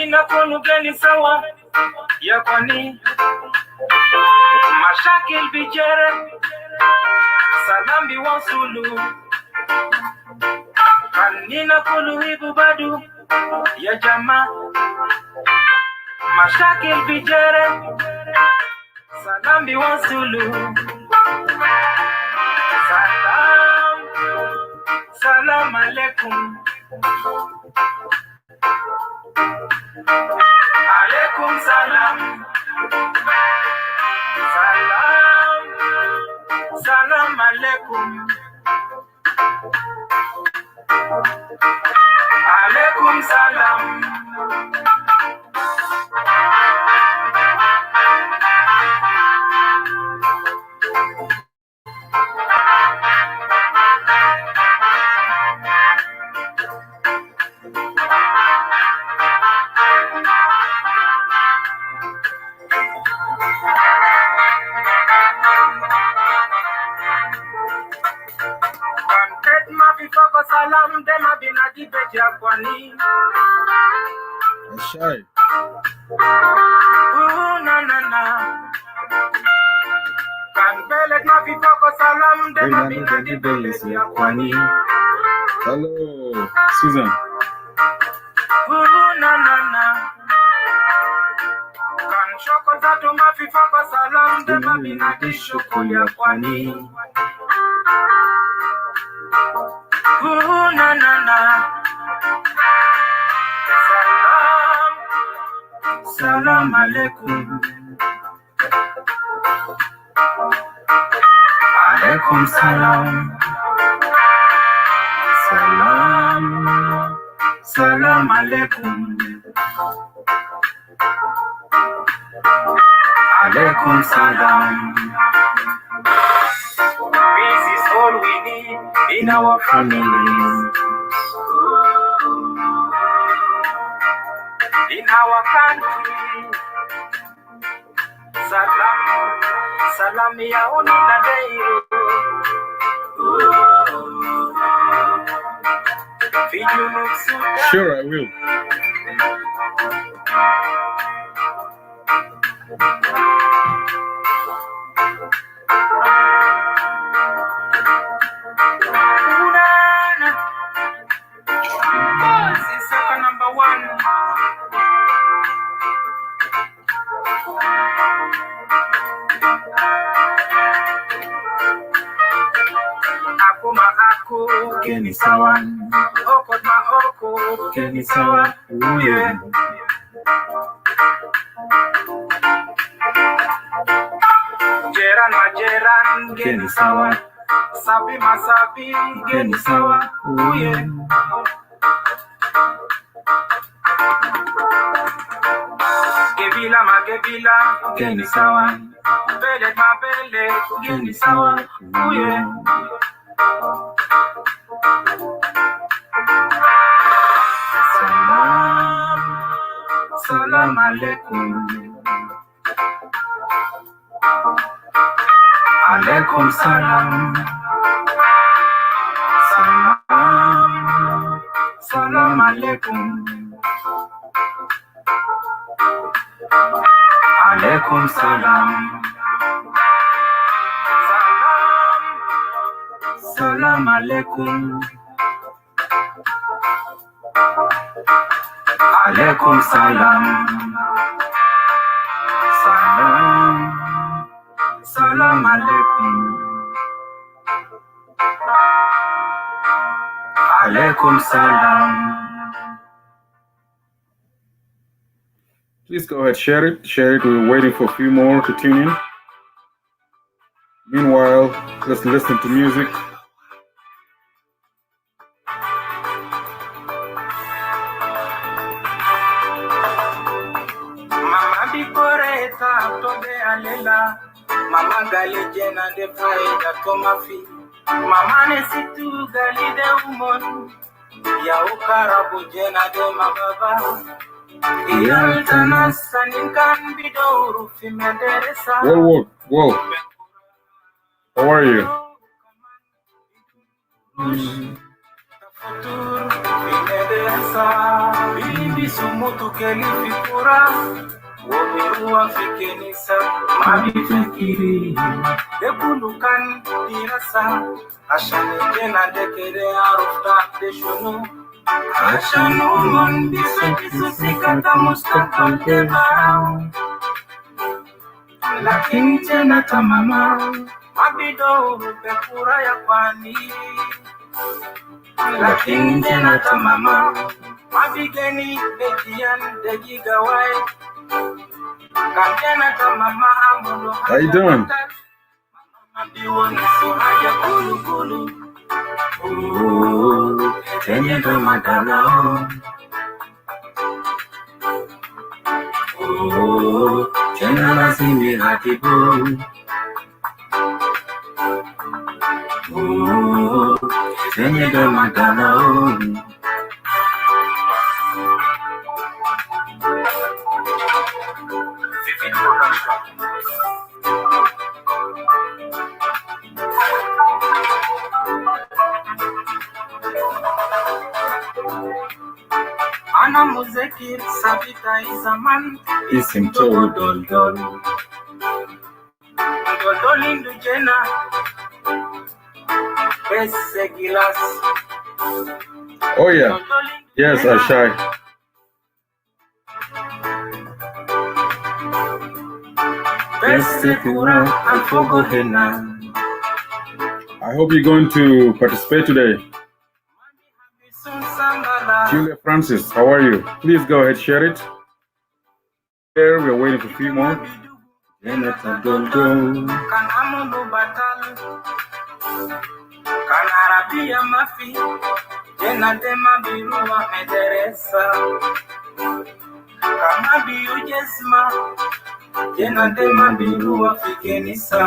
Kanina konugeni sawa ya kwani mashakil bijere salambi wasulu kanina kuluhibu badu ya jama mashakil bijere salambi wasulu salam alaikum alaikum salam salam alaikum alaikum salam salam dema binadi beja kwani Shy. Na kan belet ma bifoko salam dema binadi beja kwani. Hello, Susan. Na kan shoko zato ma bifoko salam dema binadi shoko ya kwani. Salam alaikum. Alaikum salam. Salam alaikum. Alaikum salam. Peace is all we need in our families, in our country. Salam ya unina deiro. Sure, I will. Number one. Aku keni sawa, okot ma okot keni sawa, uye. Jeran ma jeran keni sawa, sabi ma sabi keni sawa, uye. Gebila ma gebila keni sawa, belet ma belet keni sawa, uye. Salam alaikum. Alaikum salam. Salam alaikum. Alaikum salam. Salam alaikum. Alaikum salam. Salam alaikum. Alaikum salam. Please go ahead, share it. Share it. We're waiting for a few more to tune in. Meanwhile, let's listen to music. Mama gali jena de faida komafi. Mama nesitu gali de umon. Ya ukarabu jena de mababa. Iyal tanasa ninkan bidoru fi maderesa. Whoa. How are you? desa bibi sumutu kelifikura wobiruwa fikenisa mabifikiri dekulukan dirasa ashane jena dekere arufta deshunu ashanu mon bisu sikata mustakbal deba lakini tena tamama mabido pekura ya kwani lakini tena tamama mabigeni bejian degigawai kantena tamama amuno. How you doing? Mabiwoni suhaja kulu tenye domadalo tena lazimi hatibu tenye domadalo Vivid Production. Ana muzekir sabita izaman Isim Todol. Dolindu jena Bese gilas Oh yeah. Yes, Ashai. Bese kura alfogo hena I hope you're going to participate today. Julia Francis, how are you? Please go ahead, share it. Here, we're waiting for a few more. Kanarabia mafi jena dema biruwa mederesa kama biu jesma jena dema biruwa fikenisa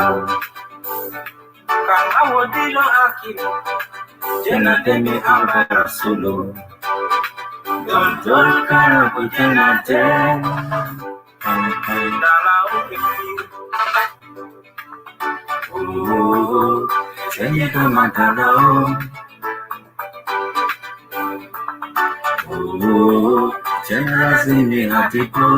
kama wodilo akili jena demi ambara sulu Don't karabu jena dema dala ukifi tenye domadalo tena lazimi hatibu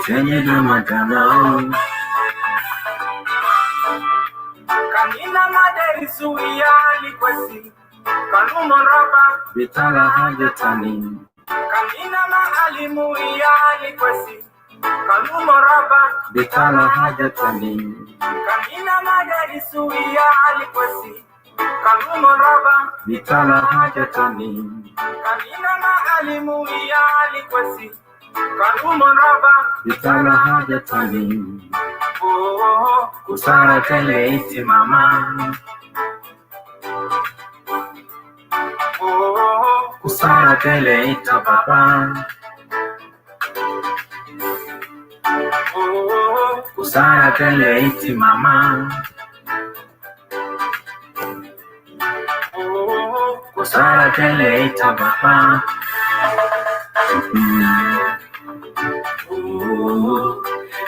tenye domadalo kanina maderi suya likwesi kanumo raba bitala hajatani kanina maalimu ya likwesi kanumo raba bitala hajatani kanina maderi suya likwesi kanumo raba bitala hajatani kanina maalimu ya likwesi kanumo raba bitala hajatani kusara tele iti mama kusara tele ita papa kusara tele iti mama kusara tele ita papa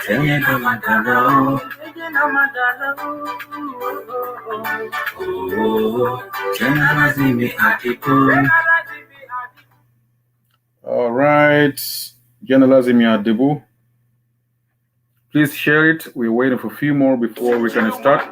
tenye domadalo tena lazimi hatibu. All right. Jena lazimi hatibu. Please share it. We're waiting for a few more before we can start.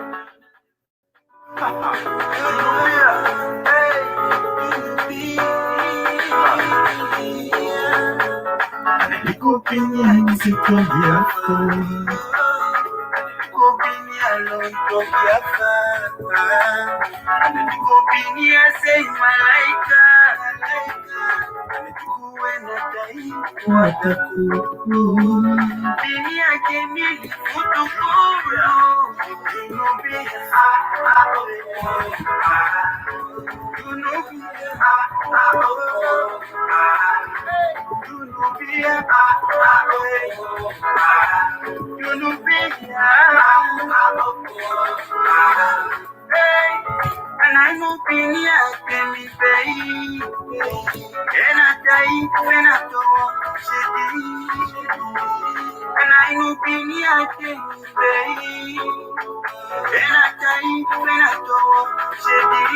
And I know Penny has been me pay. And I die when I go. And I know Bini ake bei, enatai benato shedi.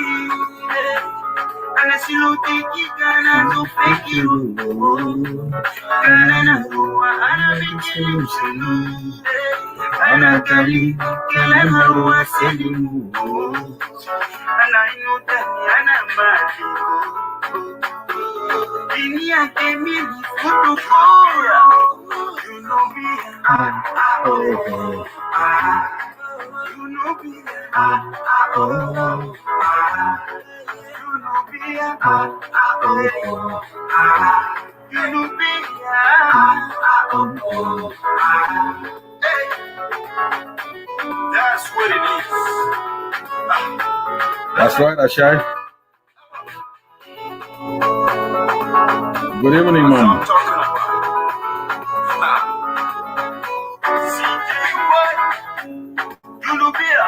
Anasiluti kikana zufekiru, kana na ruwa anabikili msunu. Anatali kele maruwa selimu, anainutani anamadigo. Bini ake mili futukura, that's what it is. That's right, Ashai. Good evening, That's what Mom. I'm talking about. You know, beer.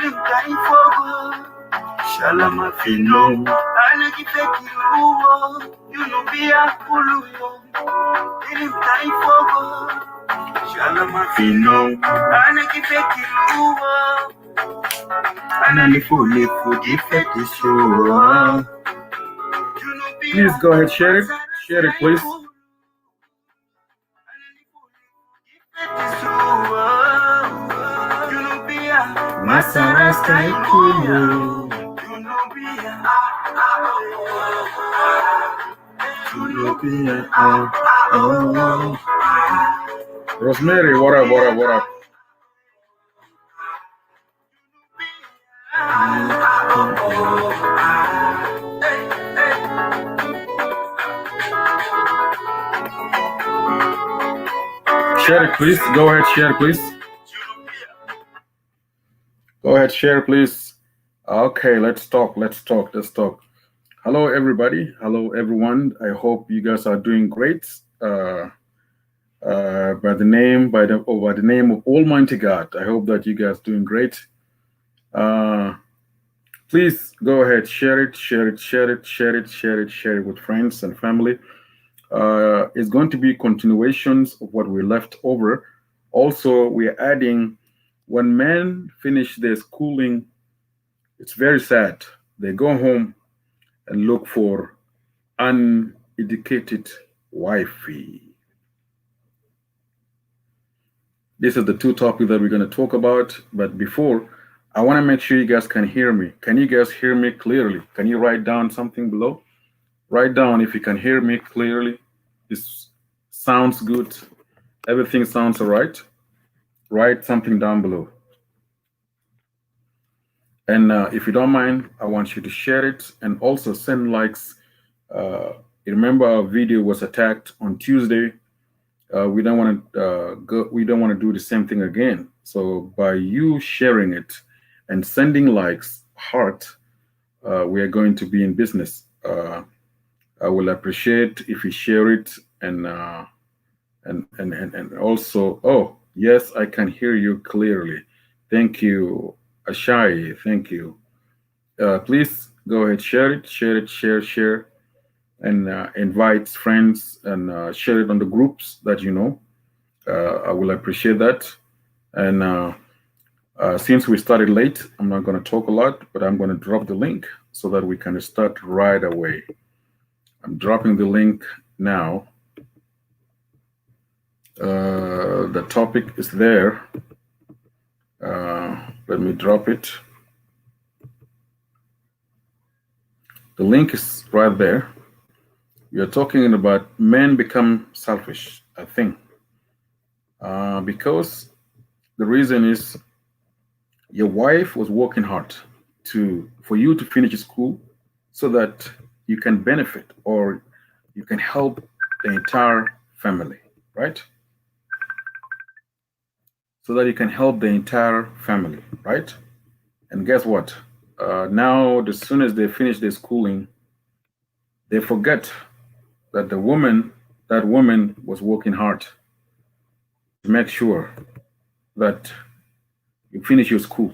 You dying for good. Shalama fino. Ana kipeki uwo. You know, beer. Uluyo. You dying for good. Shalama fino. Ana kipeki uwo. Ana lifu kipeki shuwa. Please go ahead, share it. Share it, please. Masarasta ikuyo. Rosemary, what up, what up, what up? Share it, please. Go ahead, share, please. Go ahead, share, please. Okay, let's talk. Hello, everybody. Hello, everyone. I hope you guys are doing great. By the name of Almighty God, I hope that you guys are doing great. Please go ahead, share it with friends and family. It's going to be continuations of what we left over. Also, we're adding when men finish their schooling, it's very sad. They go home and look for uneducated wifey. This is the two topics that we're going to talk about. But before, I want to make sure you guys can hear me. Can you guys hear me clearly? Can you write down something below? Write down if you can hear me clearly. This sounds good. Everything sounds all right. Write something down below. And if you don't mind, I want you to share it and also send likes. Remember, our video was attacked on Tuesday. We don't want to We don't want to do the same thing again. So by you sharing it and sending likes, heart, we are going to be in business. I will appreciate if you share it and also. Oh yes, I can hear you clearly. Thank you, Ashai. Thank you. Please go ahead, share it, share, and invite friends and share it on the groups that you know. I will appreciate that. And since we started late, I'm not going to talk a lot, but I'm going to drop the link so that we can start right away. I'm dropping the link now. The topic is there. Let me drop it. The link is right there. We are talking about men become selfish, I think. Because the reason is your wife was working hard for you to finish school so that you can benefit or you can help the entire family, right? So that you can help the entire family, right? And guess what? Now, as soon as they finish their schooling, they forget that that woman was working hard to make sure that you finish your school.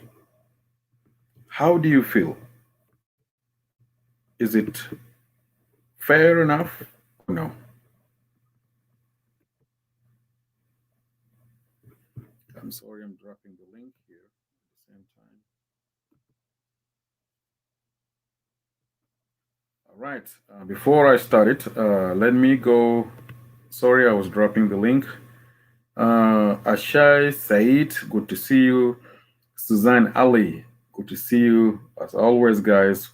How do you feel? Is it fair enough? No. I'm sorry, I'm dropping the link here at the same time. All right. Before I start it, let me go. Sorry, I was dropping the link. Ashai Said, good to see you. Suzanne Ali, good to see you. As always, guys.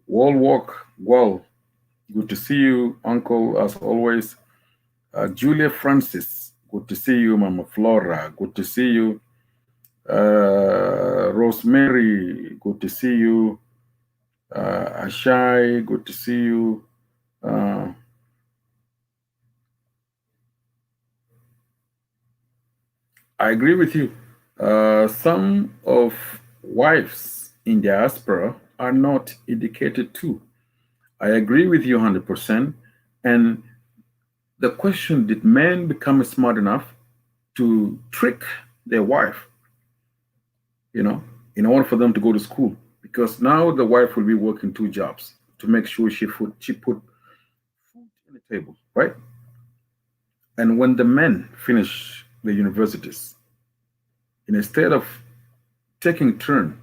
Wall Walk, well, good to see you, Uncle, as always. Julia Francis, good to see you. Mama Flora, good to see you. Rosemary, good to see you. Ashai, good to see you. Uh, I agree with you. Some of wives in diaspora are not educated too. I agree with you 100%. And the question, did men become smart enough to trick their wife, you know, in order for them to go to school? Because now the wife will be working two jobs to make sure she put food on the table, right? And when the men finish the universities, instead of taking turn,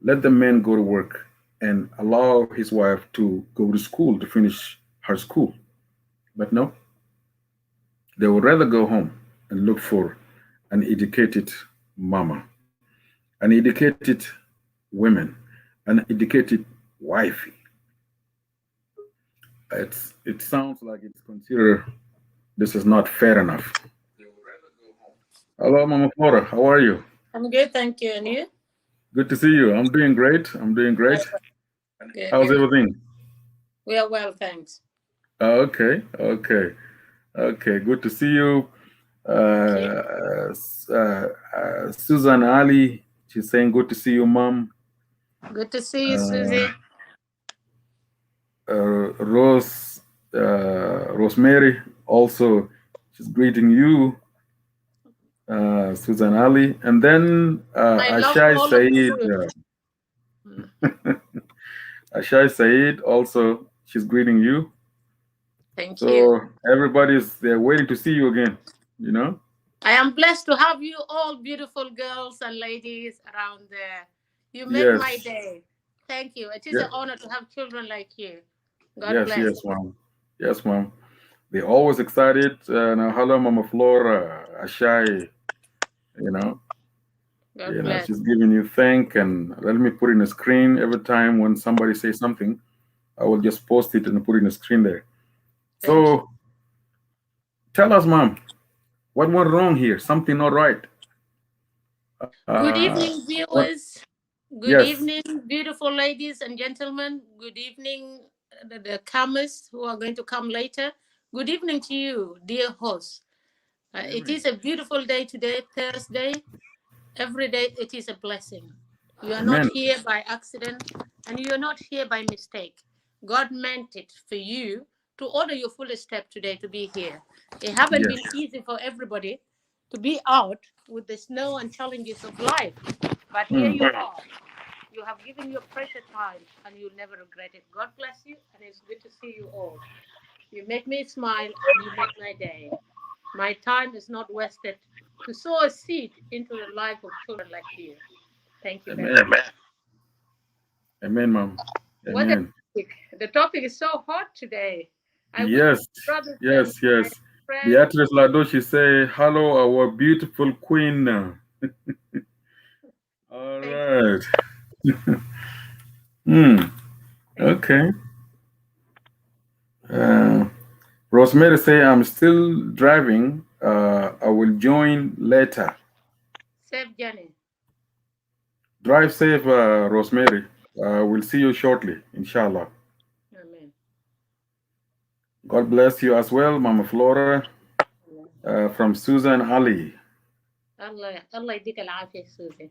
let the man go to work and allow his wife to go to school to finish her school. But no, they would rather go home and look for an educated mama, an educated woman, an educated wifey. It sounds like it's considered this is not fair enough. Hello, Mama Flora. How are you? I'm good, thank you. And you? Good to see you. I'm doing great. I'm doing great. Good, How's good. everything? We are well, thanks. Okay, okay, okay. Good to see you. Thank you. Susan Ali, she's saying, "Good to see you, Mom." Good to see you, Uh, Susie. Rose, Rosemary, also, she's greeting you, Susan Ali, and then I love all of you. Mm. Ashai Said, also, she's greeting you. Thank you. So everybody's they're waiting to see you again. You know? I am blessed to have you all beautiful girls and ladies around there. You make my Yes, day. Thank you. It is yeah, an honor to have children like you. God yes, bless. yes, ma'am. Yes, ma'am. They're always excited. Now, hello, Mama Flora, Ashai. You know, God bless. she's giving you thank, and let me put in a screen every time when somebody says something. I will just post it and put it in a screen there. Thank you. So tell us, mom, what went wrong here? Something not right. Good evening, What? viewers. Good Yes, evening, beautiful ladies and gentlemen. Good evening, the comers who are going to come later. Good evening to you, dear host. It amen, is a beautiful day today, Thursday. Every day it is a blessing. You are not amen. here by accident and you are not here by mistake. God meant it for you to order your full step today to be here. It haven't Yes, been easy for everybody to be out with the snow and challenges of life. But here mm, you are. You have given your precious time and you'll never regret it. God bless you and it's good to see you all. You make me smile and you make my day. My time is not wasted to sow a seed into the life of children like you. Thank you very amen, much. amen, mom, What a amen. topic. The topic is so hot today. I wish Yes, my brothers and yes, my yes. friends. Beatrice Ladoshi say, hello, our beautiful queen. All Thank you. right. Hmm. Thank you. Okay. Uh, Rosemary say, I'm still driving. I will join later. Save Jenny. Drive safe, Rosemary. We'll see you shortly, inshallah. Amen. God bless you as well, Mama Flora, Amen. from Susan Ali. Allah يديك العافية Susie.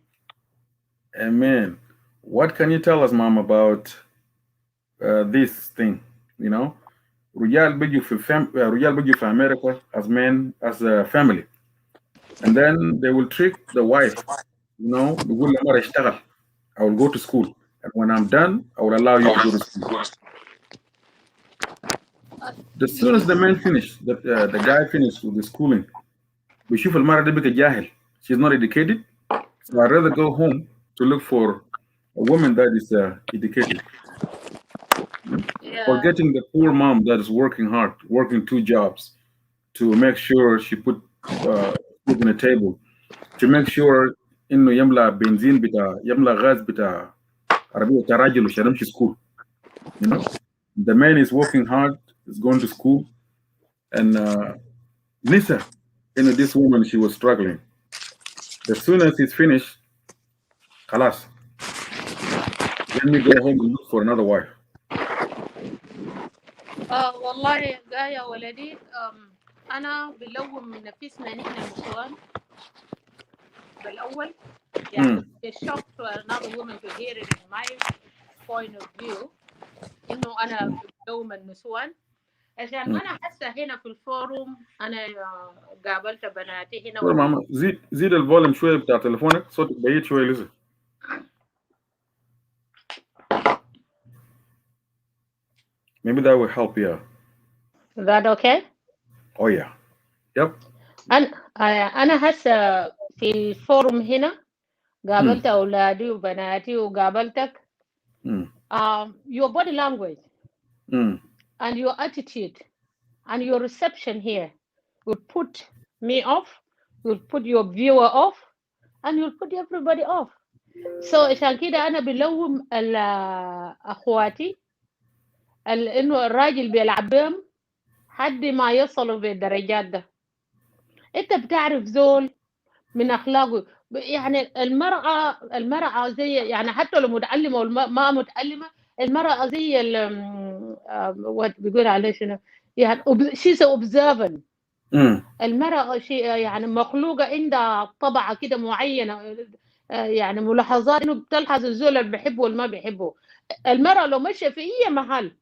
Amen. What can you tell us, Mom, about this thing? You know, رجال بيجوا في America as men, as a family. And then they will trick the wife, you know, بيقول لها اشتغل. I will go to school. And when I'm done, I will allow you to go to school. As soon as the man finish, the guy finished with the schooling, بيشوف المرة دي بقى جاهل. She's not educated. So I'd rather go home to look for a woman that is educated. Yeah. Forgetting the poor mom that is working hard, working 2 jobs to make sure she put food on the table, to make sure انه يملا بنزين بتاع يملا غاز بتاع عربيه تراجل عشان يمشي school. You know, the man is working hard, is going to school, and Nisa, this woman, she was struggling. As soon as he's finished, خلاص, let me go home and look for another wife. والله يا ولدي أنا بلوم نفسنا نحن النسوان بالأول يعني it's shock to another woman to hear it in my point of view إنه أنا بلوم النسوان عشان أنا حاسة هنا في الفوروم أنا قابلت بناتي هنا ماما زيد الفوليوم شوية بتاع تليفونك، صوتك بعيد شوية لسه. Maybe that will help you. Is that okay? Oh yeah. Yep. أنا هسه في الفورم هنا قابلت أولادي وبناتي وقابلتك. Your body language and your attitude and your reception here will put me off, will put your viewer off, and you'll put everybody off. So عشان كده أنا بلوم أخواتي إنه الراجل بيلعب بهم حد ما يصلوا بالدرجات ده. أنت بتعرف زول من أخلاقه، يعني المرأة زي يعني حتى لو متعلمة وما متعلمة، المرأة زي بيقول عليه شنو يعني she's observant. المرأة شيء يعني مخلوقة عندها طبعة كده معينة، يعني ملاحظات إنه بتلحظ الزول اللي بيحبه واللي ما بيحبه. المرأة لو مشى في أي محل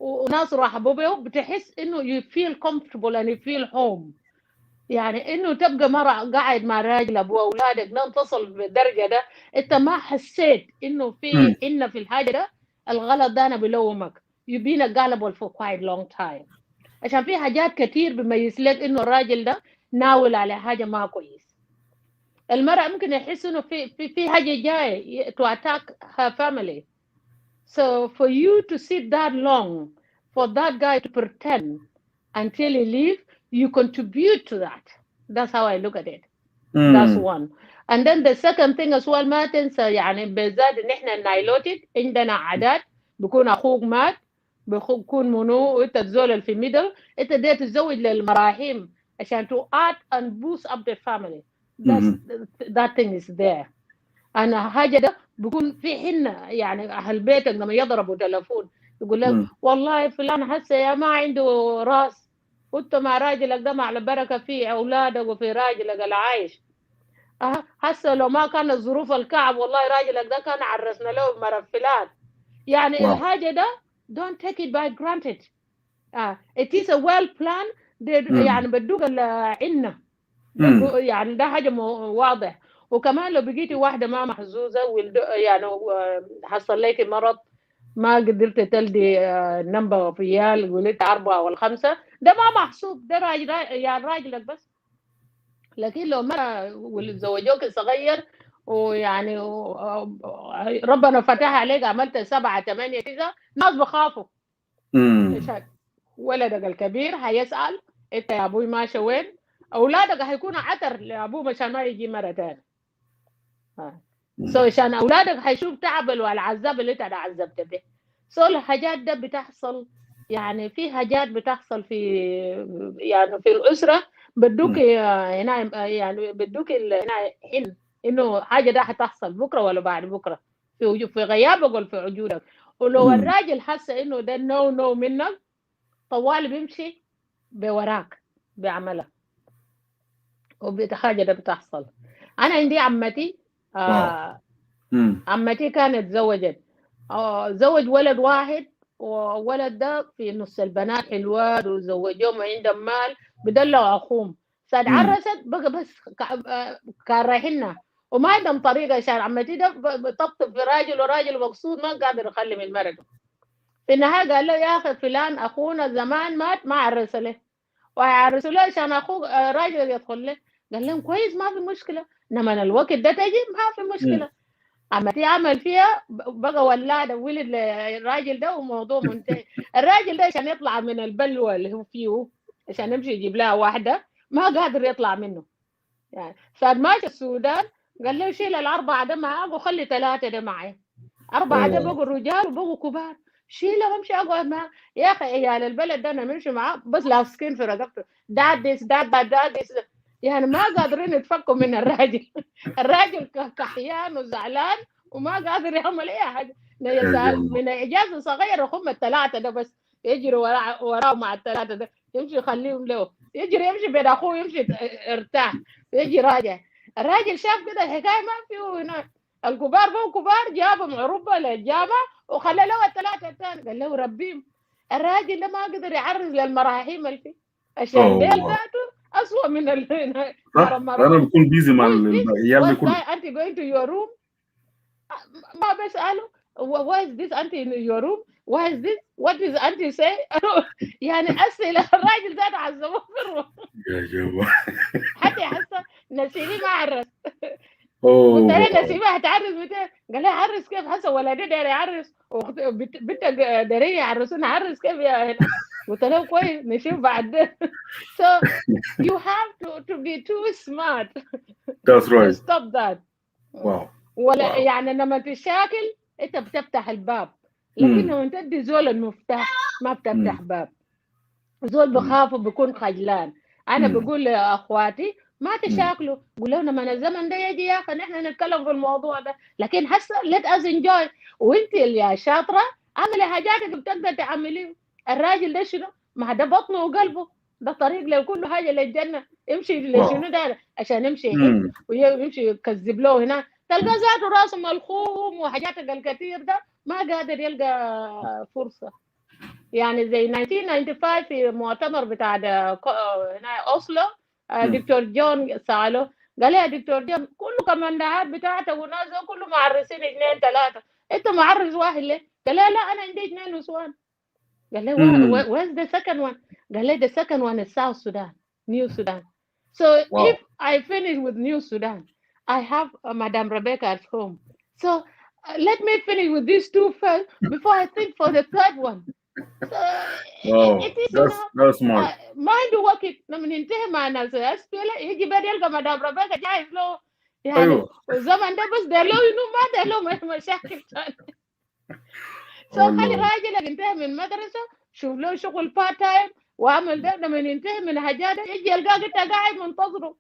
وناس رحبوا به بتحس إنه you feel comfortable and you feel home. يعني إنه تبقى مرة قاعد مع راجل أبو أولادك ده تصل بالدرجة ده أنت ما حسيت إنه في حنة في الحاجة ده، الغلط ده أنا بلومك. you've been gullible for quite long time. عشان في حاجات كتير بيميز لك إنه الراجل ده ناول على حاجة ما كويس. المرأة ممكن يحس إنه في حاجة جاية to attack her family. So for you to sit that long for that guy to pretend until he leave, you contribute to that. That's how I look at it. That's one. And then the second thing as well ما تنسى يعني بالذات نحن النايلوتيد عندنا عادات بيكون أخوك مات بيكون منو وأنت تزول في ميدل أنت ده تتزوج للمراحيم عشان to add and boost up the family. That thing is there. أنا حاجة ده بيكون في حنة يعني أهل بيتك لما يضربوا تلفون يقول لك والله فلان هسه يا ما عنده راس وانت مع راجلك ده مع البركه في اولادك وفي راجلك العايش. هسه لو ما كانت ظروف الكعب والله راجلك ده كان عرسنا له مرفلات. يعني الحاجه ده don't take it by granted. It is a well plan. يعني بدوك العنة يعني ده حاجه واضح. وكمان لو بقيتي واحده ما محظوظه يعني حصل لك مرض ما قدرت تلدي نمبر في عيال ولدت 4 ولا 5 ده ما محسوب، ده راجل يعني راجلك بس. لكن لو مرة زوجوك صغير ويعني ربنا فتح عليك عملت 7 8 9 ناس بخافوا. ولدك الكبير هيسأل انت يا ابوي ماشي وين؟ اولادك هيكونوا عتر لابوه مشان ما يجي مرة تاني. عشان اولادك هيشوف تعب والعذاب اللي انت عذبت به. الحاجات ده بتحصل يعني في حاجات بتحصل في يعني في الاسره بدوك هنا يعني بدوك هنا حين انه حاجه ده هتحصل بكره ولا بعد بكره في غيابك ولا في وجودك. ولو الراجل حس انه ده نو منك طوال بيمشي بوراك بعملها وحاجه ده بتحصل. انا عندي عمتي عمتي كانت زوجت زوج ولد واحد وولد ده في نص البنات حلوات وزوجوهم وعندهم مال بدلعوا اخوهم. ساد عرست بقى بس كان رايحينها وما عندهم طريقه عشان عمتي ده بطبطب في راجل وراجل مقصود ما قادر يخلي من مرته. في النهايه قال له يا اخي فلان اخونا زمان مات ما عرس له ويعرسوا له عشان اخوه راجل يدخل له. قال لهم كويس ما في مشكله، انما الوقت ده تجي ما في مشكله. اما تعمل فيها بقى ولاده ولد الراجل ده وموضوع منتهي. الراجل ده عشان يطلع من البلوه اللي هو فيه، عشان يمشي يجيب لها واحده ما قادر يطلع منه يعني. فماشي السودان قال له شيل الاربعه ده معاك وخلي ثلاثه ده معي. أربعة ده بقوا رجال وبقوا كبار، شيله وامشي اقعد معاه. يا اخي عيال البلد ده انا نمشي معاه بس لاصقين في رقبته، دادس دادس، يعني ما قادرين يتفكوا من الراجل. الراجل كحيان وزعلان وما قادر يعمل اي حاجه. من اجازه صغيره هم الثلاثه ده بس يجري وراه مع الثلاثه ده، يمشي يخليهم له، يجري يمشي بين اخوه يمشي ارتاح، يجي راجع. الراجل شاف كده الحكايه ما فيه هناك، الكبار بقوا كبار جابهم عروبه للجامعه وخلى له الثلاثه الثاني قال له ربيهم. الراجل ده ما قدر يعرض للمراحيم اللي فيه عشان ديل ذاته اسوء من نار انا المراحيم. بكون بيزي مع Who is this? العيال دي What كله. guy auntie going to your room؟ ما بسأله why is this auntie in your room؟ why is this؟ what is auntie say؟ يعني أسئلة الراجل ذاته عذبوه في الروح. يا جماعه. حتى حتى نسيبي ما عرس. قلت اوه له نسيبي هتعرس متى؟ قال لي عرس كيف حسن ولدي داير يعرس بنت دارين يعرسون عرس كيف يا هنا؟ قلت له كويس نشوف بعد. So you have to be too smart that's to right. stop that. واو ولا واو. يعني لما تشاكل انت بتفتح الباب، لكن لما انت تدي زول المفتاح ما بتفتح باب. زول بخاف وبيكون خجلان. انا بقول لاخواتي ما تشاكلوا، قول لهم لما الزمن ده يجي يا اخي نحن نتكلم في الموضوع ده، لكن هسه let us enjoy. وانت اللي شاطره اعملي حاجاتك بتقدر تعمليه. الراجل ده شنو؟ ما ده بطنه وقلبه، ده طريق لكل حاجه للجنه. يمشي لشنو ده عشان يمشي يحج ويمشي يكذب له هنا، تلقى ذاته راسه ملخوم وحاجاتك الكثير ده ما قادر يلقى فرصه. يعني زي 1995 في مؤتمر بتاع هنا أوسلو، دكتور جون سأله قال يا دكتور جون كله كماندهات بتاعته وناس كله معرسين اثنين ثلاثة، انت معرس واحد ليه؟ قال لا أنا عندي اثنين نسوان. قال له where's the second one؟ قال له the second one is South Sudan, New Sudan. So if I finish with New Sudan, I have Madame Rebecca at home. So let me finish with these two first before I think for the third one. Oh, that's smart. ما عنده وقت. لما ننتهي مع ناس اسفل يجي بعد يلقى مدام ربيكا جاهز له يعني. أيوه. والزمن ده بس ده له انه ما ده له مشاكل ثانيه. خلي راجلك ينتهي من المدرسه شوف له شغل بارت تايم واعمل ده. لما ينتهي من حاجاته يجي يلقاك انت قاعد منتظره.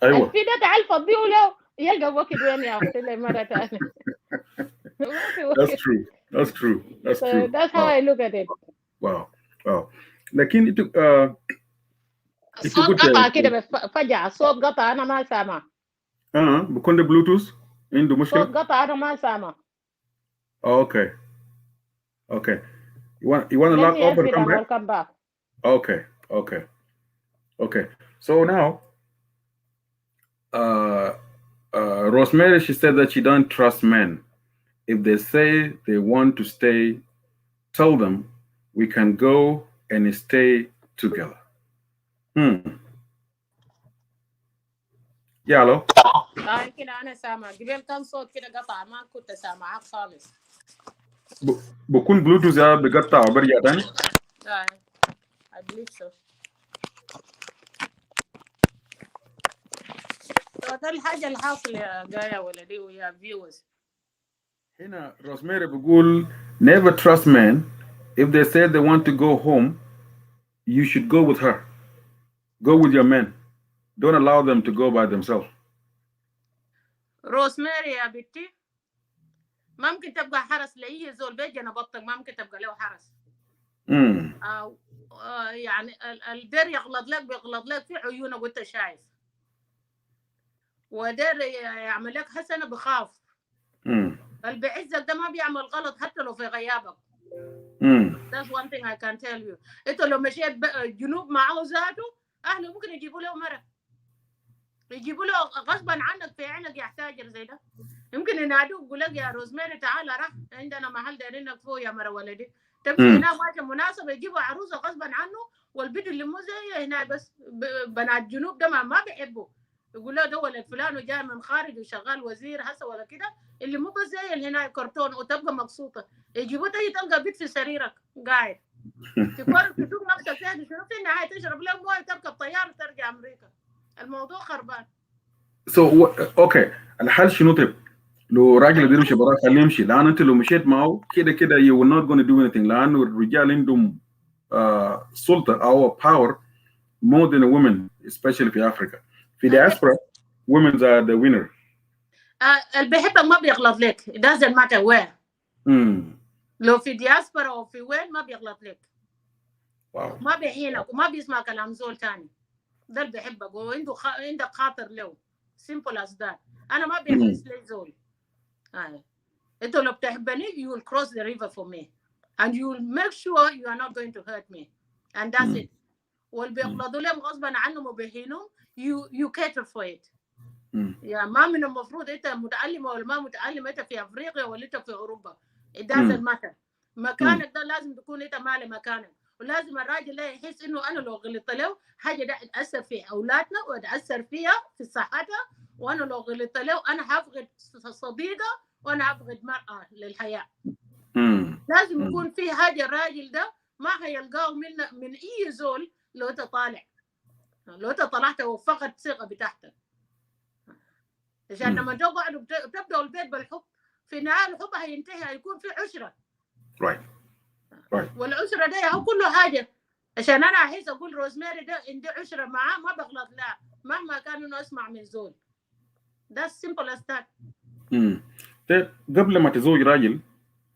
ايوه في ده تعال فضيه له يلقى وقت وين يا اختي لي مره ثانيه. That's true. That's true. That's true. That's how I look at it. Wow. Wow. لكن انت الصوت قطع كده فجأة، الصوت قطع أنا ما سامع. بكون ده بلوتوث عنده مشكلة؟ الصوت قطع أنا ما سامع. Okay. Okay. You want to lock up and come back? Okay. Okay. Okay. So now, Rosemary, she said that she don't trust men. If they say they want to stay, tell them we can go and stay together. يا الو. كده انا سامع، قبل كان صوت كده قطع ما كنت سامعك خالص. بكون بلوتوث يا بقطع وبرجع تاني؟ I believe so. ده الحاجة الحاصلة يا جاية ولدي ويا فيوز. هنا روزميري بقول never trust men. If they say they want to go home, you should go with her. Go with your men. Don't allow them to go by themselves. روزميري يا بنتي ممكن تبقى حرس لأي زول بيجي أنا بطق، ممكن تبقى له حرس. يعني الدير يغلط لك بيغلط لك في عيونه وانت شايف، ودير يعمل لك حسنة بخاف. اللي بيعزك ده ما بيعمل غلط حتى لو في غيابك. That's one thing I can tell you. انت لو مشيت جنوب معه ذاته اهله ممكن يجيبوا له مرة، يجيبوا له غصبا عنك في عينك يحتاجر زي ده. يمكن ينادوك يقول لك يا روزميري تعال راح عندنا محل دايرينك فوق يا مرة ولدي. تمشي هنا واجه مناسبة يجيبوا عروسة غصبا عنه، والبنت اللي مو زي هنا بس بنات جنوب ده ما بيحبوا. يقول له ده ولد فلان وجاي من خارج وشغال وزير هسه ولا كده، اللي مو بس زي اللي هنا كرتون وتبقى مبسوطه، يجيبوا تلقى بيت في سريرك قاعد تقرر تدوق نفسك تاني شنو، في النهايه تشرب له مويه تركب طياره ترجع امريكا. الموضوع خربان. اوكي، الحل شنو طيب؟ لو راجل يقدر يمشي برا خليه يمشي، لان انت لو مشيت معه كده كده you will not gonna do anything، لانه الرجال عندهم سلطه او power more than a women especially في افريكا. في diaspora women are the winner. اللي بيحبك ما بيغلط لك، it doesn't matter where. لو في دياسبرا او في وين ما بيغلط لك. واو. ما بيهينك وما بيسمع كلام زول تاني. ده اللي بيحبك وعنده عندك خاطر له. simple as that. انا ما بيحس لي زول. انت لو بتحبني you will cross the river for me and you will make sure you are not going to hurt me and that's it. واللي بيغلطوا لهم غصبا عنهم وبيهينهم you cater for it. يا ما من المفروض انت متعلمه ولا ما متعلم، انت في افريقيا ولا انت في اوروبا it doesn't matter. مكانك ده لازم تكون انت مالي مكانك، ولازم الراجل ده يحس انه انا لو غلطت له حاجه ده تاثر في اولادنا وتاثر فيها في صحتها، وانا لو غلطت له انا هفقد صديقه وانا هفقد مرأة للحياه. لازم يكون في حاجه الراجل ده ما هيلقاه من اي زول لو انت طالع، لو انت طلعت وفقد ثقه بتاعتك. عشان لما تقعدوا تبدأوا البيت بالحب، في النهاية الحب هينتهي، هيكون في عشرة. والعشرة ده هو كله حاجة. عشان أنا أحس أقول روزماري ده عندي عشرة معاه ما بغلط لا، مهما كان إنه أسمع من زول. That's simple as that. قبل ما تزوج راجل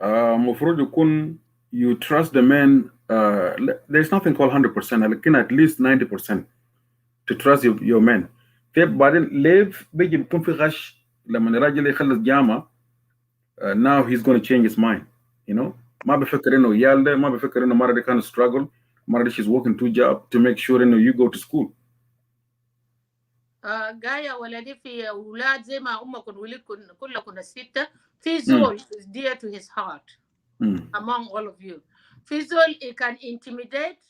المفروض يكون you trust the man. There's nothing called 100%، لكن at least 90% to trust your man. طيب بعدين ليه بيجي بيكون في غش لما الراجل يخلص جامعة now he's going to change his mind, you know. ما بفكر انه عيال ده، ما بفكر انه مرة دي كان struggle، مرة دي she's working 2 jobs to make sure انه you go to school. جاية ولدي في أولاد زي ما أمك ولد كلنا كنا 6. في زول is dear to his heart among all of you. في زول he can intimidate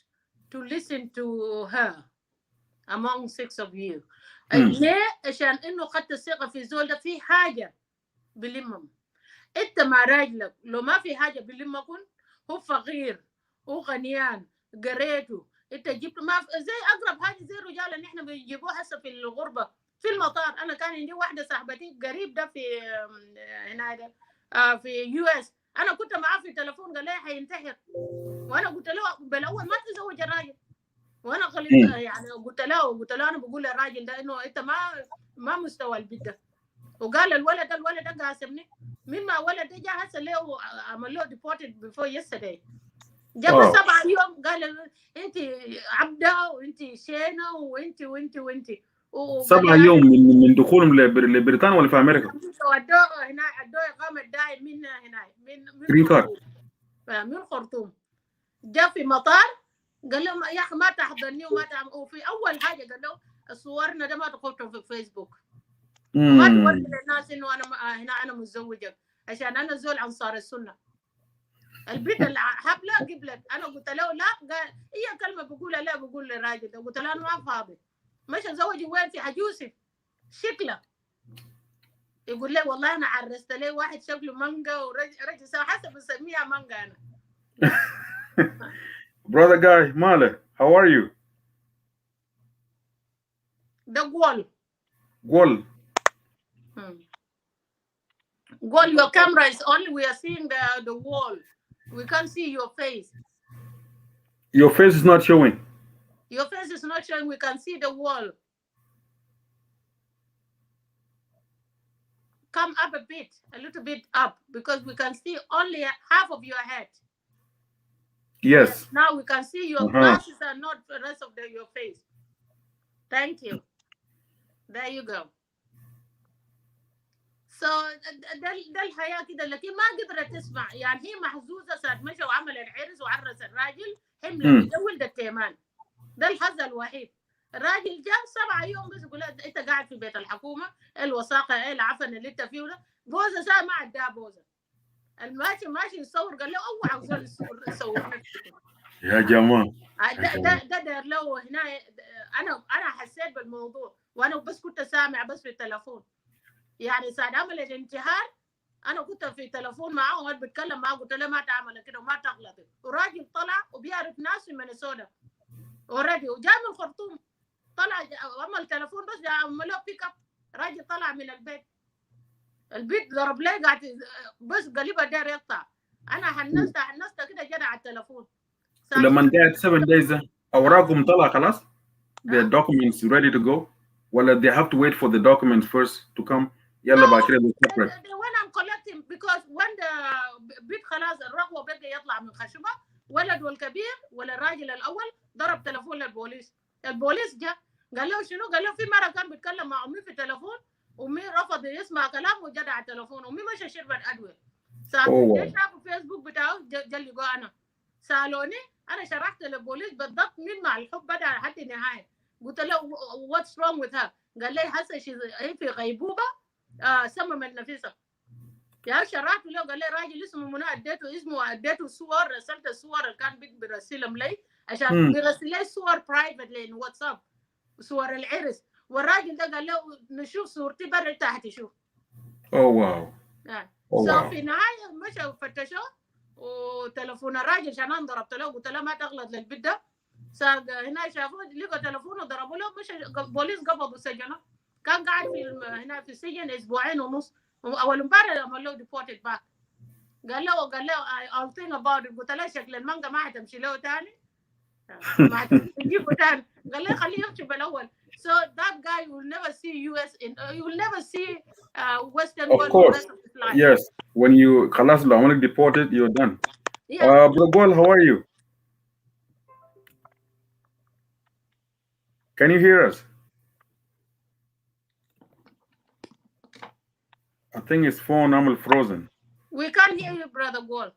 to listen to her among 6 of you. ليه؟ عشان إنه خدت الثقة في زول ده في حاجة بلمهم. انت مع راجلك لو ما في حاجه بلمكن، هو فقير هو غنيان قريته انت جبت ما زي اقرب حاجه زي الرجال اللي احنا بيجيبوه هسه في الغربه في المطار. انا كان عندي واحده صاحبتي قريب ده في هنا ده في يو اس، انا كنت معاه في التليفون قال لي حينتحر، وانا قلت له بالاول ما تتزوج الراجل، وانا غلط يعني قلت له انا بقول للراجل ده انه انت ما مستوى البيت ده. وقال الولد ده قاسمني مما ولد جا هسه له عمل له ديبورتد بيفور يسترداي، جاب 7 يوم قال انت عبده وانت شينه وانت 7 يوم من دخولهم لبريطانيا ولا في امريكا؟ ودوه هنا ادوه اقامه دائم من هنا من خرطوم. جاء في مطار قال لهم يا اخي ما تحضرني وما تعمل، وفي اول حاجه قال له صورنا ده ما تحطه في فيسبوك وما توري للناس انه انا هنا انا متزوجه، عشان انا زول انصار السنه. البنت الحبله قبلت، انا قلت له لا، قال هي كلمه بقولها لا، بقول للراجل ده قلت له انا ما فاضي. مش زوجي وين في حجوسي شكله، يقول لي والله انا عرست لي واحد شكله مانجا ورجل حسب بسميها مانجا انا. Brother guy ماله how are you؟ ده قول your camera is on, we are seeing the wall, we can't see your face. Your face is not showing. Your face is not showing, we can see the wall. Come up a bit, a little bit up, because we can see only half of your head. Yes. Now we can see your glasses are not the rest of your face. Thank you. There you go. So ده الحياة كده، لكن ما قدرت تسمع. يعني هي محظوظة ساعة مشى وعمل العرس وعرس الراجل حملة بجولد التيمان. ده الحظ الوحيد. الراجل جاب 7 يوم بس يقول انت قاعد في بيت الحكومة، الوثائق العفن اللي انت فيه ده. بوزة ساعة ما عدها بوزة. الماشي يصور قال له اوعى زول يصور نفسك يا جماعة. ده له هنا. انا حسيت بالموضوع وانا بس كنت سامع بس في التليفون. يعني ساعة عملت انتحار انا كنت في تليفون معاه وقاعد بتكلم معاه، قلت له ما تعمل كده وما تغلطي، وراجل طلع وبيعرف ناس في مينيسوتا اوريدي وجاي من الخرطوم، طلع عمل تليفون بس عمل له بيك اب، راجل طلع من البيت ضرب لي قاعد بس قلبها داير يقطع. انا حنست كده جرى على التليفون. لما قاعد 7 days اوراقهم طلع خلاص the documents ready to go ولا they have to wait for the documents first to come يلا بعد كده separate. when I'm collecting because when the بيت خلاص الرغوه بدا يطلع من خشبه، ولد والكبير ولا الراجل الاول ضرب تليفون للبوليس، البوليس جاء قال له شنو؟ قال له في مره كان بيتكلم مع امي في التليفون، امي رفض يسمع كلامه وجدع على التليفون، امي مشى شربت ادويه. سالوني شافوا فيسبوك بتاعه جلقوا انا، سالوني انا شرحت للبوليس بالضبط مين مع الحب بدا لحد النهايه. قلت له واتس رونج وذ هير؟ قال لي هسه هي في غيبوبه سممت نفسها. يا شرحت له قال لي راجل اسمه منى اديته صور، رسلت الصور اللي كان بيرسلهم لي عشان بيرسل لي صور برايفت لين واتساب صور العرس، والراجل ده قال له نشوف صورتي برا تحت شوف. واو. في النهايه مشوا فتشوه وتليفون الراجل عشان انا ضربت له قلت له ما تغلط للبيت ده. هنا شافوه لقوا تليفونه ضربوا له، مش بوليس قبضوا سجنه، كان قاعد في هنا في السجن 2.5 أسبوع، اول امبارح عمل له ديبورتد باك. قال له I'll think about it. قلت له شكل المانجا ما حتمشي له ثاني، ما حتجيبه ثاني. قال لي خليه يمشي بالاول. So that guy will never see US you will never see Western world for the rest of his life. Yes, when you خلاص لو عملك deported you're done. Brogol, how are you? Can you hear us? I think his phone عمل frozen. We can't hear you, brother Gol.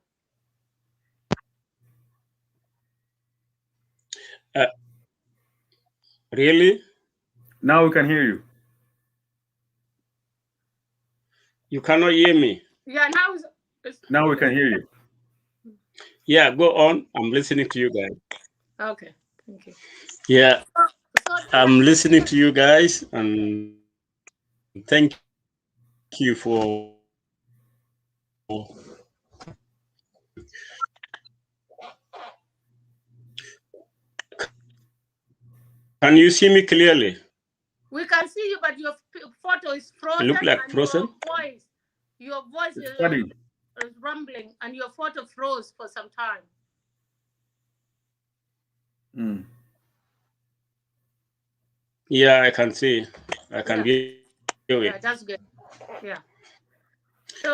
Really? Now we can hear you. You cannot hear me? Yeah, now we can hear you. Yeah, go on. I'm listening to you guys. Okay, thank you. Yeah, I'm listening to you guys, and thank you for Can you see me clearly? We can see you, but your photo is frozen. I look like frozen. Your voice is rumbling, and your photo froze for some time. Yeah, I can see. I can hear it. Yeah, that's good. Yeah. So.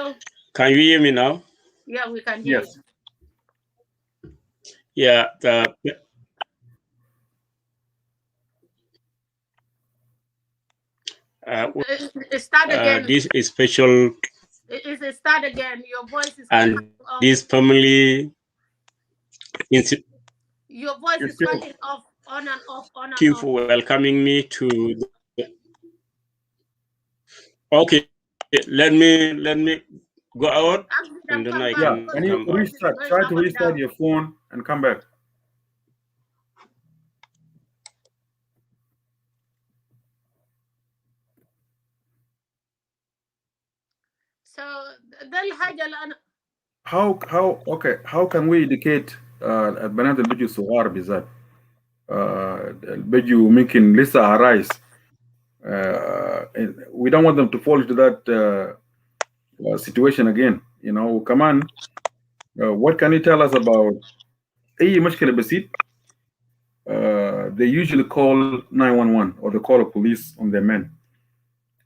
Can you hear me now? Yeah, we can hear you. Yeah. Start again. This is special. Start again. Your voice is. And this family. Your voice is cutting off, on and off, on and off. Thank you for welcoming me to. Okay, let me go out and then I can. Can you restart? Try to restart your phone and come back. So ده الحاجة اللي أنا. how can we educate البنات اللي بيجوا صغار بالذات بيجوا ممكن لسه عرايس we don't want them to fall into that situation again, you know. كمان what can you tell us about أي مشكلة بسيط they usually call 911 or they call the police on their men,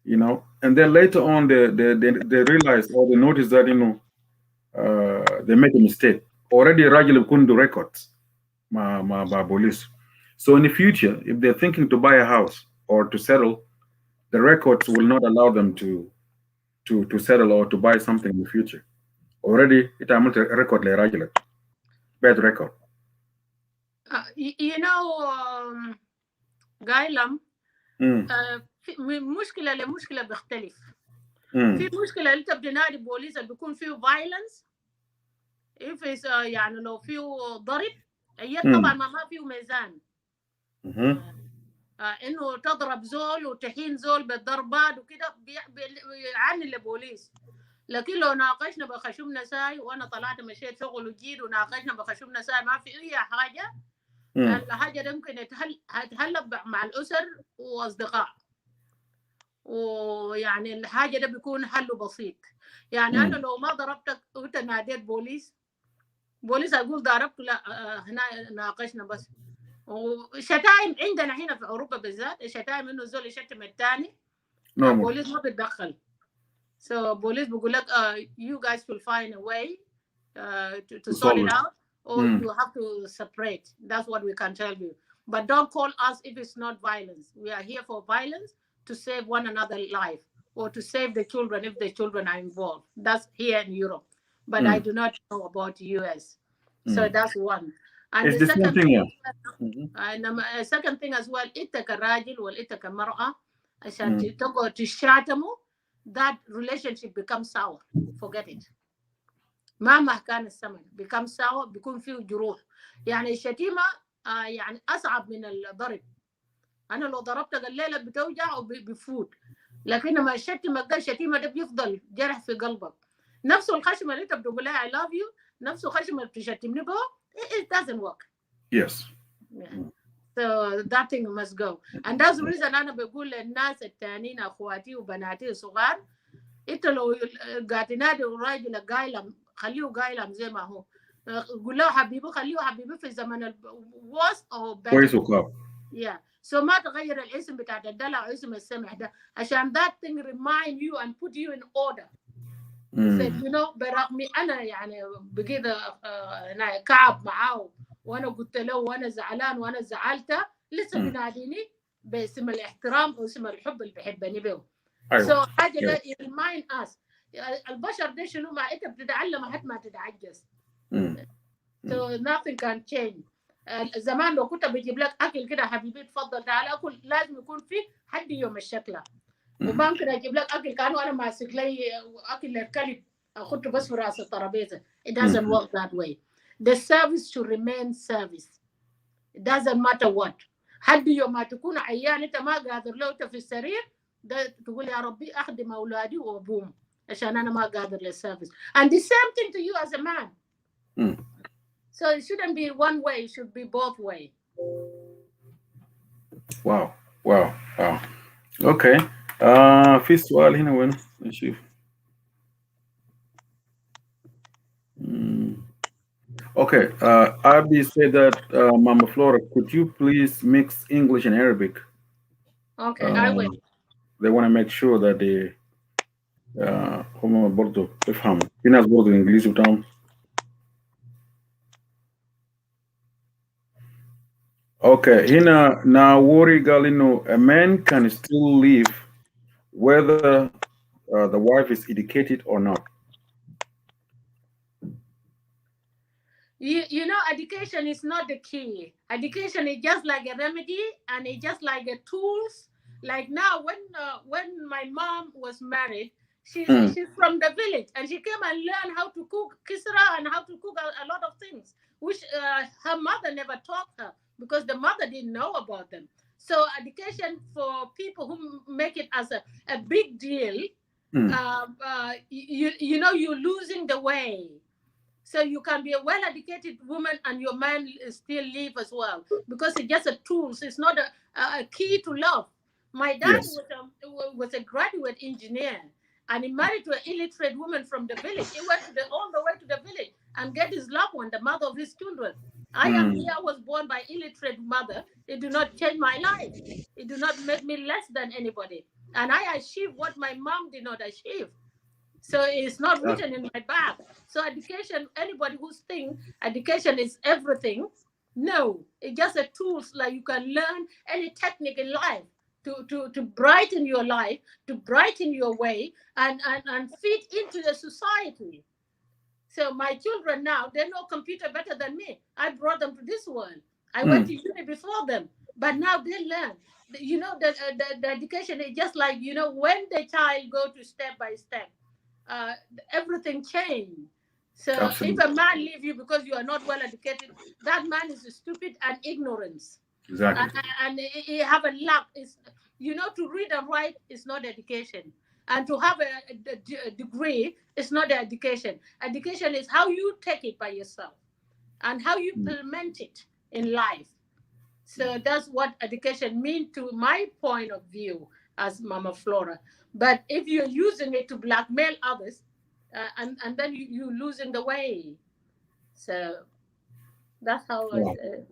you know, and then later on they realize or they notice that, you know, they make a mistake. Already راجل بيكون عنده records مع police. So in the future, if they're thinking to buy a house or to settle, the records will not allow them to settle or to buy something in the future. Already it عملت record لراجل bad record. You know, قايلم مشكلة لمشكلة بيختلف. في مشكلة أنت بتنادي بوليس اللي بيكون فيه violence، يعني لو فيه ضرب، طبعا ما فيه ميزان. انه تضرب زول وتحين زول بالضربات وكده بيعني للبوليس. لكن لو ناقشنا بخشوم نساي وانا طلعت مشيت شغل وجيت وناقشنا بخشوم نساي ما في اي حاجه، الحاجه دي ممكن يتهلب مع الاسر واصدقاء، ويعني الحاجه ده بيكون حله بسيط. يعني انا لو ما ضربتك وانت ناديت بوليس هيقول ضربت، لا هنا ناقشنا بس. وشتائم عندنا هنا في اوروبا بالذات، الشتائم انه الزول يشتم الثاني البوليس ما بيتدخل. So police بيقول لك you guys will find a way to sort it out, or you have to separate. That's what we can tell you. But don't call us if it's not violence. We are here for violence to save one another's life or to save the children if the children are involved. That's here in Europe. But I do not know about the US. So that's one. And it's the second thing, second thing as well, انت كراجل وانت كمرأة عشان تقعد تشاتموا, that relationship becomes sour. Forget it. مهما كان الثمن become sour, بيكون فيه جروح. يعني الشتيمة يعني أصعب من الضرب. أنا لو ضربتك الليلة بتوجع وبيفوت، لكن لما الشتيمة ده الشتيمة ده بيفضل جرح في قلبك. نفس الخشمة اللي أنت بتقول لها I love you، نفس الخشمة اللي بتشتمني به it doesn't work. Yes. Yeah. So that thing must go. And that's the reason أنا بقول للناس التانيين أخواتي وبناتي الصغار، أنت لو قاعد تنادي الراجل قايلم خليه قايلم زي ما هو، قول له حبيبي خليه حبيبي في زمن الوسط أو كويس وكاب. Yeah. So ما تغير الاسم بتاع الدلع أو اسم السمح ده عشان that thing remind you and put you in order. Said you know برغم أنا يعني بقيت كعب معاه وانا قلت له وانا زعلان وانا زعلته لسه بيناديني باسم الاحترام او اسم الحب اللي بيحبني به. So حاجه ده remind us البشر ده شنو ما انت بتتعلم حتى ما تتعجز. So nothing can change. زمان لو كنت بجيب لك اكل كده حبيبي تفضل تعال اكل، لازم يكون في حد يوم الشكله. وما ممكن اجيب لك اكل كانه انا ماسك لي اكل الكلب اخذته بس في راس الترابيزه. It doesn't work that way. The service should remain service. It doesn't matter what. حد يوم ما تكون عيان انت ما قادر لو انت في السرير ده تقول يا ربي اخدم اولادي وابوهم عشان انا ما قادر للسيرفيس. And the same thing to you as a man. So it shouldn't be one way, it should be both way. Wow. Okay. في سؤال هنا وين نشوف. Okay, Abby said that, Mama Flora, could you please mix English and Arabic? Okay, I will. They want to make sure that they هم برضو تفهم. في ناس برضو الإنجليزي بتاعهم. Okay, هنا ناوري قال إنه a man can still live whether the wife is educated or not. You know, education is not the key. Education is just like a remedy, and it's just like a tools. Like now, when my mom was married, she's from the village, and she came and learned how to cook kisra and how to cook a lot of things, which her mother never taught her because the mother didn't know about them. So education for people who make it as a big deal, you know, you're losing the way. So you can be a well-educated woman and your man still live as well because it's just a tool. It's not a key to love. My dad was a graduate engineer and he married to an illiterate woman from the village. He went all the way to the village and get his loved one, the mother of his children. I am here, I was born by illiterate mother. It did not change my life. It did not make me less than anybody. And I achieved what my mom did not achieve. So it's not written in my back. So education, anybody who's thinking education is everything, no, it's just a tool like you can learn any technique in life to brighten your life, to brighten your way and fit into the society. So my children now, they know computer better than me. I brought them to this world. I went to uni before them, but now they learn. You know, the education is just like, you know, when the child go to step by step, everything changed. So if a man leave you because you are not well educated, that man is stupid and ignorance. Exactly. And you have a lack. It's, to read and write is not education, and to have a degree is not education. Education is how you take it by yourself and how you implement it in life. So that's what education means to my point of view as Mama Flora. But if you're using it to blackmail others, and then you're losing the way. So that's how I Wow. say.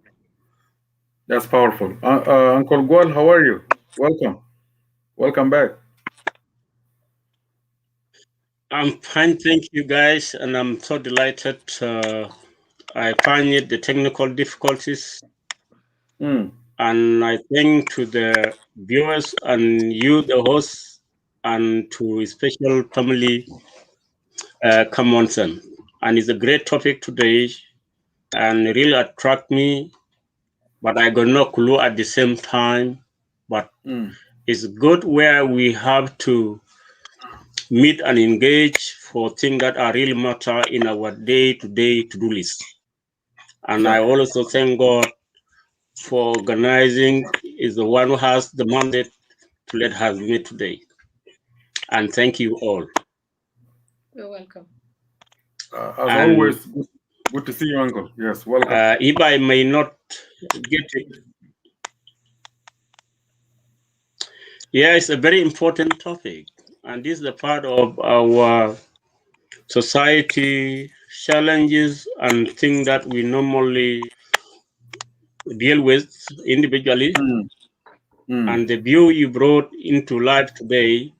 That's powerful. Uncle Gual, how are you? Welcome. Welcome back. I'm fine, thank you guys, and I'm so delighted. I find it the technical difficulties, Mm. and I thank to the viewers and you, the hosts, and to special family come on, son. And it's a great topic today, and really attract me. But I got no clue at the same time. But Mm. it's good where we have to meet and engage for things that are really matter in our day-to-day to-do list. And I Exactly. also thank God for organizing is the one who has the mandate to let us meet today. And thank you all. You're welcome. As And always, good to see you, Uncle. Yes, welcome. if I may not get it, yeah, it's a very important topic. And this is a part of our society challenges and things that we normally deal with individually. Mm. Mm. And the view you brought into life today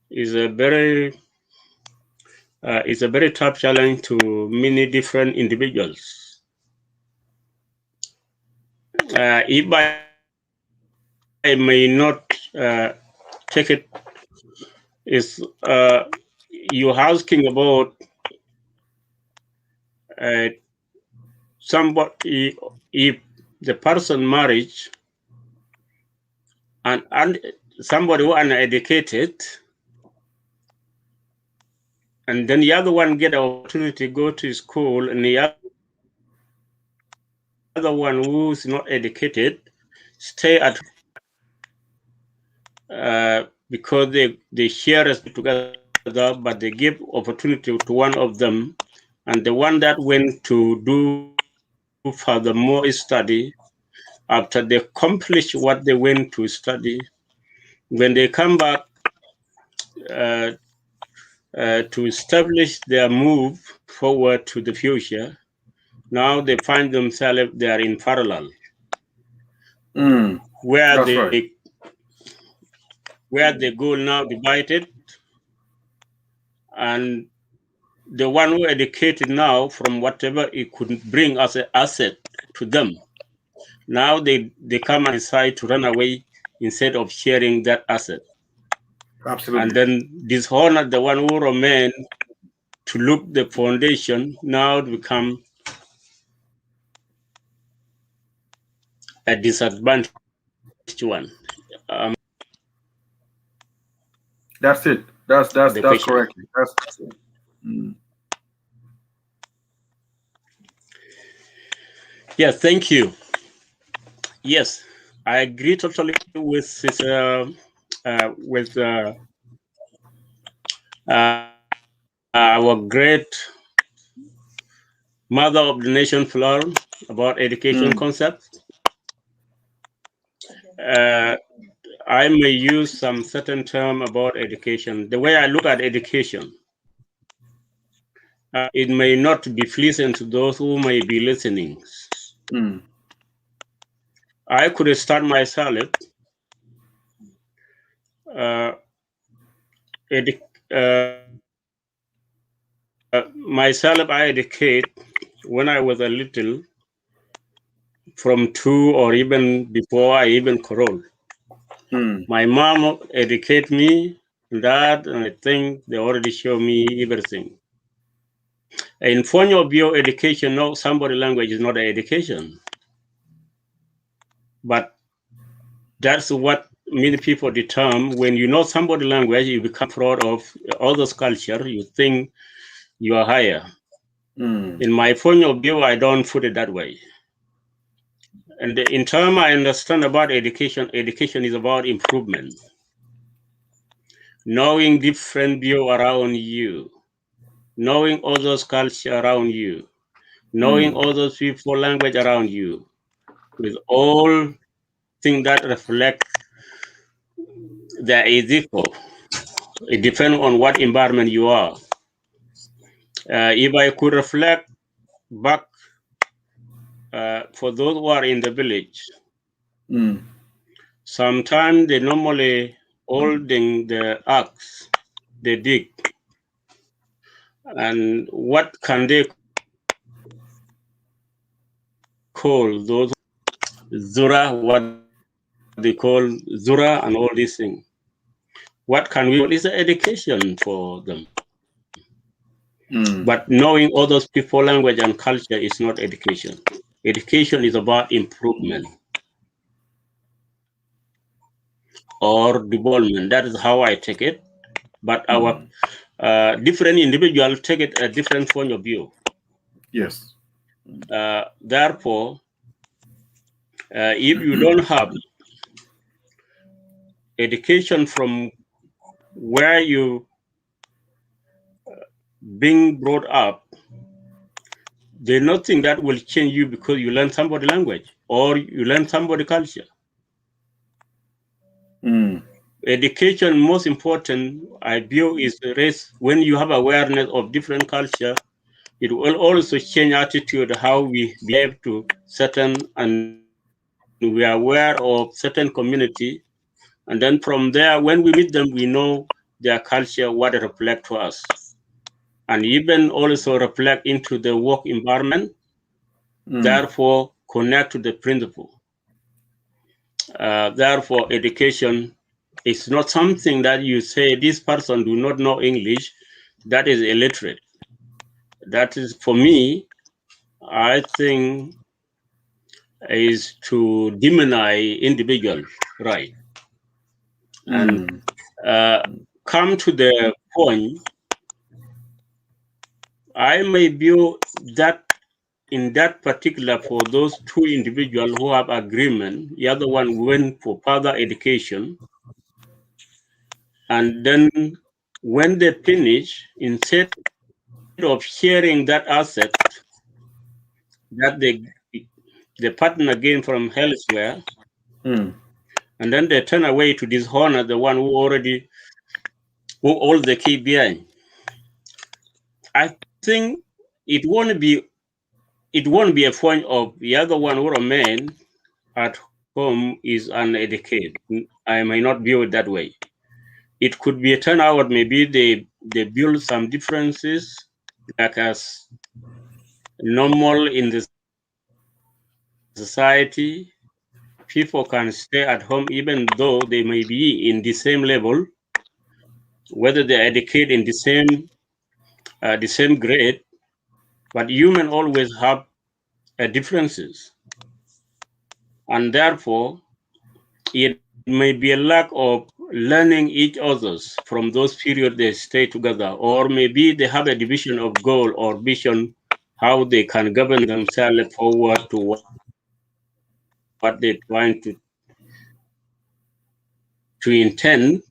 is a very tough challenge to many different individuals. If I may not take it, is you're asking about uh, somebody if the person marriage and somebody who uneducated, and then the other one get an opportunity to go to school, and the other one who's not educated stay at because they share together, but they give opportunity to one of them, and the one that went to do furthermore study, after they accomplish what they went to study, when they come back uh, to establish their move forward to the future, now they find themselves they are in parallel, Mm. where That's right. the goal now divided, and the one who educated now from whatever it could bring as an asset to them. Now they come and decide to run away instead of sharing that asset. And Absolutely. then dishonor the one who remained to look the foundation now become a disadvantaged one. That's it. That's The question. correct. That's mm. Yeah, thank you. Yes, I agree totally with this, with our great mother of the nation, Flora, about education Mm. concept. Uh, I may use some certain term about education. The way I look at education, it may not be pleasant to those who may be listening. Mm. I could start myself. Uh, myself, I educate when I was a little, from 2 or even before I even crawl. Mm. My mom educate me, dad, and I think they already show me everything. In point of view, education, no, somebody language is not an education, but that's what many people determine. When you know somebody language, you become proud of others' culture. You think you are higher. Mm. In my point of view, I don't put it that way. And in term I understand about education, education is about improvement. Knowing different view around you, knowing others' culture around you, knowing other people language around you, with all things that reflect there is equal. It depends on what environment you are. If I could reflect back for those who are in the village, sometimes they normally holding the axe, they dig. And what can they call those Zura, what they call Zura and all these things? What can we call is education for them. But knowing others people language and culture is not education. Education is about improvement or development. That is how I take it. But our different individuals take it a different point of view. Yes. Therefore, if you don't have education from where you being brought up, there's nothing that will change you because you learn somebody language or you learn somebody culture. Education, most important, I view, is the race. When you have awareness of different culture, it will also change attitude, how we behave to certain, and we are aware of certain community. And then from there, when we meet them, we know their culture, what it reflects to us. And even also reflect into the work environment, therefore connect to the principle. Therefore, education is not something that you say this person do not know English, that is illiterate. That is, for me, I think, is to demonize individual right. And come to the point, I may view that in that particular, for those two individuals who have agreement, the other one went for further education, and then when they finish, instead of sharing that asset that the partner gained from elsewhere, and then they turn away to dishonor the one who hold the key behind. I think it won't be a point of the other one who remain at home is uneducated. I may not view it that way. It could be a turnout. Maybe they build some differences, like as normal in the society. People can stay at home even though they may be in the same level, whether they are educated in the same grade, but human always have differences, and therefore it may be a lack of learning each others from those periods they stay together, or maybe they have a division of goal or vision, how they can govern themselves forward to what they're trying to intend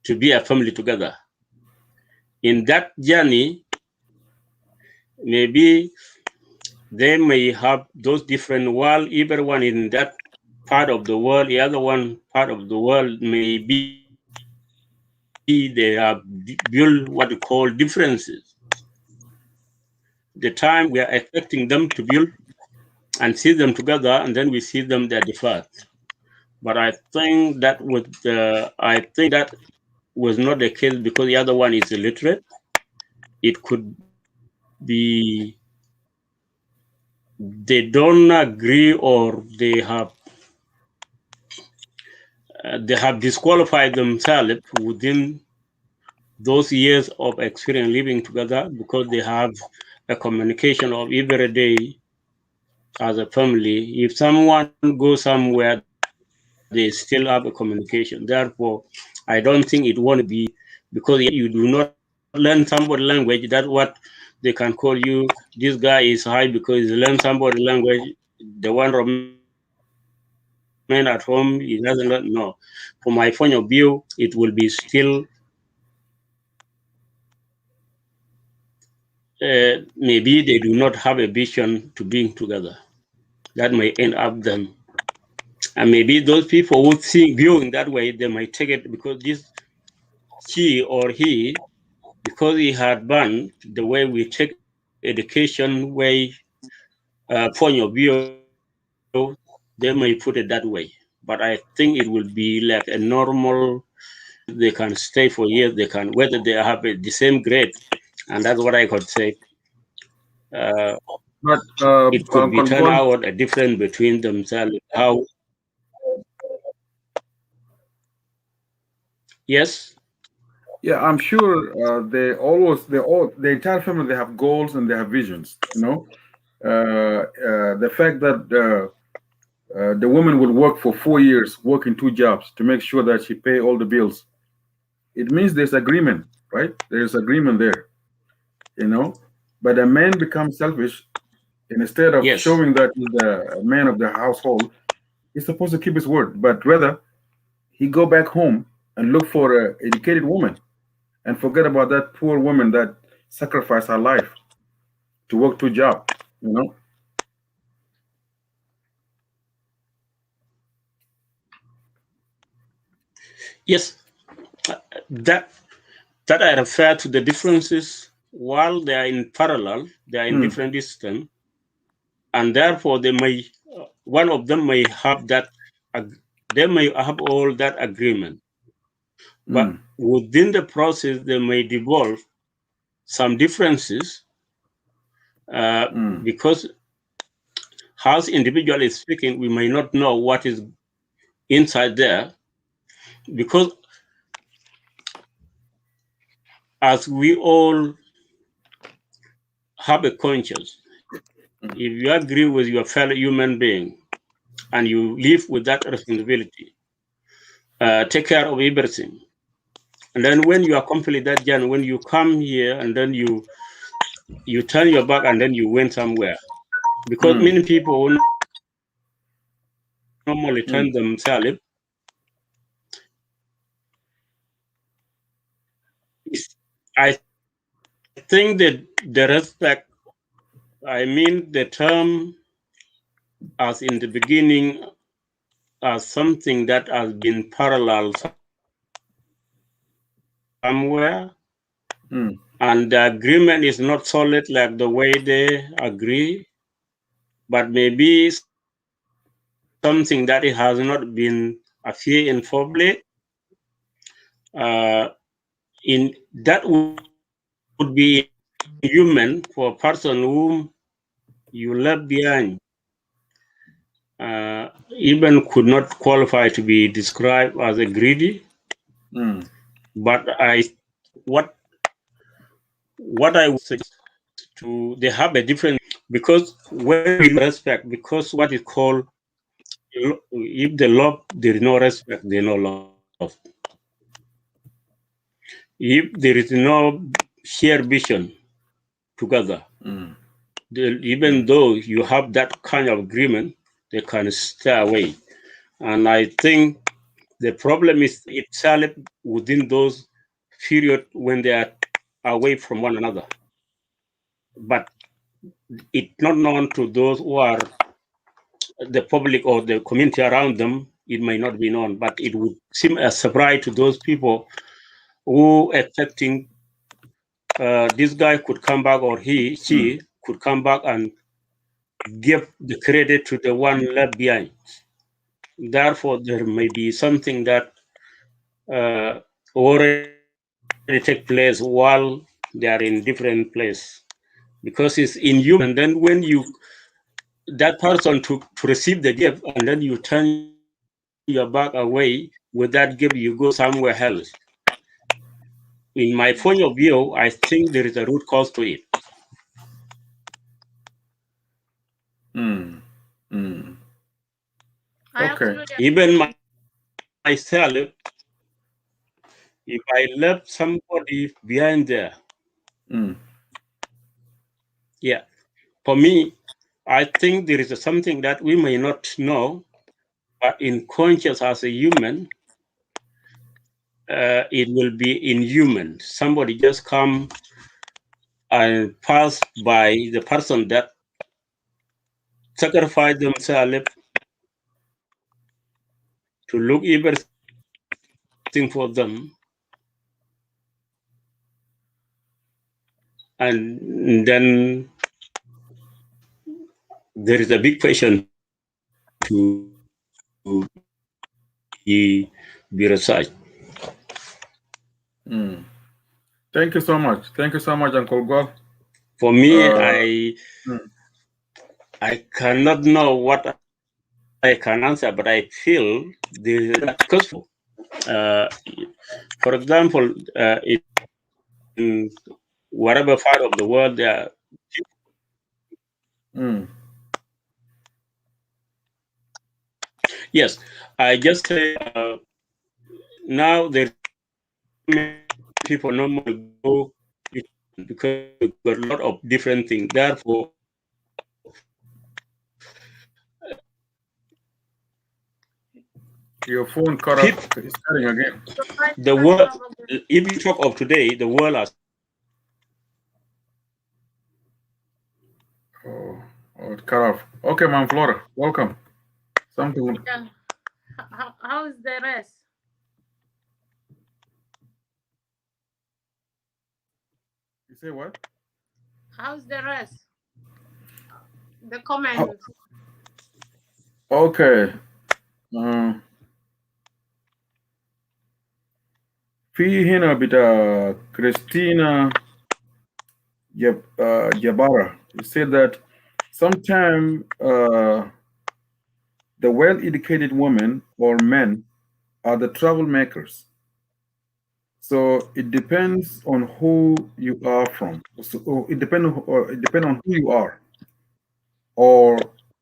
to be a family together. In that journey, maybe they may have those different world, everyone in that part of the world, the other one part of the world, maybe they have built what we call differences. The time we are expecting them to build and see them together, and then we see them they're different. But I think that was not the case because the other one is illiterate. It could be they don't agree, or they have disqualified themselves within those years of experience living together because they have a communication of every day as a family. If someone goes somewhere, they still have a communication. Therefore, I don't think it won't be because you do not learn somebody language. That's what they can call you. This guy is high because he learned somebody language. The one remain remain at home. He doesn't know. From my point of view, it will be still maybe they do not have a vision to being together. That may end up them. And maybe those people who think viewing that way, they might take it because this she or he, because he had banned the way we take education way point of view, they may put it that way. But I think it will be like a normal. They can stay for years. They can whether they have the same grade, and that's what I could say. But It could be turned Concon, out a difference between themselves. How? Yes. yeah, I'm sure the entire family, they have goals and they have visions. You know, the fact that the woman will work for 4 years, working two jobs to make sure that she pay all the bills. It means there's agreement, right? There's agreement there, you know. But a man becomes selfish, and instead of Yes. showing that he's the man of the household, he's supposed to keep his word. But rather, he go back home and look for a educated woman and forget about that poor woman that sacrificed her life to work two jobs. You know. Yes. That that I refer to the differences while they are in parallel, they are in Mm, different distance, and therefore they may one of them may have that they may have all that agreement, but mm, within the process they may devolve some differences mm, because as individual is speaking, we may not know what is inside there because as we all have a conscience, mm, if you agree with your fellow human being and you live with that responsibility, take care of everything. And then when you accomplish that journey, when you come here and then you turn your back and then you went somewhere. Because mm, many people who normally mm. turn themselves, I think that the respect, I mean the term as in the beginning as something that has been parallel somewhere, Mm. and the agreement is not solid like the way they agree, but maybe something that it has not been appear in public. In that would be human for a person whom you left behind. Even could not qualify to be described as a greedy, Mm. but what what I would suggest to they have a different because when we respect because what is called if the love there is no respect there is no love. If there is no shared vision together, Mm. even Mm. though you have that kind of agreement, they can stay away. And I think the problem is itself within those period when they are away from one another. But it's not known to those who are the public or the community around them. It may not be known, but it would seem a surprise to those people who expecting this guy could come back or Mm. she could come back and give the credit to the one left behind. Therefore, there may be something that already take place while they are in different place because it's inhuman. And then when you that person to receive the gift and then you turn your back away with that gift, you go somewhere else. In my point of view, I think there is a root cause to it. Mm. Mm. I Okay. absolutely Even agree. myself, if I left somebody behind there, Mm. yeah, for me, I think there is something that we may not know, in conscious as a human, it will be inhuman. Somebody just come and pass by the person that sacrificed themselves to look everything for them, and then there is a big question to be researched. Thank you so much. Thank you so much, Uncle Go. For me, I cannot know what I can answer, but I feel because, for example, in whatever part of the world there are. Yes, I just say now there people normally go because we've got a lot of different things. Therefore, your phone cut off. It's cutting again. The world, if you talk of today, the world has. Oh, it cut off. Okay, Ma'am Flora, welcome. Something. Yeah. How is the rest? You say what? How's the rest? The comments. Okay. في هنا بتاع Christina Jabara. You said that sometimes the well-educated women or men are the troublemakers. So it depends on who you are from. So it depends on who you are or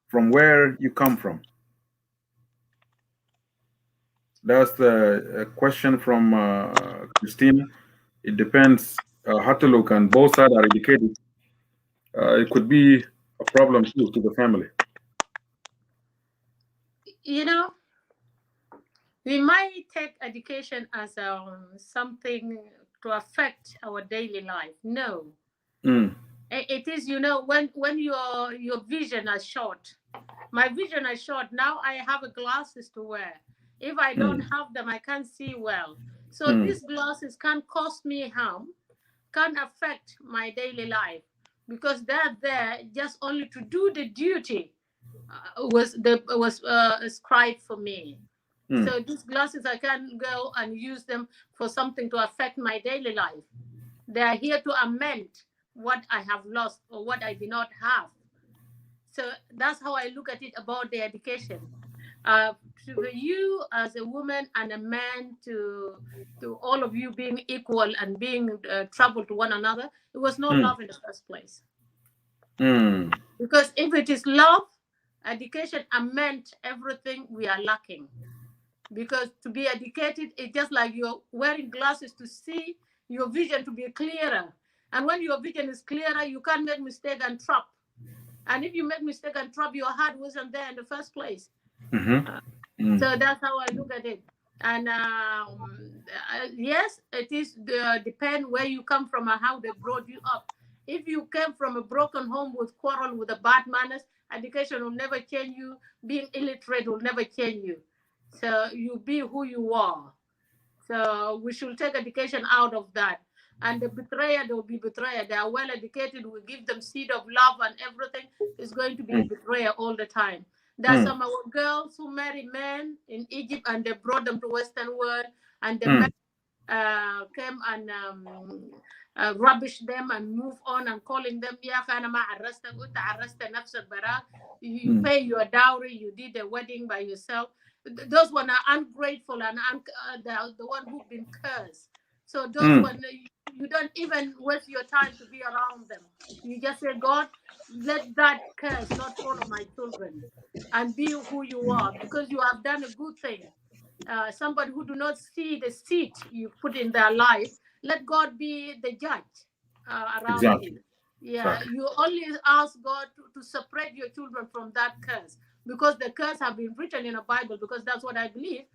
from where you come from. That's the question from Christina. It depends how to look, and both sides are educated. It could be a problem too to the family. You know, we might take education as something to affect our daily life. No. It is, when your vision is short. My vision is short. Now I have glasses to wear. If I don't have them, I can't see well. So these glasses can cause me harm, can affect my daily life, because they're there just only to do the duty was ascribed for me. So these glasses, I can go and use them for something to affect my daily life. They are here to amend what I have lost or what I did not have. So that's how I look at it about the education. To you as a woman and a man, to all of you being equal and being trouble to one another, it was not love in the first place. Because if it is love, education amend everything we are lacking. Because to be educated, it's just like you're wearing glasses to see your vision to be clearer. And when your vision is clearer, you can't make mistake and trap. And if you make mistake and trap, your heart wasn't there in the first place. So that's how I look at it. And yes, it is depend where you come from and how they brought you up. If you came from a broken home with quarrel, with the bad manners, education will never change you. Being illiterate will never change you. So you be who you are. So we should take education out of that. And the betrayer, they will be betrayer. They are well educated. We give them seed of love and everything. It's going to be a betrayer all the time. There's some of our girls who marry men in Egypt and they brought them to Western world, and the men came and rubbish them and move on and calling them, you pay your dowry, you did a wedding by yourself. Those one are ungrateful and the one who've been cursed. So those one, you don't even waste your time to be around them. You just say, God, let that curse not follow my children, and be who you are, because you have done a good thing. Somebody who do not see the seed you put in their life, let God be the judge around you. Yeah, you only ask God to separate your children from that curse, because the curse have been written in a Bible, because that's what I believe.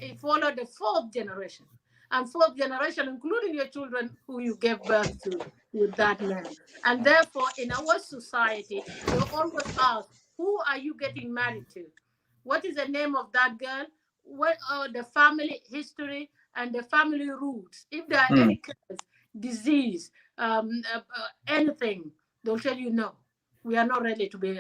It followed the fourth generation, and fourth generation, including your children who you gave birth to with that name. And therefore, in our society, they always ask, who are you getting married to? What is the name of that girl? What are the family history and the family roots? If there are any curse, disease, anything, they'll tell you no. We are not ready to be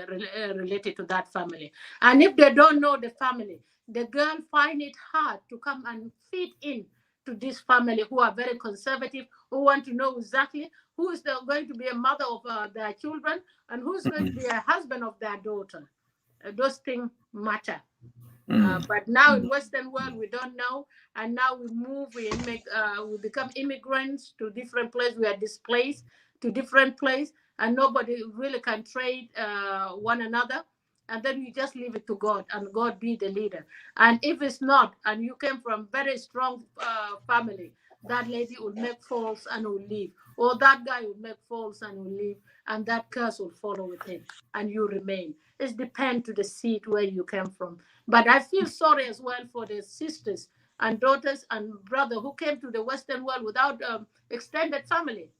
related to that family. And if they don't know the family, the girl find it hard to come and fit in to this family who are very conservative, who want to know exactly who is going to be a mother of their children and who's going to be a husband of their daughter. Those things matter. But now in Western world, we don't know. And now we move, we become immigrants to different places. We are displaced to different places, and nobody really can trade one another. And then you just leave it to God, and God be the leader. And if it's not, and you came from very strong family, that lady will make false and will leave. Or that guy will make false and will leave. And that curse will follow with him. And you remain. It depends to the seed where you came from. But I feel sorry as well for the sisters and daughters and brother who came to the Western world without extended family,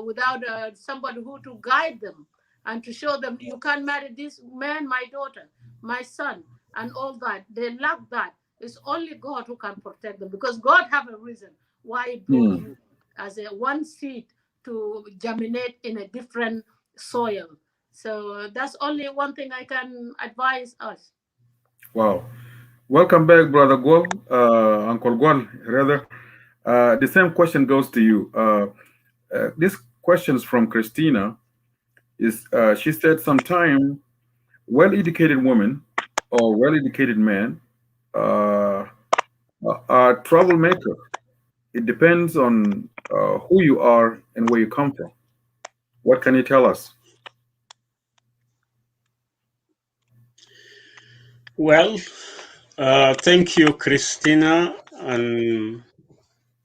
without somebody who to guide them and to show them you can't marry this man, my daughter, my son, and all that. They lack that. It's only God who can protect them, because God have a reason why He brought you as a one seed to germinate in a different soil. So that's only one thing I can advise us. Wow. Welcome back, Brother Gual, Uncle Gual, rather. The same question goes to you. This question is from Christina. She said, sometime well-educated women or well-educated men uh, are troublemaker. It depends on who you are and where you come from. What can you tell us? Well, thank you, Christina, and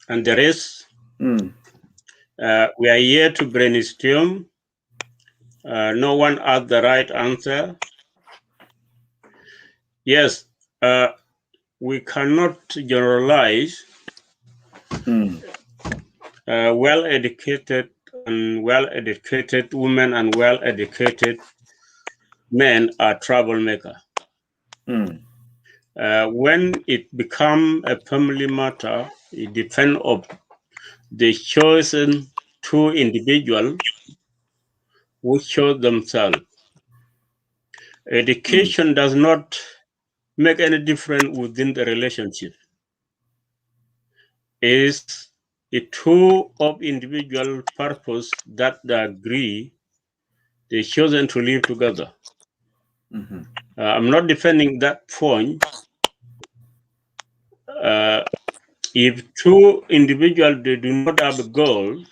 the rest. We are here to brainstorm. No one has the right answer. Yes, we cannot generalize. Well-educated and well-educated women and well-educated men are troublemaker. When it become a family matter, it depends on the chosen two individuals who show themselves. Education does not make any difference within the relationship. It's a two of individual purpose that they agree, they chosen to live together. I'm not defending that point. If two individuals they do not have a goal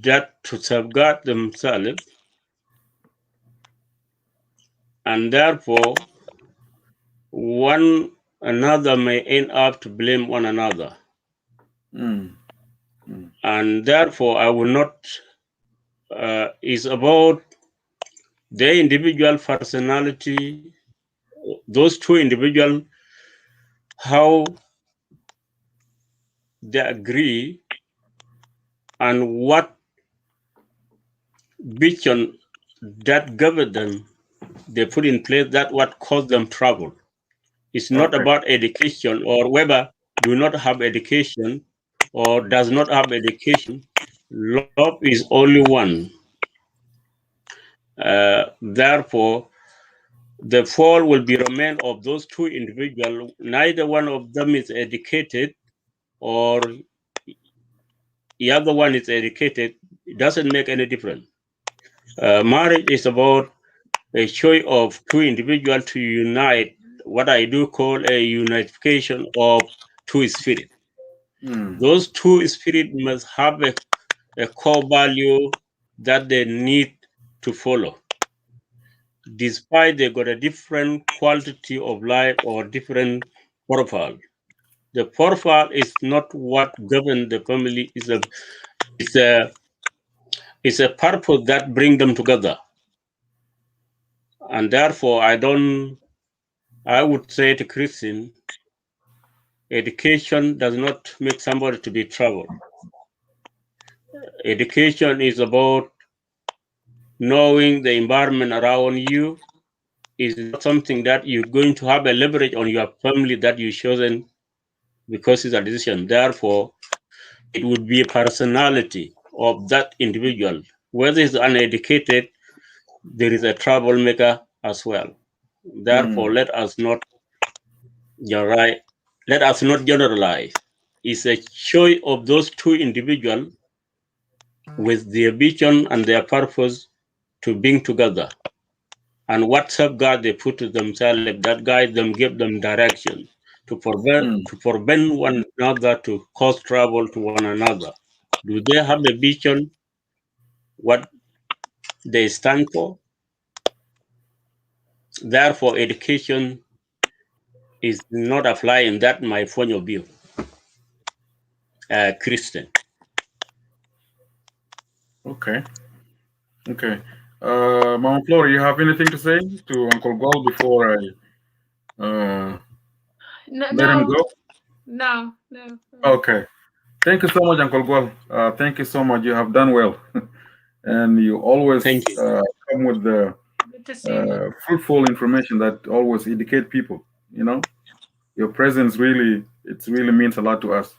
that to safeguard themselves, and therefore one another may end up to blame one another. And therefore I will not, is about their individual personality, those two individuals, how they agree and what vision that govern them they put in place, that what caused them trouble. It's not about education or whether do not have education or does not have education. Love is only one. Therefore, the fall will be remain of those two individuals. Neither one of them is educated or the other one is educated. It doesn't make any difference. Marriage is about a choice of two individuals to unite, what I do call a unification of two spirits. Those two spirits must have a core value that they need to follow. Despite they got a different quality of life or different profile. The profile is not what governs the family. It's a purpose that bring them together. And therefore, I would say to Christian, education does not make somebody to be troubled. Education is about knowing the environment around you is not something that you're going to have a leverage on your family that you've chosen because it's a decision. Therefore, it would be a personality of that individual. Whether it's uneducated, there is a troublemaker as well. Therefore, let us not generalize. It's a choice of those two individuals with their vision and their purpose to being together. And what safeguard they put to themselves that guide them, give them direction to prevent one another to cause trouble to one another. Do they have a vision, what they stand for? Therefore, education is not applying that my point of view, Christian. Okay. Okay. Mama Flora, you have anything to say to Uncle Gold before I No, let him no, go? no, no. Okay. Thank you so much, Uncle Gold. Thank you so much. You have done well. And you always Thank you. come with the Good to see you. fruitful information that always educate people. You know, your presence really, it really means a lot to us.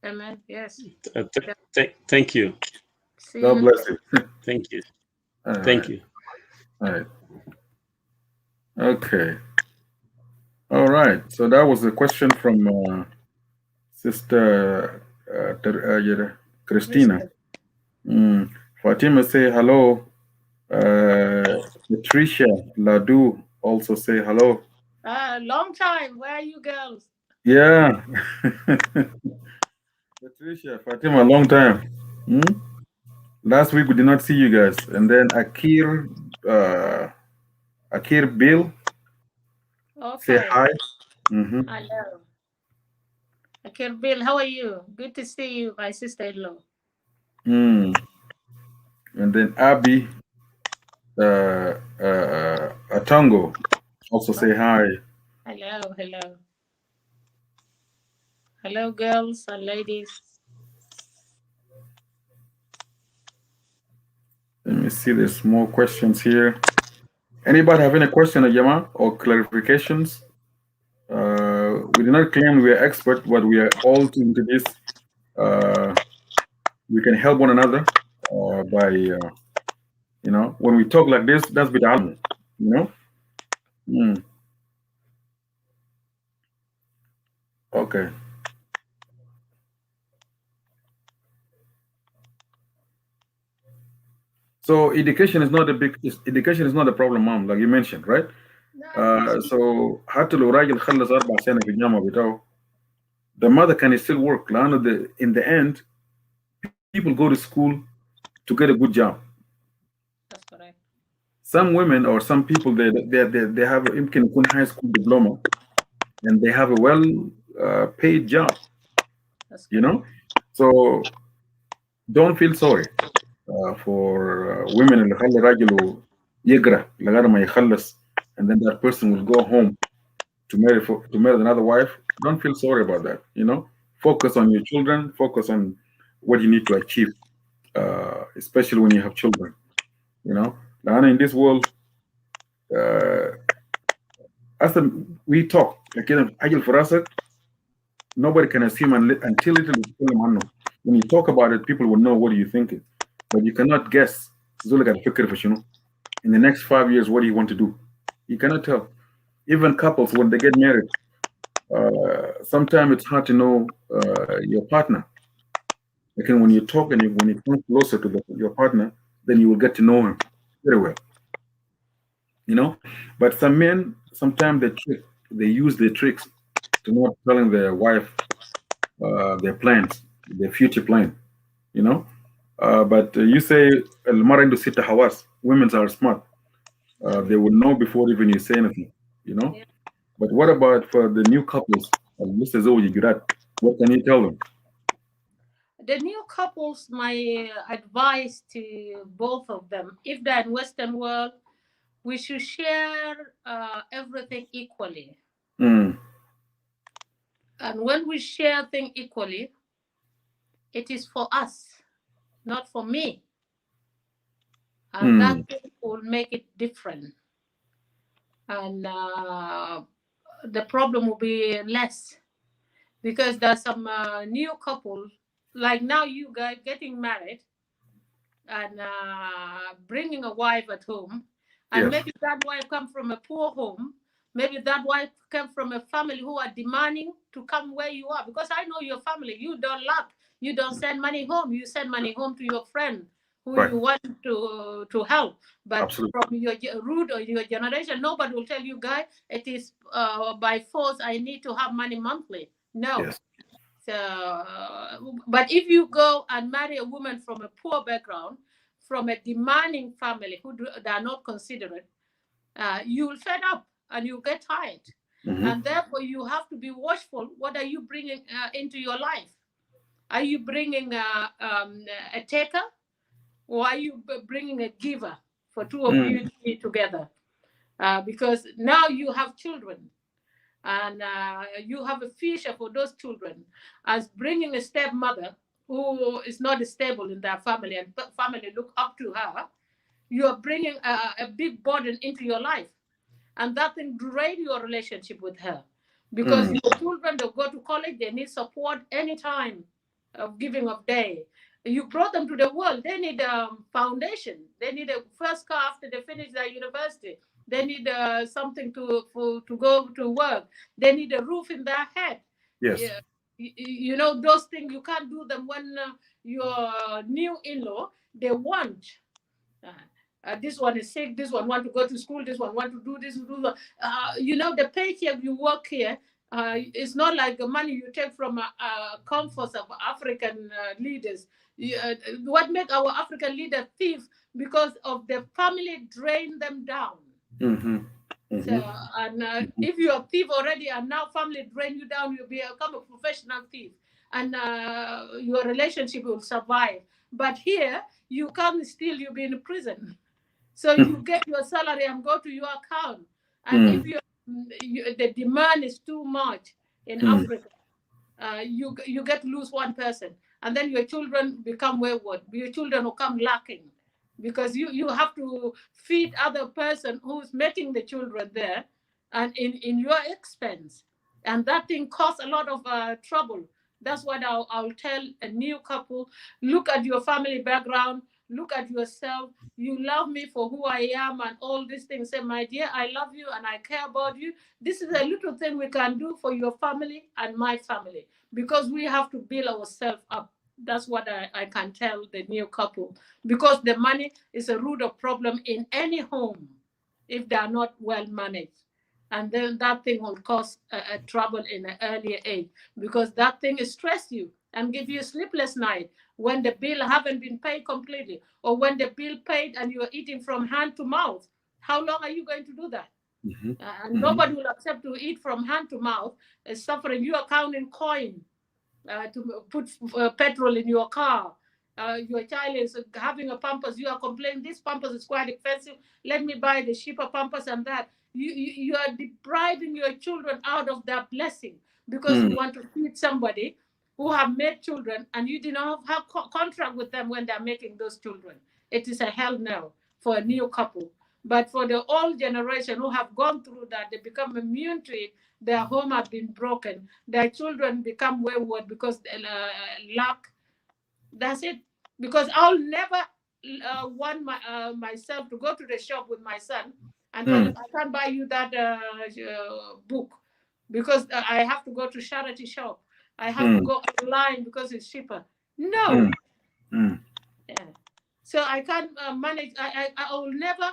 Amen. Yes. Thank you. See God you. bless you. Thank you. All Thank right. you. All right. Okay. All right. So that was a question from Sister Christina. Kristen. Mm. Fatima say hello. Patricia Ladu also say hello. Long time. Where are you girls? Yeah. Patricia, Fatima, long time. Hmm? Last week we did not see you guys. And then Akir Bill, say Okay. hi. Hmm. Hello. Okay, Bill, how are you? Good to see you, my sister-in-law. Mm. And then Abby Atango, also Oh, say hi. hello, hello. Hello, girls and ladies. Let me see, there's more questions here. Anybody have any question, Yama, or clarifications? We do not claim we are expert, but we are all into this. Uh, we can help one another by, when we talk like this, that's bid'almu, you know? Mm, okay. So education is not a problem, mom, like you mentioned, right? No, it's So حتى لو راجل خلص 4 سنين في الجامعة بتاعه, the mother can still work. لأنه in the end, people go to school to get a good job. that's correct. Some women or some people they have يمكن يكون high school diploma and they have a well paid job, That's you correct. know. So don't feel sorry for women اللي خلى راجله يقرا لغايه ما يخلص, and then that person will go home to marry another wife. Don't feel sorry about that. You know, focus on your children. Focus on what you need to achieve, especially when you have children. You know, now in this world, uh, as we talk, like أجل فراسك, nobody can assume until it is when you talk about it, people will know what you're thinking, but you cannot guess. زول قاعد يفكر في شنو. In the next 5 years, what do you want to do? You cannot tell. Even couples, when they get married, sometimes it's hard to know your partner. Again, when you talk and when you come closer to your partner, then you will get to know him very well. You know, but some men sometimes they use their tricks to not telling their wife their plans, their future plan. You know, but you say المرأة عنده 6 حواس. Women are smart. They will know before even you say anything. You know. Yeah. But what about for the new couples? Mr. Zoe Gurat, what can you tell them? The new couples, my advice to both of them, if they're in Western world, we should share everything equally. Mm. And when we share things equally, it is for us, not for me. And that Mm. thing will make it different. And the problem will be less. Because there's some new couple, like now you guys getting married and bringing a wife at home, and Yes. maybe that wife come from a poor home, maybe that wife come from a family who are demanding to come where you are, because I know your family, you don't lack, you don't send money home, you send money home to your friend who Right. you want to help. But Absolutely. from your root or your generation, nobody will tell you, guy, it is by force I need to have money monthly. No. Yes. So, but if you go and marry a woman from a poor background, from a demanding family they are not considerate, you'll fed up and you get tired. Mm-hmm. And therefore, you have to be watchful. What are you bringing into your life? Are you bringing a taker, or are you bringing a giver for two of Mm. you to be together? Because now you have children, and you have a future for those children. As bringing a stepmother who is not stable in their family, and family look up to her, you are bringing a big burden into your life, and that can drain your relationship with her, because Mm. your children, they go to college, they need support anytime of giving of day. You brought them to the world, they need a foundation, they need a first car after they finish their university, they need something to go to work, they need a roof in their head. Yes. Yeah. You know, those things you can't do them when your new in-law, they want this one is sick, this one want to go to school, this one want to do this, do that. You know, the paycheck you work here is not like the money you take from comforts of African leaders. What make our African leader thief? Because of the family drain them down. Mm-hmm. So, Mm-hmm. and Mm-hmm. if you're a thief already and now family drain you down, you'll become a professional thief, and your relationship will survive. But here, you can't steal, you'll be in prison. So you get your salary and go to your account. And if Mm. the demand is too much in Mm. Africa, you get to lose one person, and then your children become wayward. Your children will come lacking, because you have to feed other person who's making the children there, and in your expense, and that thing costs a lot of trouble. That's what I'll tell a new couple: look at your family background, look at yourself. You love me for who I am and all these things. Say, my dear, I love you and I care about you. This is a little thing we can do for your family and my family, because we have to build ourselves up. That's what I can tell the new couple, because the money is a root of problem in any home if they are not well managed. And then that thing will cause a trouble in an earlier age, because that thing is stress you and give you a sleepless night when the bill haven't been paid completely, or when the bill paid and you're eating from hand to mouth. How long are you going to do that? Mm-hmm. And Mm-hmm. nobody will accept to eat from hand to mouth, suffering. You are counting coin to put petrol in your car. Your child is having a pampers. You are complaining, this pampers is quite expensive. Let me buy the cheaper pampers and that. You are depriving your children out of that blessing, because you Mm. want to feed somebody who have made children, and you did not have contract with them when they're making those children. It is a hell no for a new couple. But for the old generation who have gone through that, they become immune to it. Their home have been broken. Their children become wayward because they lack. That's it. Because I'll never want myself to go to the shop with my son and tell him, Mm. I can't buy you that book, because I have to go to charity shop. I have to Mm. go online because it's cheaper. No. Mm. Mm. Yeah. So I can't manage. I will never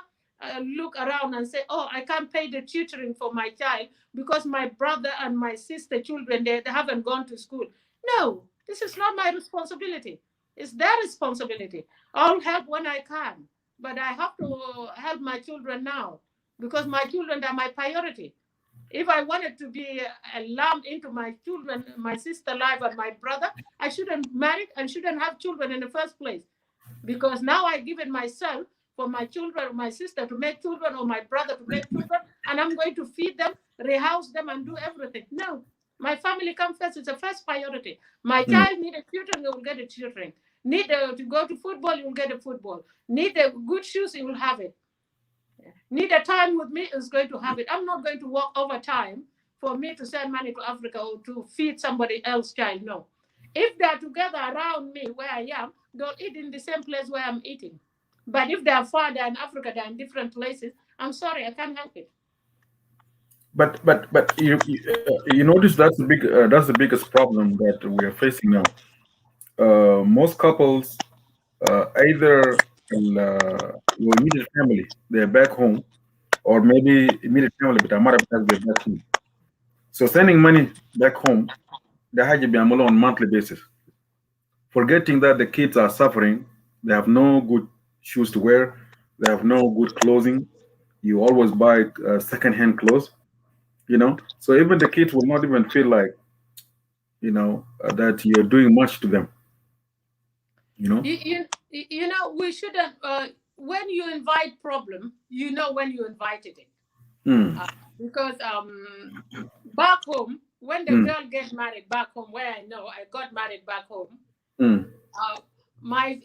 look around and say, oh, I can't pay the tutoring for my child because my brother and my sister children, they haven't gone to school. No, this is not my responsibility. It's their responsibility. I'll help when I can, but I have to help my children now, because my children are my priority. If I wanted to be a lamb into my children, my sister life and my brother, I shouldn't marry and shouldn't have children in the first place, because now I give it myself for my children, or my sister to make children, or my brother to make children, and I'm going to feed them, rehouse them, and do everything. No, my family comes first. It's the first priority. My child need a tutoring, you will get a tutoring. Need to go to football, you will get a football. Need a good shoes, you will have it. Need a time with me, is going to have it. I'm not going to work overtime for me to send money to Africa or to feed somebody else's child. No. If they're together around me where I am, they'll eat in the same place where I'm eating. But if they're far, they're in Africa, they're in different places, I'm sorry, I can't help it. But you notice that's the biggest problem that we are facing now. Most couples either immediate family, they're back home, or maybe immediate family, but I'm not because they're back home. So sending money back home, they have to be on a monthly basis. Forgetting that the kids are suffering, they have no good shoes to wear, they have no good clothing. You always buy second-hand clothes, So even the kids will not even feel like, that you're doing much to them. You know, we shouldn't. When you invite problem, you know when you invited it. Because back home, when the girl gets married back home, where I know I got married back home, my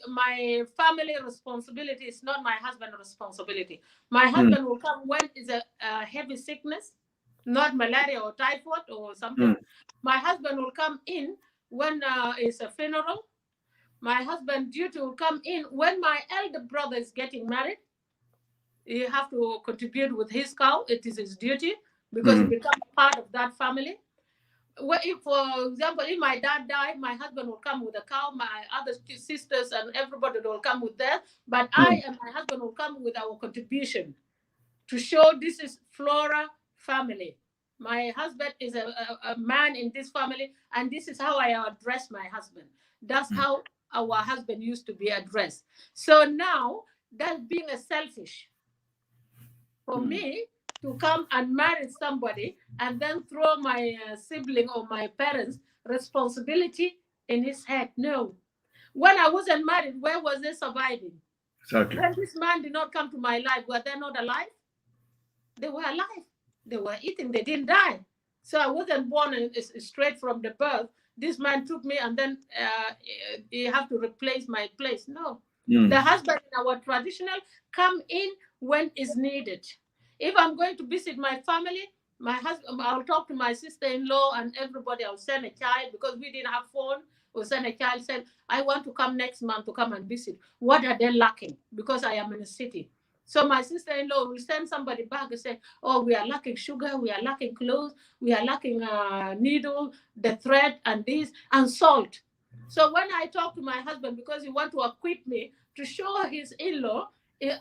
family responsibility is not my husband's responsibility. My husband will come when it's a heavy sickness, not malaria or typhoid or something. My husband will come in when it's a funeral. My husband duty will come in when my elder brother is getting married. He have to contribute with his cow. It is his duty because he becomes part of that family. Well, if, for example, if my dad died, my husband will come with a cow. My other sisters and everybody will come with theirs. But I and my husband will come with our contribution to show this is Flora family. My husband is a man in this family, and this is how I address my husband. That's how our husband used to be addressed. So now that's being a selfish for me to come and marry somebody and then throw my sibling or my parents' responsibility in his head. No. When I wasn't married, where was they surviving? Exactly. When this man did not come to my life, were they not alive? They were alive. They were eating. They didn't die. So I wasn't born straight from the birth. This man took me and then you have to replace my place. No. The husband in our traditional come in when is needed. If I'm going to visit my family, my husband, I'll talk to my sister-in-law and everybody. I'll send a child because we didn't have phone. We'll send a child, said, I want to come next month to come and visit. What are they lacking? Because I am in a city. So my sister-in-law will send somebody back and say, oh, we are lacking sugar, we are lacking clothes, we are lacking needle, the thread, and this, and salt. So when I talk to my husband, because he wants to equip me to show his in-law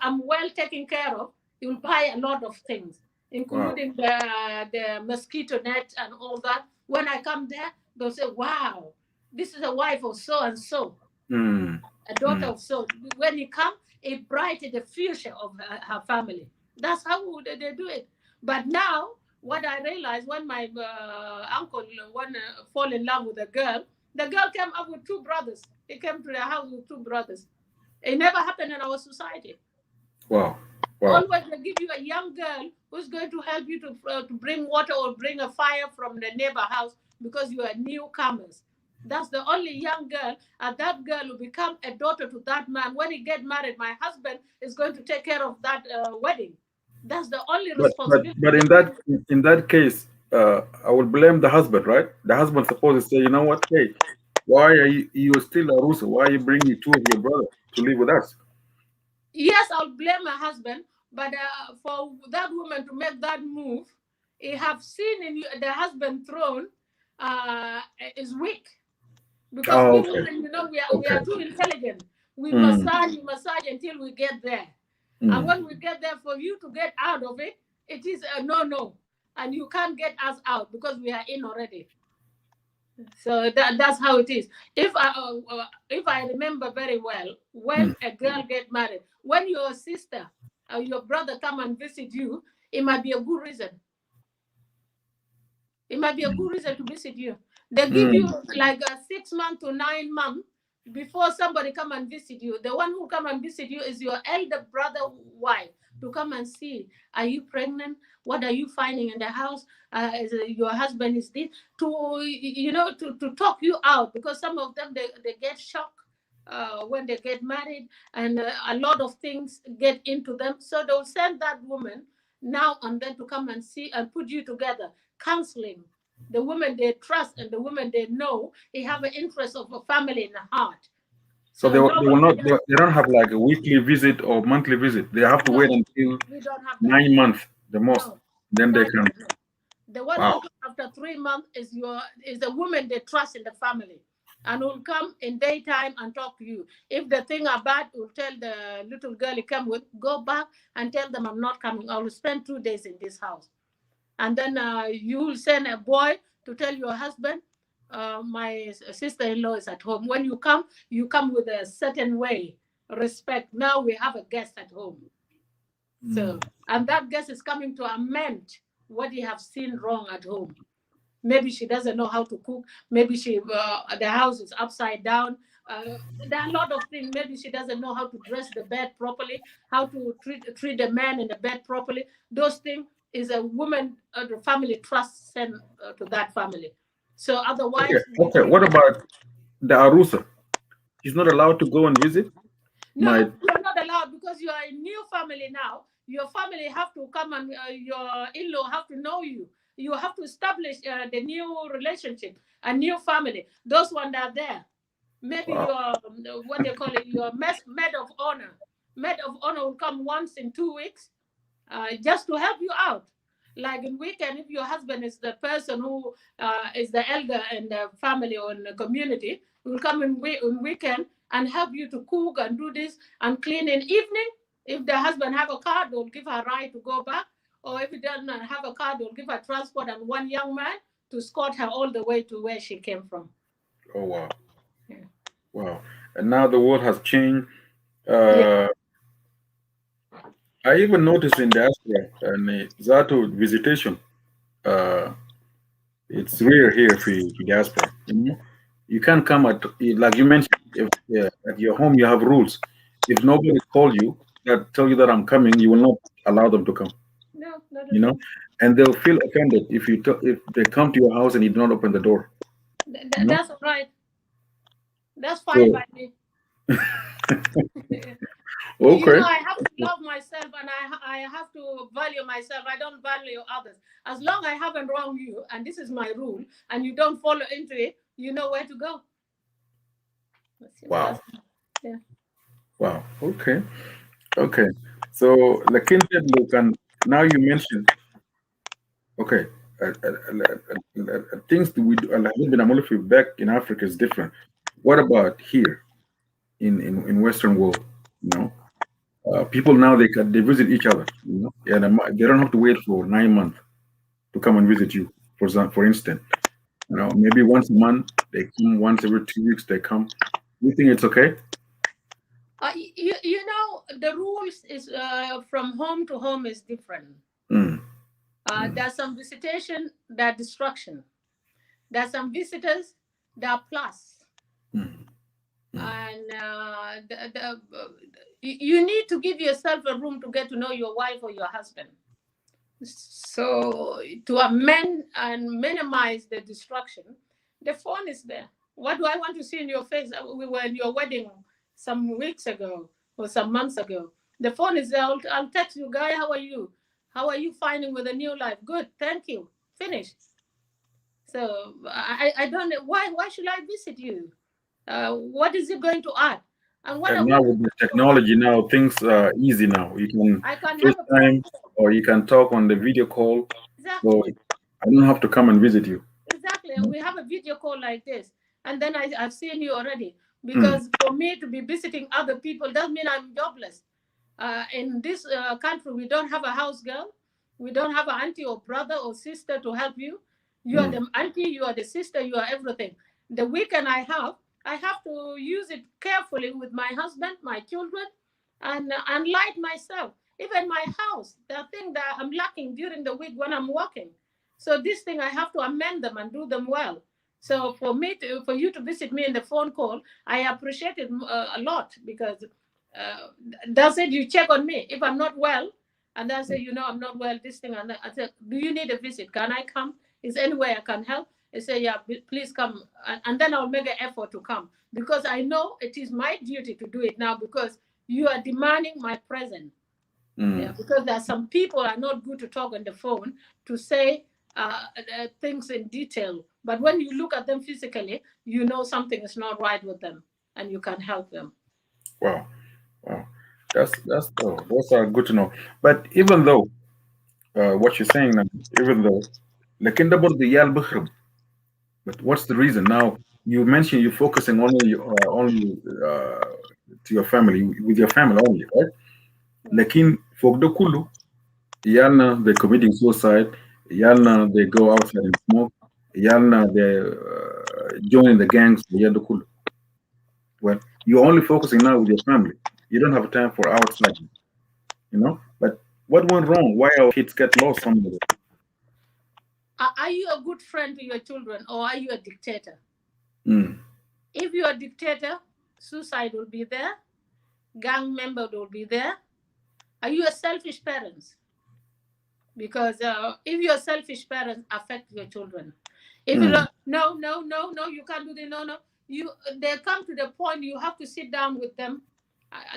I'm well taken care of, he will buy a lot of things, including the mosquito net and all that. When I come there, they'll say, wow, this is a wife of so-and-so, a daughter of so. When he comes, it brightened the future of her family. That's how they do it. But now, what I realized when my uncle fall in love with a girl, the girl came up with two brothers. He came to the house with two brothers. It never happened in our society. Wow. Always they give you a young girl who's going to help you to bring water or bring a fire from the neighbor house because you are newcomers. That's the only young girl, and that girl will become a daughter to that man. When he get married, my husband is going to take care of that wedding. That's the only responsibility. But in that case, I will blame the husband, right? The husband supposed to say, you know what, hey, why are you still a Russo? Why are you bringing two of your brothers to live with us? Yes, I'll blame my husband, but for that woman to make that move, I have seen in the husband throne is weak. Because we women, we are too intelligent. We massage until we get there. And when we get there, for you to get out of it, it is a no. And you can't get us out because we are in already. So that's how it is. If I remember very well, when a girl get married, when your sister or your brother come and visit you, it might be a good reason. It might be a good reason to visit you. They give you like 6 months to 9 months before somebody come and visit you. The one who come and visit you is your elder brother wife to come and see, are you pregnant? What are you finding in the house? Your husband is this, to talk you out, because some of them they get shocked when they get married, and a lot of things get into them. So they'll send that woman now and then to come and see and put you together, counseling. The woman they trust and the woman they know, they have an interest of a family in the heart. So So they will nobody not, does. they don't have like a weekly visit or monthly visit. They have to No, wait until we don't have that. 9 months the most. No, Then they no, can. no. The one Wow. who comes after 3 months is the woman they trust in the family, and will come in daytime and talk to you. If the thing are bad, will tell the little girl you come with, go back and tell them I'm not coming. I will spend 2 days in this house, and then you will send a boy to tell your husband, my sister-in-law is at home. When you come with a certain way, respect. Now we have a guest at home. So, and that guest is coming to amend what you have seen wrong at home. Maybe she doesn't know how to cook. Maybe the house is upside down. There are a lot of things. Maybe she doesn't know how to dress the bed properly, how to treat the man in the bed properly. Those things is a woman, the family trust sent to that family. So Okay. otherwise, Okay. What about the Arusa? He's not allowed to go and visit. no, My you're not allowed, because you are a new family now. Your family have to come, and your in-law have to know you. You have to establish the new relationship, a new family. Those ones that are there. Maybe wow. your what they call it, your maid of honor. Maid of honor will come once in 2 weeks, just to help you out. Like in weekend, if your husband is the person who is the elder in the family or in the community, will come in weekend and help you to cook and do this and clean in evening. If the husband have a car, they'll give her right to go back. Or if he doesn't have a car, they'll give her transport and one young man to escort her all the way to where she came from. Oh wow. Yeah. Wow. And now the world has changed. Yeah. Uh, I even noticed in diaspora and Zato visitation. Uh, it's rare here for diaspora. You know, you can't come like you mentioned. If at your home you have rules. If nobody call you that tell you that I'm coming, you will not allow them to come. No, not You at know, all. and they'll feel offended if if they come to your house and you do not open the door. You know, That's all right. That's fine so by me. okay. I have to love myself, and I have to value myself. I don't value others. As long I haven't wronged you, and this is my rule, and you don't follow into it, you know where to go. Wow. That's yeah. Wow. Okay. Okay. So Lakinte Lukan, now you mentioned okay. Things that we do back in Africa is different. What about here in Western world? You know, people now they visit each other. You know, and they don't have to wait for 9 months to come and visit you. For instance, you know, maybe once a month they come. Once every 2 weeks they come. You think it's okay? The rules is from home to home is different. Mm, mm, There's some visitation that destruction. There's some visitors that plus. mm, mm. And you need to give yourself a room to get to know your wife or your husband. So to amend and minimize the destruction, the phone is there. What do I want to see in your face? We were in your wedding some weeks ago or some months ago. The phone is there. I'll text you, guy. How are you? How are you finding with a new life? Good, thank you. Finished. So I don't know why should I visit you? What is it going to add? And what I And now want to with the technology, now things are easy now. You can I can have a phone FaceTime call. or you can talk on the video call. So Exactly. I don't have to come and visit you. Exactly. We have a video call like this. And then I've seen you already. Mm, Because for me to be visiting other people doesn't mean I'm jobless. In this country, we don't have a house girl. We don't have an auntie or brother or sister to help you. You are mm, the auntie, you are the sister, you are everything. The weekend I have to use it carefully with my husband, my children, and light myself. Even my house, the thing that I'm lacking during the week when I'm working. So this thing I have to amend them and do them well. So for you to visit me in the phone call, I appreciate it a lot, because that's it. You check on me if I'm not well, and I say, I'm not well. This thing and that. I said, do you need a visit? Can I come? Is there any way I can help? I say, yeah, please come, and then I'll make an effort to come, because I know it is my duty to do it now, because you are demanding my presence. Yeah, because there are some people are not good to talk on the phone to say things in detail. But when you look at them physically, you know something is not right with them, and you can help them. Wow, wow, those are good to know. But even though what you're saying now, even though لكن ده برضه يال بخرب. But what's the reason now? You mentioned you're focusing only to your family, with your family only, right? لكن فوق ده كله يالنا they're committing suicide, يالنا they go outside and smoke, يالنا they joining the gangs, يال ده كله. Well, you're only focusing now with your family. You don't have time for outside, But what went wrong? Why our kids get lost somewhere? Are you a good friend to your children, or are you a dictator? Mm. If you're a dictator, suicide will be there, gang member will be there. Are you a selfish parent? Because if you're a selfish parent, affect your children. If you don't, no, you can't do this. No, they come to the point you have to sit down with them.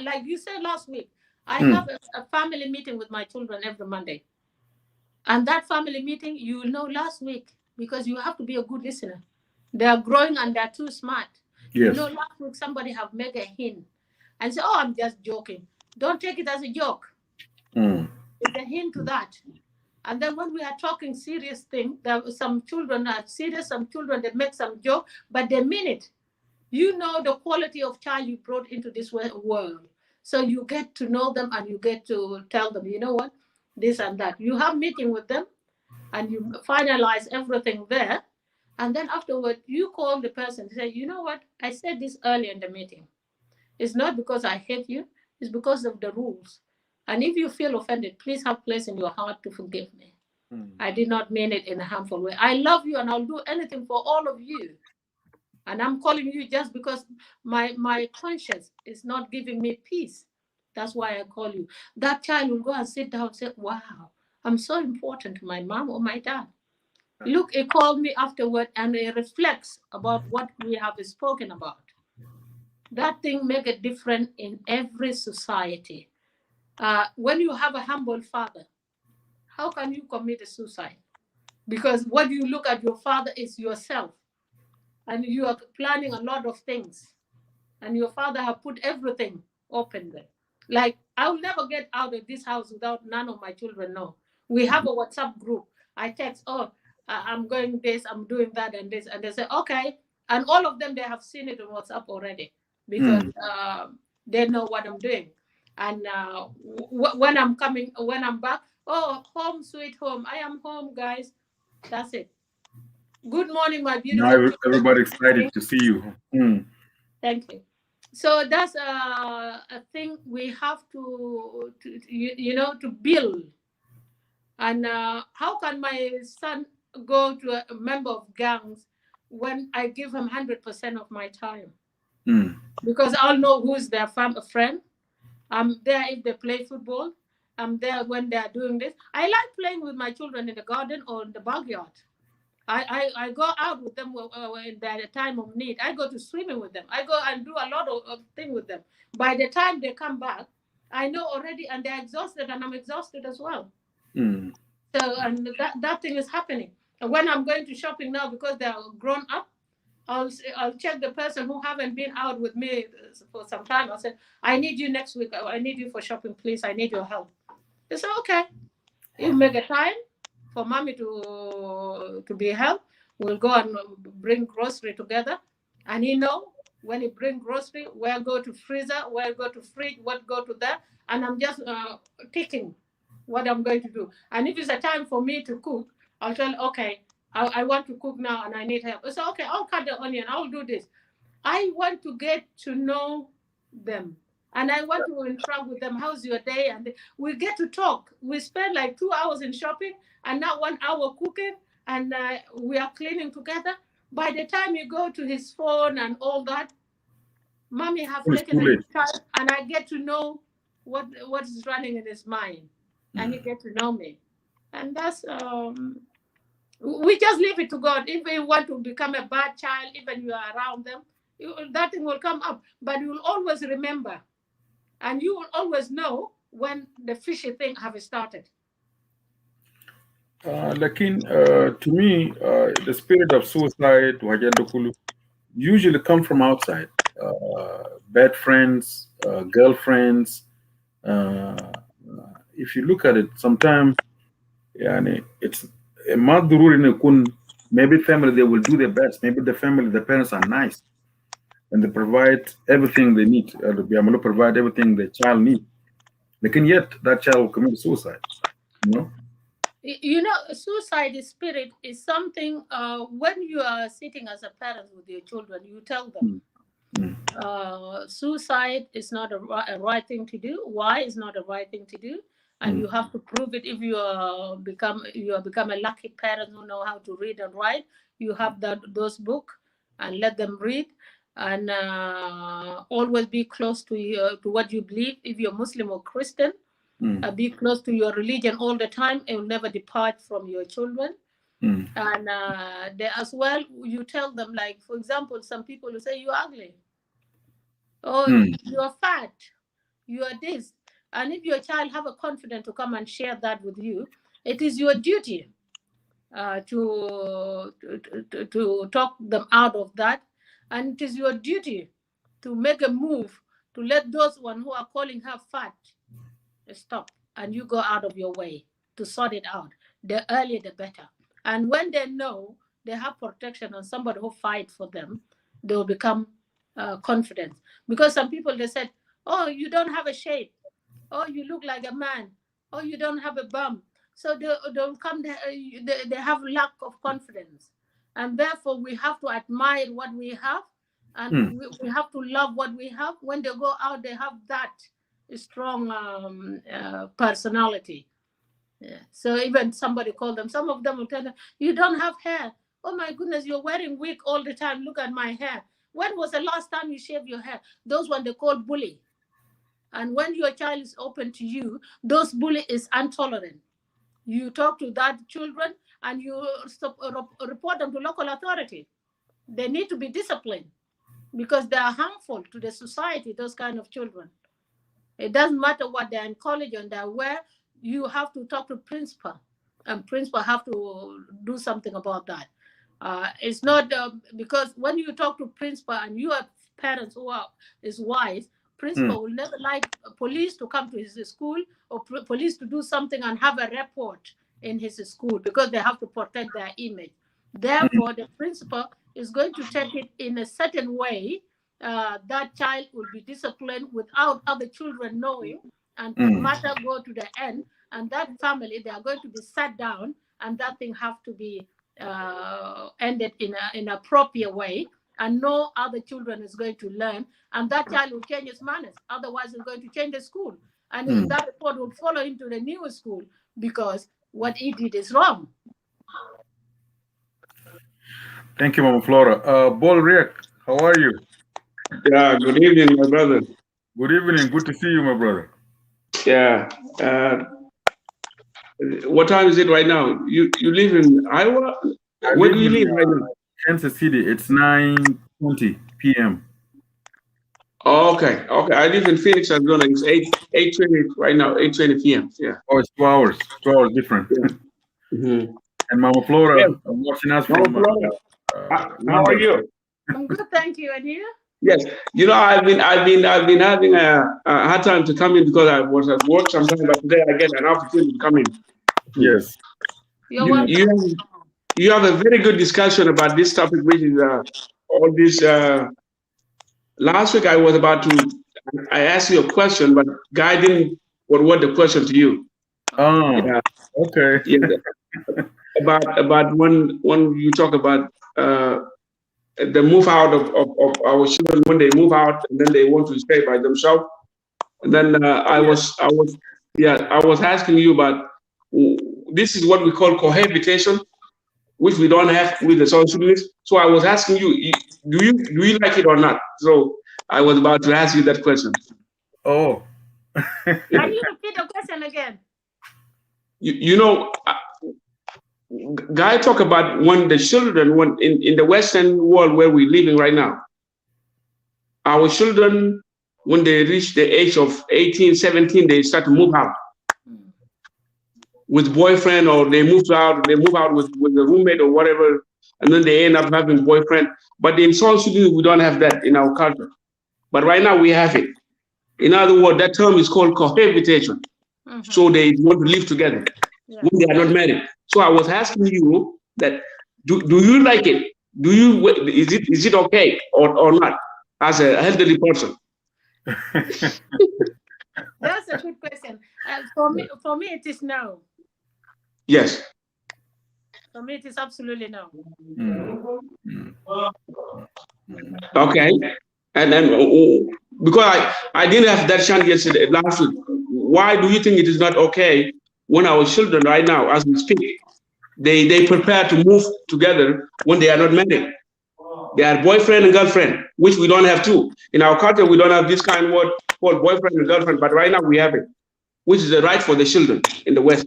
Like you said last week, I have a family meeting with my children every Monday. And that family meeting, you will know last week, because you have to be a good listener. They are growing and they're too smart. Yes. Last week somebody have made a hint and say, oh, I'm just joking. Don't take it as a joke. It's a hint to that. And then when we are talking serious thing, there are some children are serious, some children, they make some joke, but they mean it. You know the quality of child you brought into this world. So you get to know them, and you get to tell them, you know what, this and that. You have meeting with them, and you finalize everything there. And then afterward, you call the person and say, you know what, I said this earlier in the meeting. It's not because I hate you, it's because of the rules. And if you feel offended, please have place in your heart to forgive me. I did not mean it in a harmful way. I love you, and I'll do anything for all of you. And I'm calling you just because my conscience is not giving me peace. That's why I call you. That child will go and sit down and say, wow, I'm so important to my mom or my dad. Look, he called me afterward, and it reflects about what we have spoken about. That thing make a difference in every society. When you have a humble father, how can you commit a suicide? Because what you look at your father is yourself, and you are planning a lot of things, and your father have put everything open there. Like, I will never get out of this house without none of my children know. We have a WhatsApp group. I text, oh, I'm going this, I'm doing that, and this, and they say, okay. And all of them, they have seen it on WhatsApp already, because they know what I'm doing. And when I'm coming, when I'm back, oh, home sweet home, I am home, guys. That's it. Good morning, my beautiful. Now everybody's excited to see you. Thank you. So that's a thing we have to build. And how can my son go to a member of gangs when I give him 100% of my time? Because I'll know who's their friend. I'm there if they play football. I'm there when they're doing this. I like playing with my children in the garden or in the backyard. I go out with them in the time of need. I go to swimming with them. I go and do a lot of things with them. By the time they come back, I know already, and they're exhausted, and I'm exhausted as well. So, and that thing is happening. And when I'm going to shopping now, because they're grown up, I'll check the person who haven't been out with me for some time. I'll say, I need you next week. I need you for shopping, please. I need your help. They say, okay. You make a time for mommy to be helped. We'll go and bring grocery together. And he know when he bring grocery, where go to freezer, where go to fridge, what go to that. And I'm just picking what I'm going to do. And if it's a time for me to cook, I'll tell, okay, I want to cook now and I need help. I say, okay, I'll cut the onion. I'll do this. I want to get to know them. And I want to interact with them. How's your day? And we get to talk. We spend like 2 hours in shopping and now 1 hour cooking. And we are cleaning together. By the time you go to his phone and all that, mommy have It's taken too a late. time, and I get to know what is running in his mind, and he get to know me, and that's we just leave it to God. If you want to become a bad child, even you are around them, that thing will come up, but you will always remember, and you will always know when the fishy thing have started. To me, the spirit of suicide, wajandokulu, usually come from outside. Bad friends, girlfriends. If you look at it, sometimes it's maybe family, they will do their best. Maybe the family, the parents are nice and they provide everything they need. They will provide everything the child needs. Yet that child will commit suicide. You know? You know, suicide spirit is something, when you are sitting as a parent with your children, you tell them Mm. suicide is not a right thing to do. Why is not a right thing to do? And you have to prove it. If you are become a lucky parent who know how to read and write, you have those book and let them read, and always be close to what you believe. If you're Muslim or Christian, be close to your religion all the time. It will never depart from your children. And they as well, you tell them, like, for example, some people will say you're ugly, or you are fat, you are this. And if your child have a confidence to come and share that with you, it is your duty to talk them out of that. And it is your duty to make a move to let those one who are calling her fat stop, and you go out of your way to sort it out. The earlier the better. And when they know they have protection and somebody who fight for them, they will become confident. Because some people, they said, oh, you don't have a shape, oh, you look like a man, oh, you don't have a bum. So they'll come there, they have lack of confidence. And therefore we have to admire what we have, and we have to love what we have. When they go out, they have that strong personality. Yeah. So even somebody called them, some of them will tell them, you don't have hair. Oh my goodness, you're wearing wig all the time. Look at my hair. When was the last time you shaved your hair? Those one they call bully. And when your child is open to you, those bully is intolerant. You talk to that children and you report them to local authority. They need to be disciplined because they are harmful to the society, those kind of children. It doesn't matter what they're in college and they're where, you have to talk to principal, and principal have to do something about that. It's not because when you talk to principal and you have parents who are is wise, principal will never like police to come to his school, or police to do something and have a report in his school, because they have to protect their image. Therefore, the principal is going to take it in a certain way. That child will be disciplined without other children knowing, and the matter go to the end, and that family, they are going to be sat down, and that thing have to be ended in an appropriate way, and no other children is going to learn, and that child will change his manners. Otherwise, he's going to change the school, and that report will follow him to the new school, because what he did is wrong. Thank you, Mama Flora. Bol Riek, how are you? Yeah, good evening, my brother. Good evening. Good to see you, my brother. Yeah. What time is it right now? You live in Iowa? Where do you live right now? Kansas City. It's 9:20 p.m. Oh, okay. I live in Phoenix, Arizona. It's 8:20 right now, 8:20 p.m. Yeah. Oh, it's 2 hours. 2 hours different. Yeah. And Mama Flora, I'm watching us from how are you? I'm good, thank you. And you? Yes. You know, I've been having a hard time to come in because I was at work sometime, but today I get an opportunity to come in. Yes. You're welcome. You have a very good discussion about this topic, which is all this. Last week I asked you a question, but Guy didn't forward the question to you. Oh, yeah. Okay. Yeah. about when you talk about the move out of our children, when they move out and then they want to stay by themselves. And then I was asking you about, this is what we call cohabitation. which we don't have with the South Sudanese. So I was asking you, do you like it or not? So I was about to ask you that question. Oh. Can you repeat the question again? You know, Guy talk about when the children, when in the Western world where we're living right now, our children, when they reach the age of 18, 17, they start to move out with boyfriend, or they move out with a roommate or whatever, and then they end up having boyfriend. But in South Sudan, we don't have that in our culture. But right now we have it. In other words, that term is called cohabitation. So they want to live together when they are not married. So I was asking you that, do you like it? Is it okay or not as a elderly person? That's a good question. For me, it is no. Yes. For me, it is absolutely no. Okay. And then because I didn't have that chance yesterday, last week. Why do you think it is not okay when our children right now, as we speak, they prepare to move together when they are not married? They are boyfriend and girlfriend, which we don't have too. In our culture, we don't have this kind of word called boyfriend and girlfriend, but right now we have it, which is a right for the children in the West.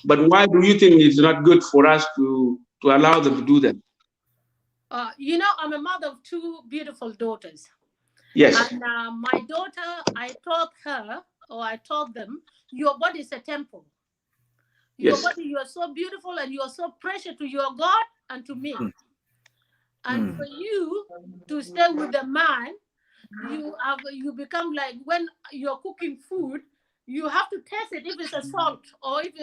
But why do you think it's not good for us to allow them to do that? You know, I'm a mother of two beautiful daughters. Yes. And my daughter, I taught them, your body is a temple. Your body, you are so beautiful and you are so precious to your God and to me. And for you to stay with a man, you become like, when you're cooking food, you have to test it if it's a salt or if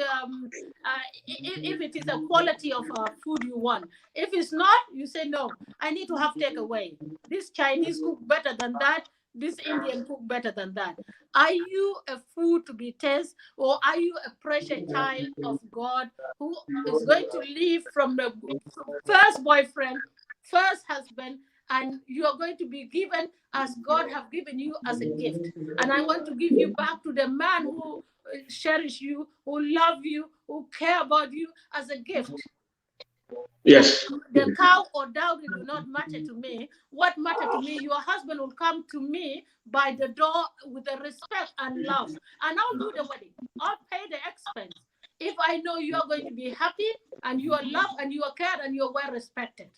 it is a quality of food you want. If it's not, you say no. I need to have takeaway. This Chinese cook better than that. This Indian cook better than that. Are you a food to be tested, or are you a precious child of God who is going to live from the first boyfriend, first husband, and you are going to be given as God have given you as a gift? And I want to give you back to the man who cherish you, who love you, who care about you as a gift. Yes. The cow or dowry do not matter to me. What matter to me, your husband will come to me by the door with the respect and love, and I'll do the wedding. I'll pay the expense if I know you are going to be happy and you are loved and you are cared and you are well respected.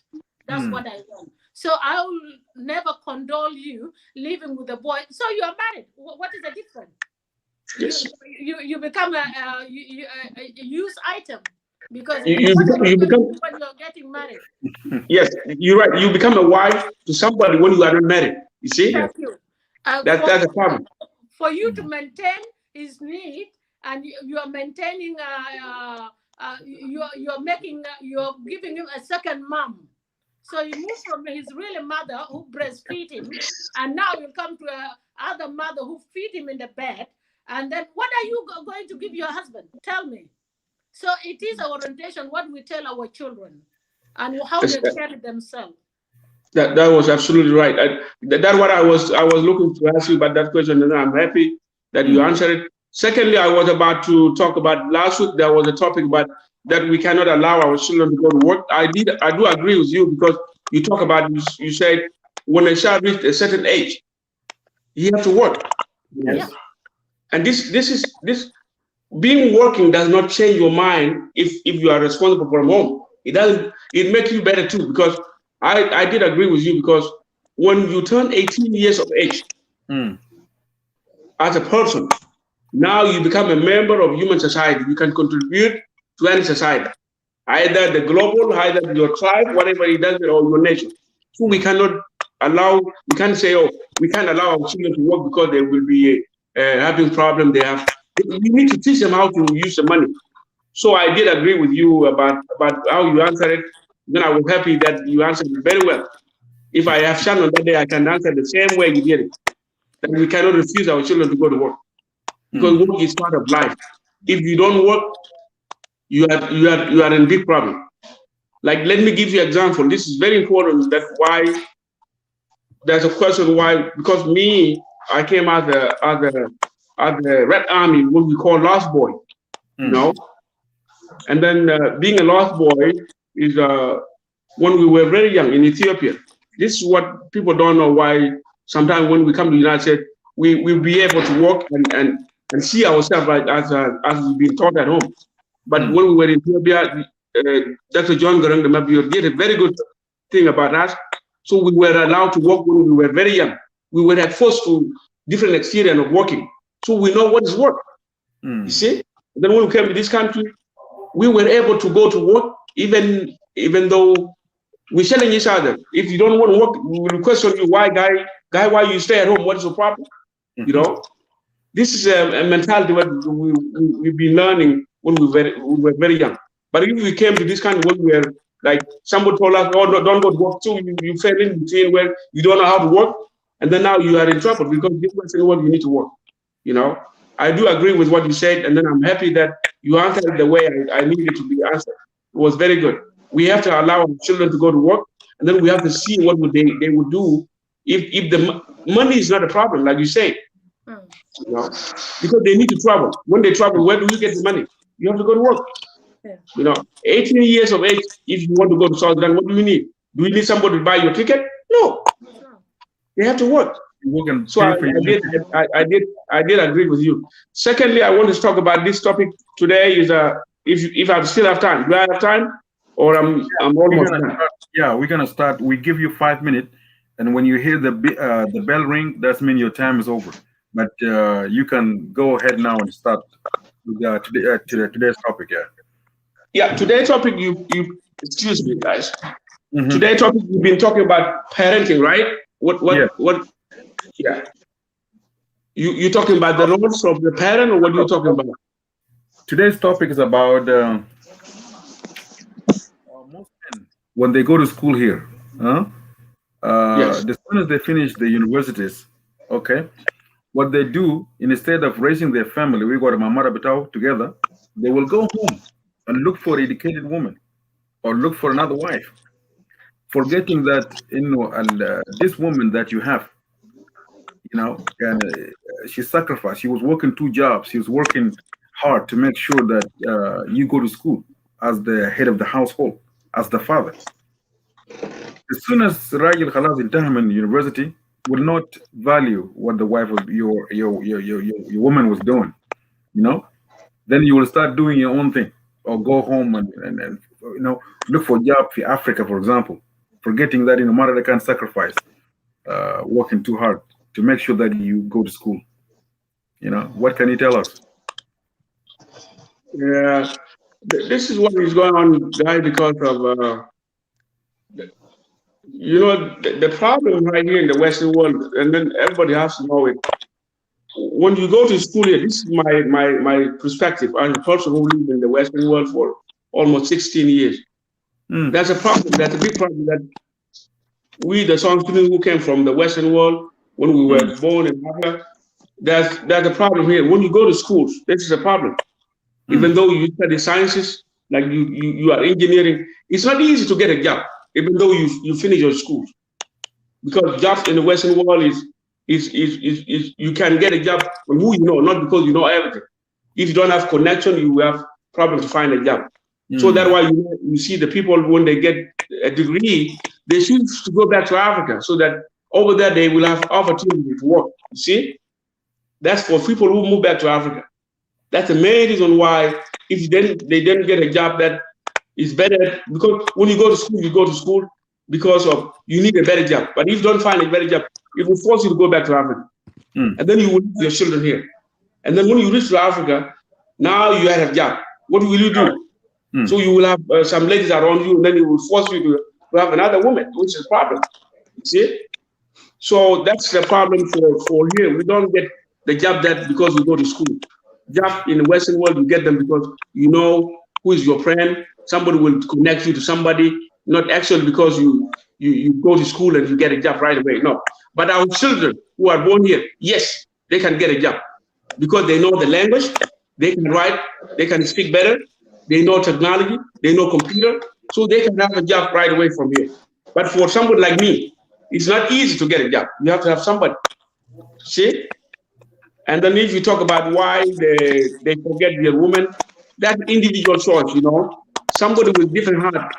That's what I want. So I will never condole you living with a boy. So you are married. What is the difference? Yes. You become a use item. Because you become when you're getting married. Yes, you're right. You become a wife to somebody when you are not married. You see? Thank you. That's a problem. For you to maintain his need, and you are maintaining, you're giving him a second mom. So you move from his real mother who breastfeed him, and now you come to other mother who feed him in the bed. And then what are you going to give your husband? Tell me. So it is our orientation, what we tell our children, and how they carry themselves. That was absolutely right. That's what I was looking to ask you about that question, and I'm happy that you answered it. Secondly, I was about to talk about last week. There was a topic about that we cannot allow our children to go to work. I do agree with you, because you talk about, you said when a child reaches a certain age, he has to work. Yes. And this being working does not change your mind if you are responsible for a home. It makes you better too, because I did agree with you, because when you turn 18 years of age as a person, now you become a member of human society. You can contribute to any society, either the global, either your tribe, whatever it does, or your nation. So we can't say, oh, we can't allow our children to work because they will be having problems. We need to teach them how to use the money. So I did agree with you about how you answered it. Then I was happy that you answered it very well. If I have chance on that day, I can answer the same way you did it. That we cannot refuse our children to go to work, because work is part of life. If you don't work, you are in big problem. Like, let me give you an example. This is very important. That's why there's a question why, because I came as the Red Army, what we call lost boy, you know. And then being a lost boy, is when we were very young in Ethiopia. This is what people don't know, why sometimes when we come to the United States, we'll be able to walk and see ourselves like as we've been taught at home. But when we were in Ethiopia, Dr. John Garang the Mabior did a very good thing about us. So we were allowed to walk when we were very young. We were exposed to different experience of walking. So we know what is work. You see? Then when we came to this country, we were able to go to work, even though we challenge each other. If you don't want to work, we will question you, why, guy, why you stay at home? What is the problem? You know, this is a mentality that we've been learning when we were very young. But if we came to this country when we were like, somebody told us, oh, no, don't go to work too. You fell in between where you don't know how to work, and then now you are in trouble because this was the one you need to work. You know, I do agree with what you said, and then I'm happy that you answered the way I needed to be answered. It was very good. We have to allow our children to go to work, and then we have to see what they would do if the money is not a problem, like you say. You know, because they need to travel. When they travel, where do you get the money? You have to go to work. Yeah. You know, 18 years of age, if you want to go to South Sudan, what do you need? Do you need somebody to buy your ticket? No. They have to work. So I did agree with you. Secondly, I want to talk about this topic today. Is if I still have time, do I have time, or I'm almost done? Yeah, we're gonna start. We give you 5 minutes, and when you hear the bell ring, that means your time is over. But you can go ahead now and start with today's topic. Yeah, today's topic. You excuse me, guys. Today's topic we've been talking about parenting, right? What? Yeah. You talking about the roles of the parent, or what are you talking about? Today's topic is about most men when they go to school here. Yes. As soon as they finish the universities, okay, what they do instead of raising their family, we got a mamara bitao together. They will go home and look for an educated woman or look for another wife, forgetting that this woman that you have, and she sacrificed. She was working 2 jobs. She was working hard to make sure that you go to school as the head of the household, as the father. As soon as Rajil Khalas in university will not value what the wife of your woman was doing, then you will start doing your own thing or go home and look for a job in Africa, for example, forgetting that mother can sacrifice, working too hard to make sure that you go to school. What can you tell us? Yeah, this is what is going on, guy, because of the problem right here in the Western world, and then everybody has to know it. When you go to school here, this is my perspective. I'm a person who lived in the Western world for almost 16 years. That's a problem. That's a big problem that we, the South Sudanese who came from the Western world, when we were born in Africa, there's a problem here. When you go to schools, this is a problem. Even though you study sciences, like you are engineering, it's not easy to get a job, even though you finish your schools. Because jobs in the Western world is you can get a job from who you know, not because you know everything. If you don't have connection, you have problem to find a job. So that's why you see the people, when they get a degree, they choose to go back to Africa so that over there they will have opportunity to work. You see? That's for people who move back to Africa. That's the main reason why if they didn't get a job that is better, because when you go to school because of you need a better job. But if you don't find a better job, it will force you to go back to Africa. And then you will leave your children here. And then when you reach to Africa, now you have a job. What will you do? So you will have some ladies around you, and then it will force you to have another woman, which is a problem. See? So that's the problem for here. We don't get the job that because we go to school. Job in the Western world, you get them because you know who is your friend. Somebody will connect you to somebody, not actually because you go to school and you get a job right away. No. But our children who are born here, yes, they can get a job because they know the language, they can write, they can speak better, they know technology, they know computer, so they can have a job right away from here. But for somebody like me, it's not easy to get a job. You have to have somebody. See? And then if you talk about why they forget their woman, that individual choice, Somebody with different heart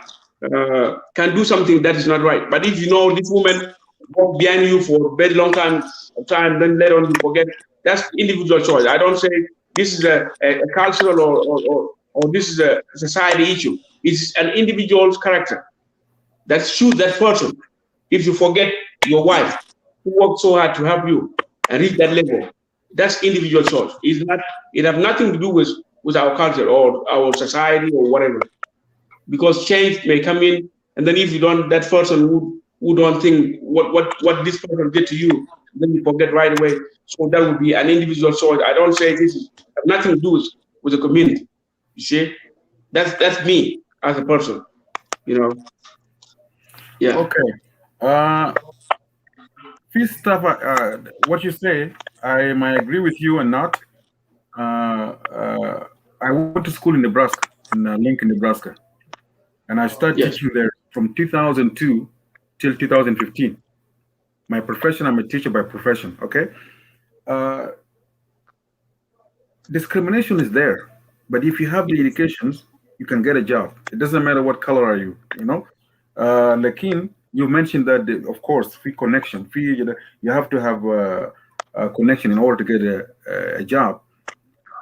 can do something that is not right. But if you know this woman walk behind you for a very long time, then later on you forget, that's individual choice. I don't say this is a cultural or this is a society issue. It's an individual's character that shoot that person. If you forget your wife who worked so hard to help you and reach that level, that's individual choice. It have nothing to do with our culture or our society or whatever. Because change may come in, and then if you don't, that person who don't think what this person did to you, then you forget right away. So that would be an individual choice. I don't say this have nothing to do with the community. You see, that's me as a person. You know. Yeah. Okay. First stuff, what you say, I might agree with you and not. I went to school in Nebraska, in Lincoln, Nebraska, and I started teaching there from 2002 till 2015. My profession, I'm a teacher by profession. Okay. Discrimination is there, but if you have the educations, you can get a job. It doesn't matter what color are you. You know, Lakin, you mentioned that of course, free connection, you have to have a connection in order to get a job.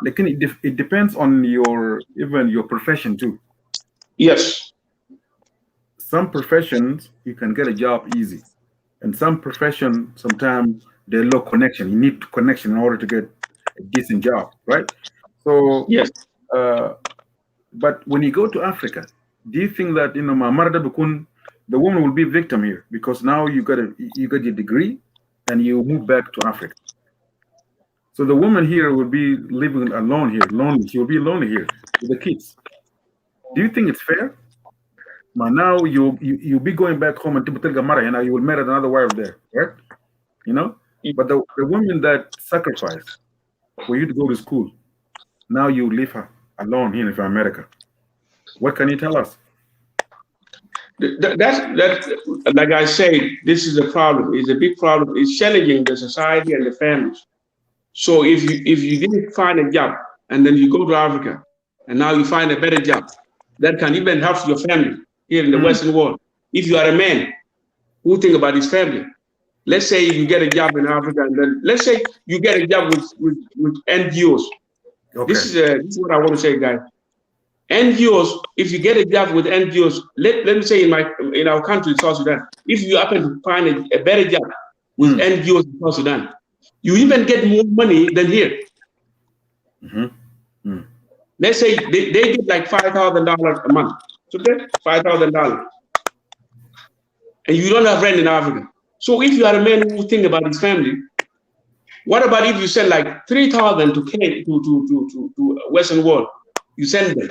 Lakin, it depends on even your profession too. Yes. Some professions you can get a job easy, and some professions sometimes they're low connection. You need connection in order to get a decent job, right? So yes. But when you go to Africa, do you think that the woman will be victim here because now you got your degree and you move back to Africa? So the woman here will be living alone here, lonely. She will be lonely here with the kids. Do you think it's fair? Now you'll be going back home and you will marry another wife there, right? You know? But the woman that sacrificed for you to go to school, now you leave her alone here in America. What can you tell us? That's like I said, this is a problem. It's a big problem. It's challenging the society and the families. So if you didn't find a job and then you go to Africa and now you find a better job that can even help your family here in the Western world. If you are a man who think about his family, let's say you get a job in Africa and then let's say you get a job with NGOs. Okay. This is what I want to say, guys. NGOs, if you get a job with NGOs, let me say in our country, South Sudan, if you happen to find a better job with NGOs in South Sudan, you even get more money than here. Let's say they get like $5,000 a month. Okay, $5,000, and you don't have rent in Africa. So if you are a man who think about his family, what about if you send like 3,000 to Western world? You send them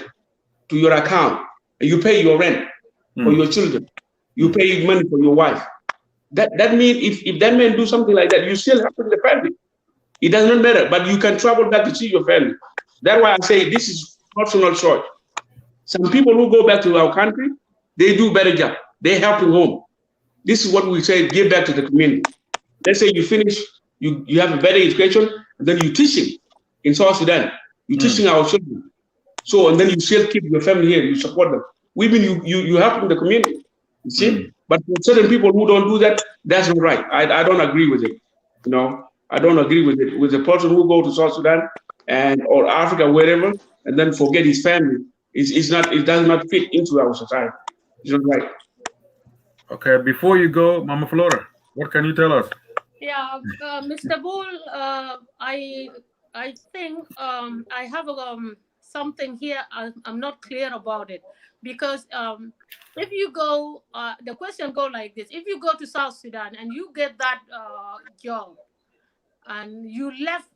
to your account, and you pay your rent for your children. You pay money for your wife. That means if that man do something like that, you still have to the family. It does not matter, but you can travel back to see your family. That's why I say this is personal choice. Some people who go back to our country, they do better job. They help home. This is what we say, give back to the community. Let's say you finish, you have a better education, and then you teaching in South Sudan. You're teaching our children. So, and then you still keep your family here, you support them. Women, you help in the community, you see? But for certain people who don't do that, that's not right. I don't agree with it. You know, I don't agree with it. With a person who go to South Sudan or Africa, wherever, and then forget his family. It does not fit into our society. It's not right. Okay, before you go, Mama Flora, what can you tell us? Yeah, Mr. Bull, I think I have something here. I'm not clear about it because if you go, the question go like this: if you go to South Sudan and you get that job, and you left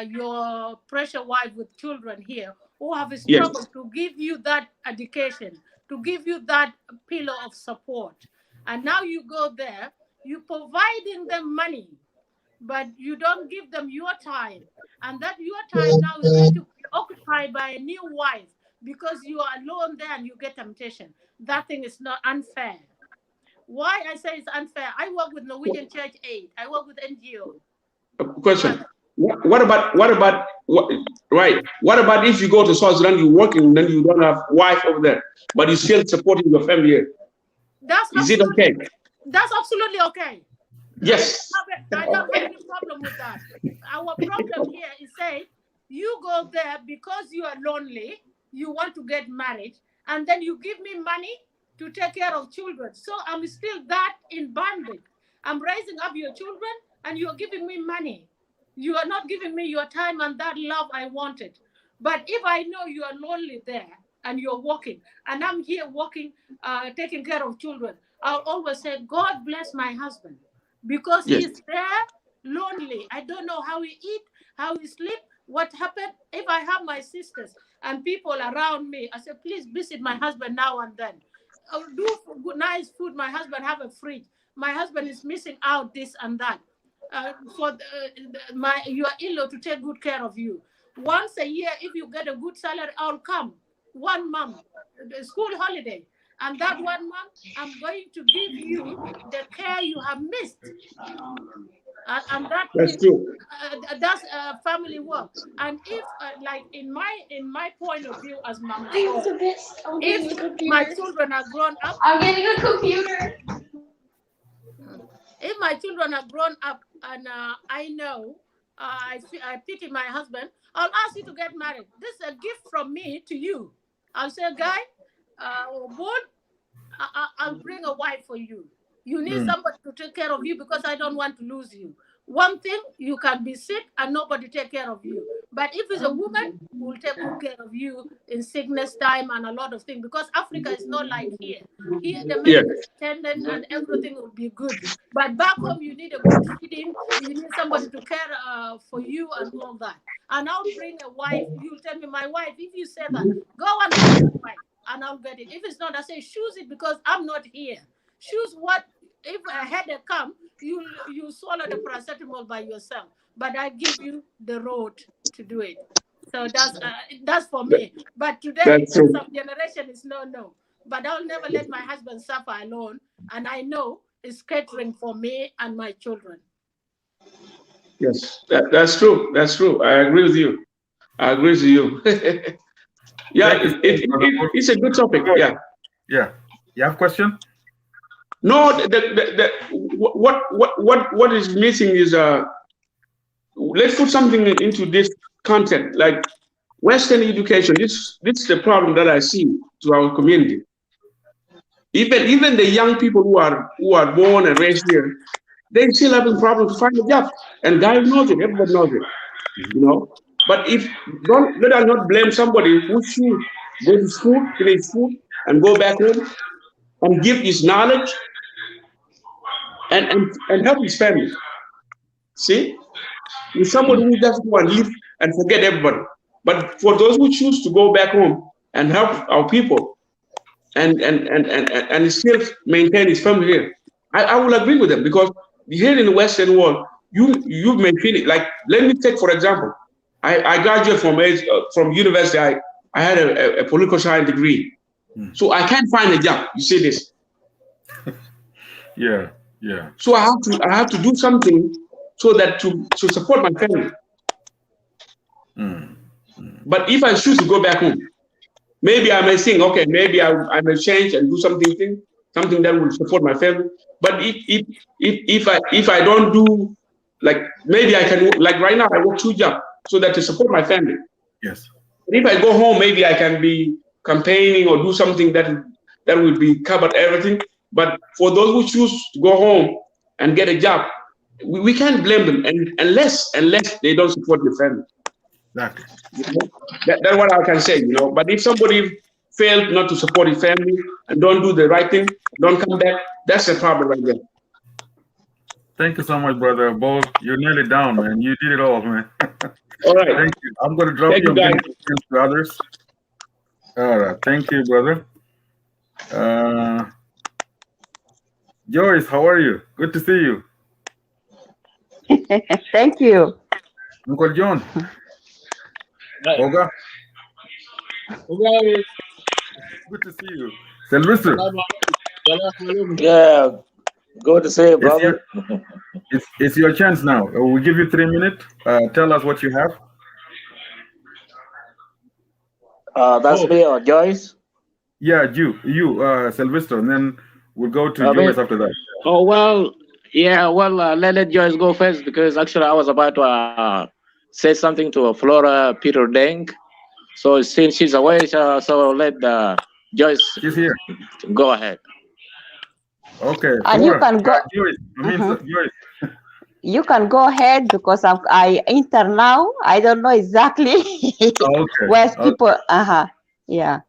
your precious wife with children here who have struggled to give you that education, to give you that pillar of support. And now you go there, you providing them money, but you don't give them your time. And that your time now is going to be occupied by a new wife because you are alone there and you get temptation. That thing is not unfair. Why I say it's unfair? I work with Norwegian Church Aid. I work with NGO. Question. What about if you go to South Sudan, you're working, then you don't have wife over there, but you're still supporting your family here? Is it okay? That's absolutely okay. Yes. I don't have any problem with that. Our problem here is say you go there because you are lonely, you want to get married, and then you give me money to take care of children. So I'm still that in bondage. I'm raising up your children and you're giving me money. You are not giving me your time and that love I wanted. But if I know you are lonely there and you're working, and I'm here working, taking care of children, I'll always say, God bless my husband because he's there lonely. I don't know how he eat, how he sleep, what happened. If I have my sisters and people around me, I say, please visit my husband now and then. Do good, nice food. My husband have a fridge. My husband is missing out this and that. Your in-law to take good care of you. Once a year, if you get a good salary, I'll come. 1 month, the school holiday. And that 1 month, I'm going to give you the care you have missed. And that's true. That's family work. And if, like in my point of view as mama, if my children are grown up, I'm getting a computer. If my children are grown up and I know I pity my husband, I'll ask you to get married. This is a gift from me to you. I'll say, guy, I'll bring a wife for you. You need somebody to take care of you because I don't want to lose you. One thing, you can be sick and nobody take care of you. But if it's a woman, who will take good care of you in sickness time and a lot of things, because Africa is not like here. Here, the medical attendant and everything will be good. But back home, you need a good feeding. You need somebody to care for you and all that. And I'll bring a wife. You'll tell me, my wife, if you say that, go and get a wife and I'll get it. If it's not, I say, choose it because I'm not here. Choose what, if a headache come, you swallow the paracetamol by yourself, but I give you the road to do it. So that's for me. But today, some generation is no. But I'll never let my husband suffer alone, and I know it's catering for me and my children. Yes, that's true. That's true. I agree with you. Yeah, it's a good topic. Yeah. Yeah. You have a question? No, what is missing is let's put something into this content, like Western education. This is the problem that I see to our community. Even the young people who are born and raised here, they still having problems to find a job. And guy knows it, everybody knows it, you know. But let us not blame somebody who should go to school, finish school, and go back home and give his knowledge and help his family. See? With somebody who just go and live and forget everybody. But for those who choose to go back home and help our people and still maintain his family here, I will agree with them, because here in the Western world, you maintain it. Like, let me take, for example, I graduated from university. I had a political science degree. So I can't find a job. You see this? Yeah. So I have to do something so that to support my family. But if I choose to go back home, maybe I may think, okay, maybe I may change and do something that will support my family. But if I don't do, like, maybe I can, like right now I work 2 jobs so that to support my family. Yes. But if I go home, maybe I can be campaigning or do something that will be covered everything. But for those who choose to go home and get a job, we can't blame them, unless they don't support your family. Exactly. That's what I can say, you know. But if somebody failed not to support his family and don't do the right thing, don't come back, that's a problem right there. Thank you so much, brother. Bo, you're nearly down, man. You did it all, man. All right. Thank you. I'm going to drop you. I'm going to to others. All right. Thank you, brother. Joyce, how are you? Good to see you. Thank you. Uncle John. Oga. Good to see you. Sylvester. Yeah, good to see you, brother. It's your chance now. We'll give you 3 minutes. Tell us what you have. That's me or Joyce? Yeah, you, Sylvester. And then We'll go to Joyce after that. Oh, well, yeah, well, let Joyce go first because actually I was about to say something to Flora Peter Deng. So since she's away, so let Joyce She's here. go ahead. Okay. And you Flora, can go. Joyce. Joyce. You can go ahead because I enter now. I don't know exactly Okay. where's people. Yeah.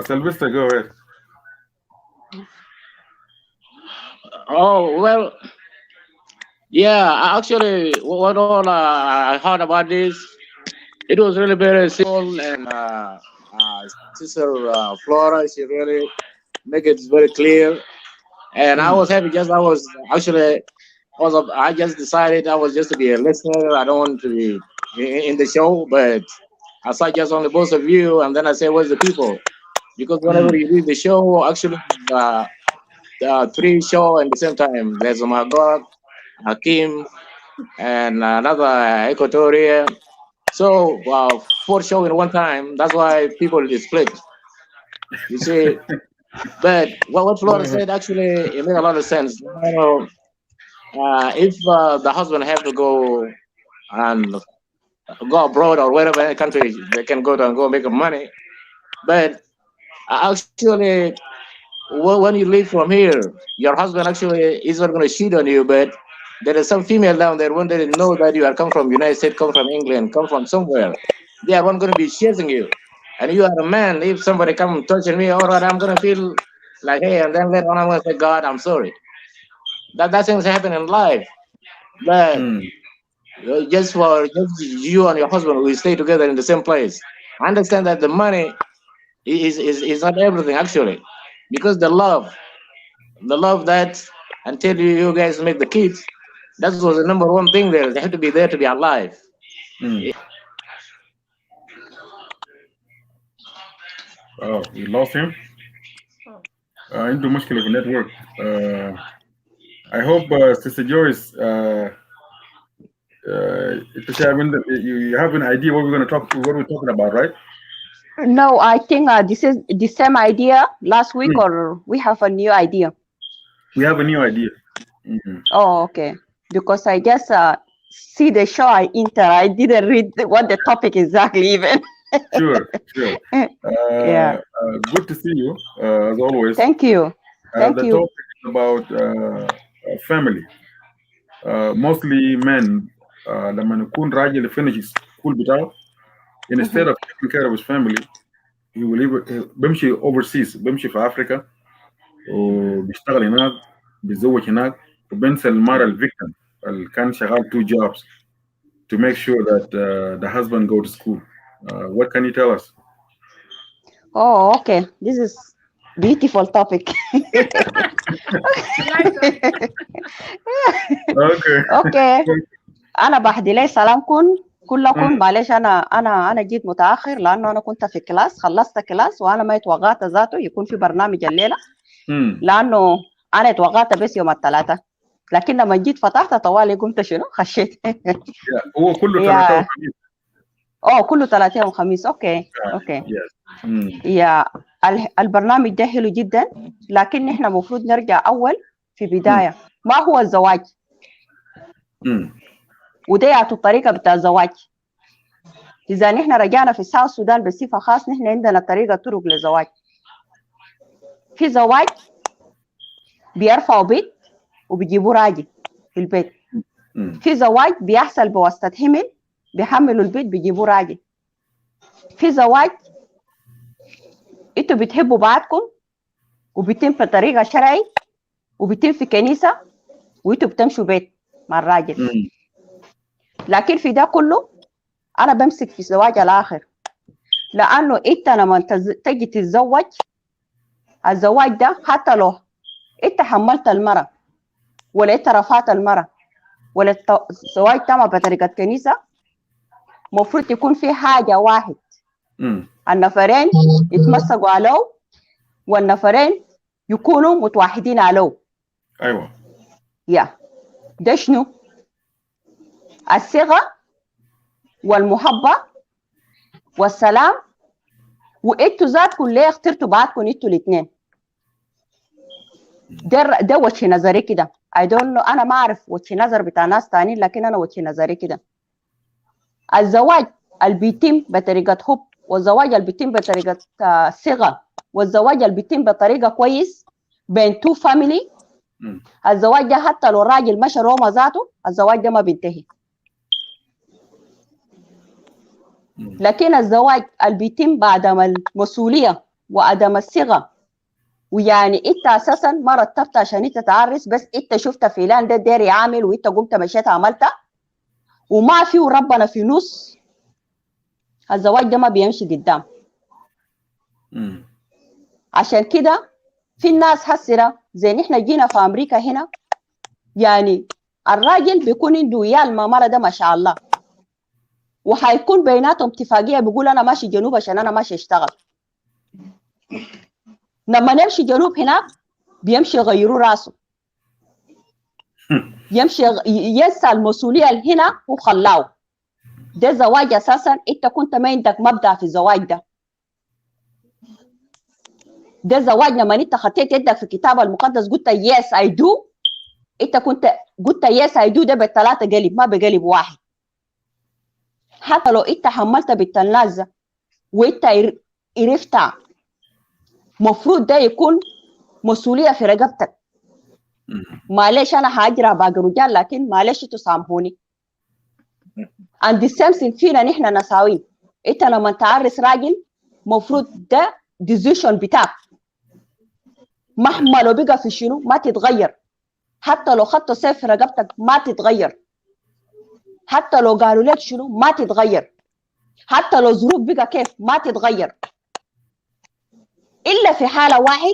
Sylvester, go ahead. Oh, well, yeah, actually, what all I heard about this, it was really very simple, and Sister Flora, she really make it very clear, and I was happy. I was actually, I just decided I was just to be a listener. I don't want to be in the show, but I saw just only both of you, and then I said, "Where's the people?" Because whenever you read the show, actually, three show at the same time. There's Magog, Hakim, and another Equatorial. So four show in one time. That's why people is split. You see, but what Flora said actually it made a lot of sense. You know, if the husband have to go and go abroad or wherever any country they can go to and go make money, but actually when you leave from here, your husband actually is not going to cheat on you, but there is some female down there when they know that you are come from United States, come from England, come from somewhere, they are not going to be chasing you. And you are a man. If somebody come touching me, all right, I'm going to feel like, hey, and then later on I'm going to say, God, I'm sorry. That things happen in life. But just you and your husband will stay together in the same place. I understand that the money is not everything actually, because the love that until you guys make the kids, that was the number one thing there. They have to be there to be alive. Oh, we lost him. Into مشكلة في network. I hope Sister Joyce, you have an idea what we're talking about, right? No, I think this is the same idea last week, or we have a new idea. We have a new idea. Oh, okay. Because I just see the show I enter. I didn't read what the topic exactly even. Sure. Yeah. Good to see you, as always. Thank you. Thank the you. topic is about family. Mostly men. لما يكون راجل finish school بتاعه, instead of taking care of his family, he will بيمشي overseas, بيمشي في أفريقيا وبيشتغل هناك, بيتزوج هناك, وبينسى المرة الفيكتيم اللي كان شغال 2 jobs to make sure that the husband go to school. What can you tell us? Oh, okay. This is beautiful topic. Okay. أنا بحدي لي سلامكم كلكم. معلش أنا جيت متأخر لأنه أنا كنت في كلاس, خلصت كلاس وأنا ما اتوقعت ذاته يكون في برنامج الليلة, لأنه أنا اتوقعت بس يوم الثلاثاء, لكن لما جيت فتحت طوالي قمت شنو خشيت. هو كله ثلاثاء وخميس. كله ثلاثاء وخميس. اوكي. يا البرنامج ده حلو جدا, لكن احنا المفروض نرجع اول في بدايه ما هو الزواج, وده يعطوا الطريقه بتاع الزواج. اذا نحن رجعنا في الساوث السودان بصفه خاص, نحن عندنا طرق للزواج. في زواج بيرفعوا بيت وبيجيبوا راجل في البيت. في زواج بيحصل بواسطه حمل, بيحملوا البيت بيجيبوا راجل. في زواج انتوا بتحبوا بعضكم وبيتم في طريقه شرعي وبيتم في كنيسه وانتوا بتمشوا بيت مع الراجل. لكن في ده كله انا بمسك في الزواج الاخر, لانه انت لما تجي تتزوج, الزواج ده حتى لو انت حملت المرأة ولا انت رفعت المرأة ولا الزواج تم بطريقه كنيسه, المفروض يكون في حاجه واحد, النفرين يتمسكوا عليه والنفرين يكونوا متوحدين عليه. ايوه. ده شنو؟ الصغة والمحبة والسلام, وانتوا ذاتكم ليه اخترتوا بعضكم انتوا الاثنين؟ ده وجه نظري كده. I don't know، انا ما اعرف وجه نظر بتاع ناس تانيين، لكن انا وجه نظري كده. الزواج اللي بيتم بطريقه حب، والزواج اللي بيتم بطريقه صغه، والزواج اللي بيتم بطريقه كويس بين تو فاميلي، الزواج ده حتى لو الراجل مشى روما ذاته الزواج ده ما بينتهي. لكن الزواج اللي بيتم بعدم المسؤوليه وعدم الصغه، ويعني انت اساسا ما رتبت عشان انت تعرس، بس انت شفت فلان ده داير يعمل وانت قمت مشيت عملتها وما في ربنا في نص، الزواج ده ما بيمشي قدام. عشان كده في الناس حسرة زي نحن جينا في امريكا هنا، يعني الراجل بيكون عنده عيال ما مرة ده ما شاء الله، وحيكون بيناتهم اتفاقية بيقول انا ماشي جنوب عشان انا ماشي اشتغل. لما نمشي جنوب هناك بيمشي يغيروا راسه، يمشي ينسى المسؤولية اللي هنا وخلاه. ده زواج اساسا انت كنت ما عندك مبدأ في الزواج ده زواج لما انت خطيت يدك في الكتاب المقدس قلت يس اي دو، انت كنت قلت يس اي دو ده بالثلاثه قلب ما بقلب واحد. حتى لو انت حملت بالتنازه وانت عرفتها، مفروض ده يكون مسؤوليه في رقبتك. معلش انا هاجرى باقي رجال، لكن معلش تسامحوني. عند السمسم فينا نحن نساوين. انت لما تعرس راجل مفروض ده ديزيشن بتاعك، مهما لو بقى في شنو ما تتغير. حتى لو خدت سيف في رقبتك ما تتغير، حتى لو قالوا لك شنو ما تتغير، حتى لو ظروف بقى كيف ما تتغير، الا في حاله واحد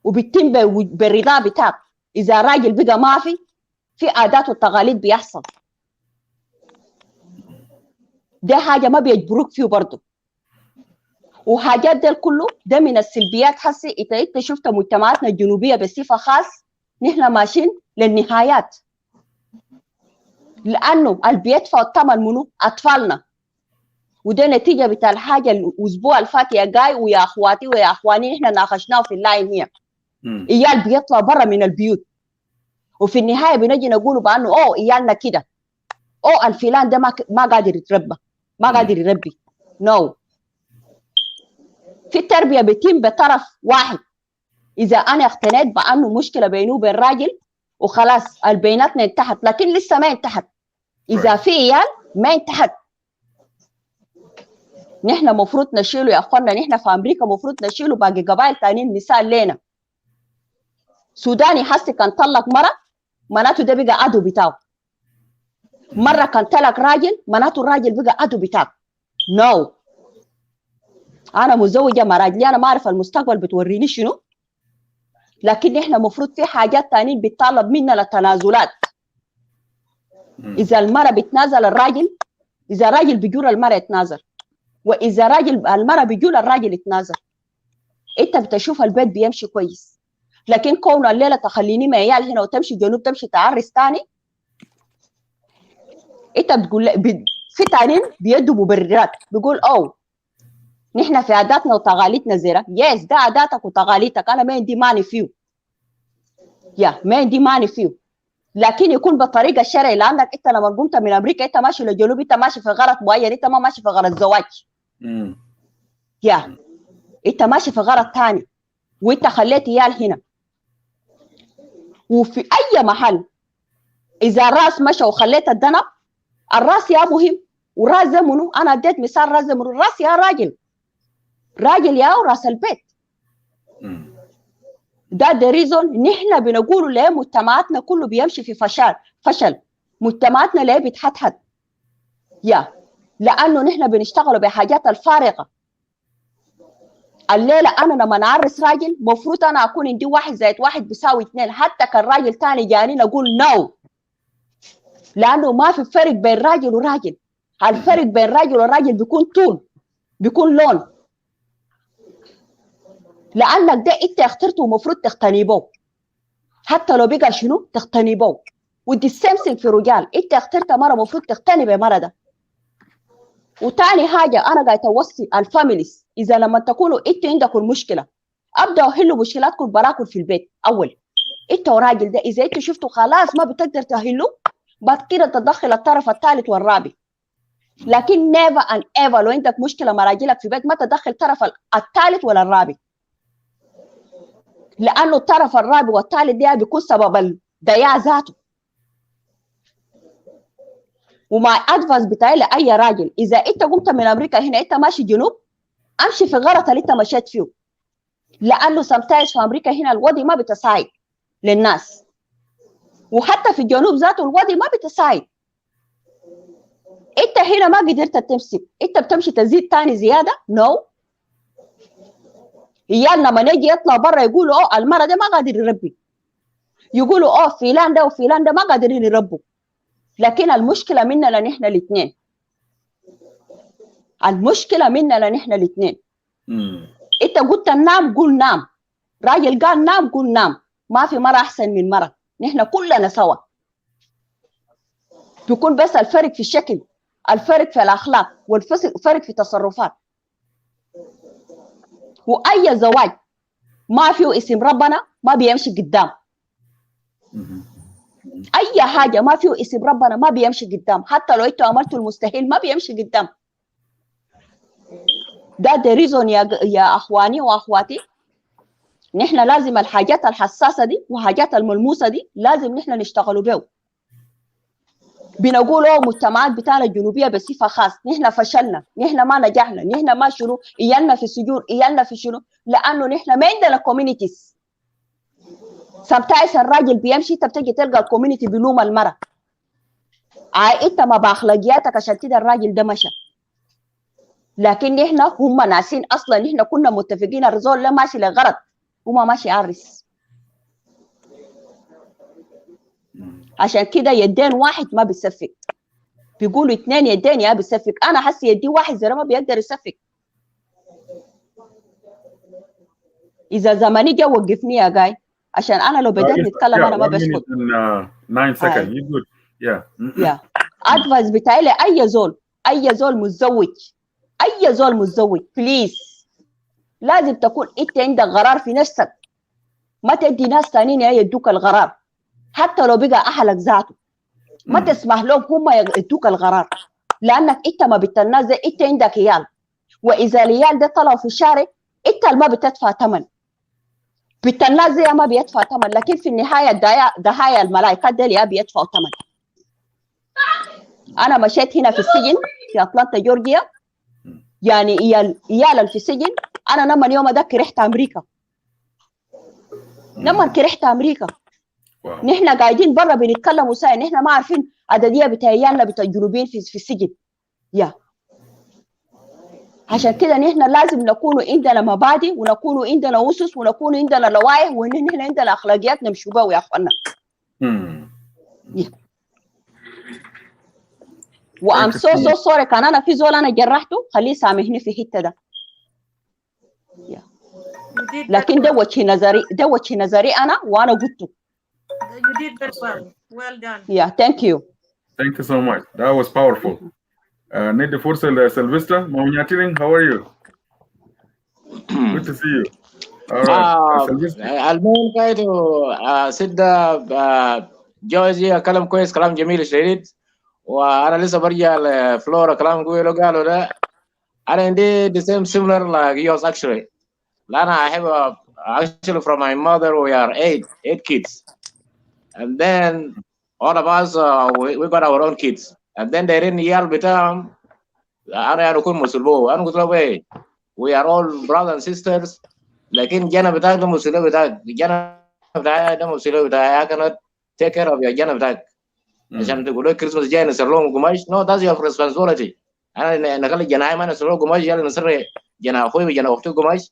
وبيتم بالرضا بتاعك. اذا راجل بقى ما في عادات والتقاليد بيحصل، ده حاجه ما بيجبروك فيه برضه. وحاجات ده كله ده من السلبيات. حسي انت شفت مجتمعاتنا الجنوبيه بصفه خاص نحن ماشيين للنهايات، لانه اللي بيدفع الثمن منه اطفالنا. وده نتيجه بتاع الحاجه الاسبوع الفات يا جاي ويا اخواتي ويا اخواني احنا ناقشناه في اللاين هي. ايال بيطلع برا من البيوت، وفي النهايه بنجي نقولوا بانه ايالنا كده، الفلان ده ما قادر يتربى، ما قادر يربي. نو، في التربيه بيتم بطرف واحد. اذا انا اقتنيت بانه مشكله بينه وبين راجل وخلاص البيناتنا انتهت، لكن لسه ما انتهت. اذا في عيال ما انتهت. نحن مفروض نشيله يا اخوانا، نحن في امريكا مفروض نشيله باقي قبائل ثانيين مثال لنا. سوداني حسي كان طلق مره معناته ده بقى عدو بتاعه. مره كان طلق راجل معناته الراجل بقى عدو بتاعه. نو، انا مزوجه مع راجلي، انا ما اعرف المستقبل بتوريني شنو، لكن نحن المفروض في حاجات ثانيين بتطلب مننا تنازلات. اذا المراه بتنازل الراجل، اذا راجل بيجور المراه يتنازل، واذا راجل المراه بيجور الراجل يتنازل، انت بتشوف البيت بيمشي كويس. لكن كون الليله تخليني مع عيال هنا وتمشي جنوب تمشي تعرس ثاني، انت بتقول في تانيين بيدوا مبررات، بيقول نحن في عاداتنا وتقاليدنا زيرا. يس، ده عاداتك وتقاليدك، انا ما عندي ماني فيه، ما عندي ماني فيه، لكن يكون بطريقه شرعيه. لانك انت لما قمت من امريكا انت ماشي للجنوب، انت ماشي في غرض معين، انت ما ماشي في غرض زواج. انت ماشي في غرض ثاني، وانت خليت عيال هنا. وفي اي محل اذا الراس مشى وخليت الذنب، الراس يا مهم. وراس ده منو؟ انا اديت مثال راس ده منو؟ الراس يا راجل يا راس البيت. ده ريزون نحن بنقول ليه مجتمعاتنا كله بيمشي في فشل. مجتمعاتنا ليه بتحتحت؟ لانه نحن بنشتغل بحاجات الفارقه. الليله انا لما نعرس راجل مفروض انا اكون عندي 1+1 بيساوي 2، حتى كان راجل ثاني جاني نقول نو، لانه ما في فرق بين راجل وراجل. الفرق بين راجل وراجل بيكون طول، بيكون لون. لانك ده انت اخترته ومفروض تقتني به، حتى لو بقى شنو تقتني به. ودي السمسم في رجال، انت اخترت مره مفروض تقتني بمره ده. وتاني حاجه انا قاعده اوصي الفاميليز، اذا لما تكونوا انت عندكم مشكله ابداوا حلوا مشكلاتكم براكم في البيت اول. انت وراجل ده اذا انت شفته خلاص ما بتقدر تهله، بعد كده تدخل الطرف الثالث والرابع. لكن never and ever لو عندك مشكله مع راجلك في بيت ما تدخل الطرف الثالث ولا الرابع، لانه الطرف الرابع والثالث ده بيكون سبب الضياع ذاته. ومع ادفايس بتاعي لاي راجل، اذا انت قمت من امريكا هنا انت ماشي جنوب، امشي في غلط اللي انت مشيت فيه، لانه sometimes في امريكا هنا الوضع ما بتساعد للناس، وحتى في الجنوب ذاته الوضع ما بتساعد. انت هنا ما قدرت تمسك، انت بتمشي تزيد تاني زياده. نو عيالنا لما نجي يطلع برا يقولوا اوه المرأة ده ما قادر يربي، يقولوا اوه فلان ده وفلان ده ما قادرين يربوا. لكن المشكله مننا نحن الاثنين، المشكله مننا نحن الاثنين. انت قلت نام قول نام، راجل قال نام قول نام، ما في مرة احسن من مرة، نحن كلنا سوا. بيكون بس الفرق في الشكل، الفرق في الاخلاق، والفرق في التصرفات. واي زواج ما فيه اسم ربنا ما بيمشي قدام. اي حاجه ما فيه اسم ربنا ما بيمشي قدام، حتى لو انتوا عملتوا المستحيل ما بيمشي قدام. ده ريزون يا اخواني واخواتي، نحن لازم الحاجات الحساسه دي وحاجات الملموسه دي لازم نحن نشتغلوا بها. بنقولوا مجتمعات بتاعنا الجنوبيه بصفه خاص نحن فشلنا، نحن ما نجحنا، نحن ما شنو، ايالنا في السجون، ايالنا في شنو، لانه نحن ما عندنا كوميونيتيز. سمتايس الراجل بيمشي انت بتجي تلقى الكوميونتي بيلوم المراه، انت ما باخلاقياتك عشان كده الراجل ده مشى. لكن نحن هم ناسين اصلا، نحن كنا متفقين الرجال لا ماشي لغرض، هم ماشي عرس. عشان كده يدين واحد ما بيصفق، بيقولوا اثنين يدين يا بيصفق، انا حسي يدي واحد زي ما بيقدر يصفق. اذا زماني جا وقفني يا جاي، عشان انا لو بدأت نتكلم انا ما بسكت. 9 seconds. You good. Yeah. ادفايس بتاعي لاي زول، اي زول متزوج، اي زول متزوج بليز لازم تكون انت عندك قرار في نفسك، ما تدي ناس ثانيين يدوك القرار، حتى لو بقى اهلك ذاته ما تسمح لهم هم يدوك القرار، لانك انت ما بتنازل، انت عندك عيال، واذا العيال ده طلعوا في الشارع انت ما بتدفع ثمن، بتنازل ما بيدفع ثمن، لكن في النهايه ضحايا الملائكه دول يا بيدفعوا ثمن. انا مشيت هنا في السجن في اطلانتا جورجيا، يعني عيال في السجن، انا لما يوم ده كرهت امريكا، لما كرهت امريكا. نحن قاعدين برا بنتكلم وساي، نحن ما عارفين عدديه بتاع عيالنا بتاع الجنوبيين في السجن. عشان كده نحن لازم نكون عندنا مبادئ، ونكون عندنا اسس، ونكون عندنا لوائح، ونحن عندنا اخلاقيات نمشي بها يا اخوانا. وام سو سوري كان انا في زول انا جرحته، خليه يسامحني في الحته ده. لكن ده وجه نظري، ده وجه نظري انا وانا قلته. You did very well. Well done. Yeah, thank you. Thank you so much. That was powerful. Need the force Sylvester. Maunyatiring, how are you? Good to see you. All right. المهم كايدو سيدا جوزي كلام كويس، كلام جميل شديد. وانا لسه برجع لفلورا كلام قالوا ده انا عندي the same similar like yours actually. Lana, I have actually from my mother we are eight kids, and then all of us we got our own kids, and then they didn't yell بتاعهم انا اكون مسلوب. انا قلت له we are all brothers and sisters، لكن جانا بتاعك ده مسلوب بتاعك، جانا بتاعك ده مسلوب بتاعك. I cannot take care of your جانا بتاعك عشان تقولوا كريسماس جاي نسر لهم قماش. No, that's your responsibility. انا نخلي جناي ما نسر لهم قماش، يلا نسر جنا اخوي وجنا اختي قماش.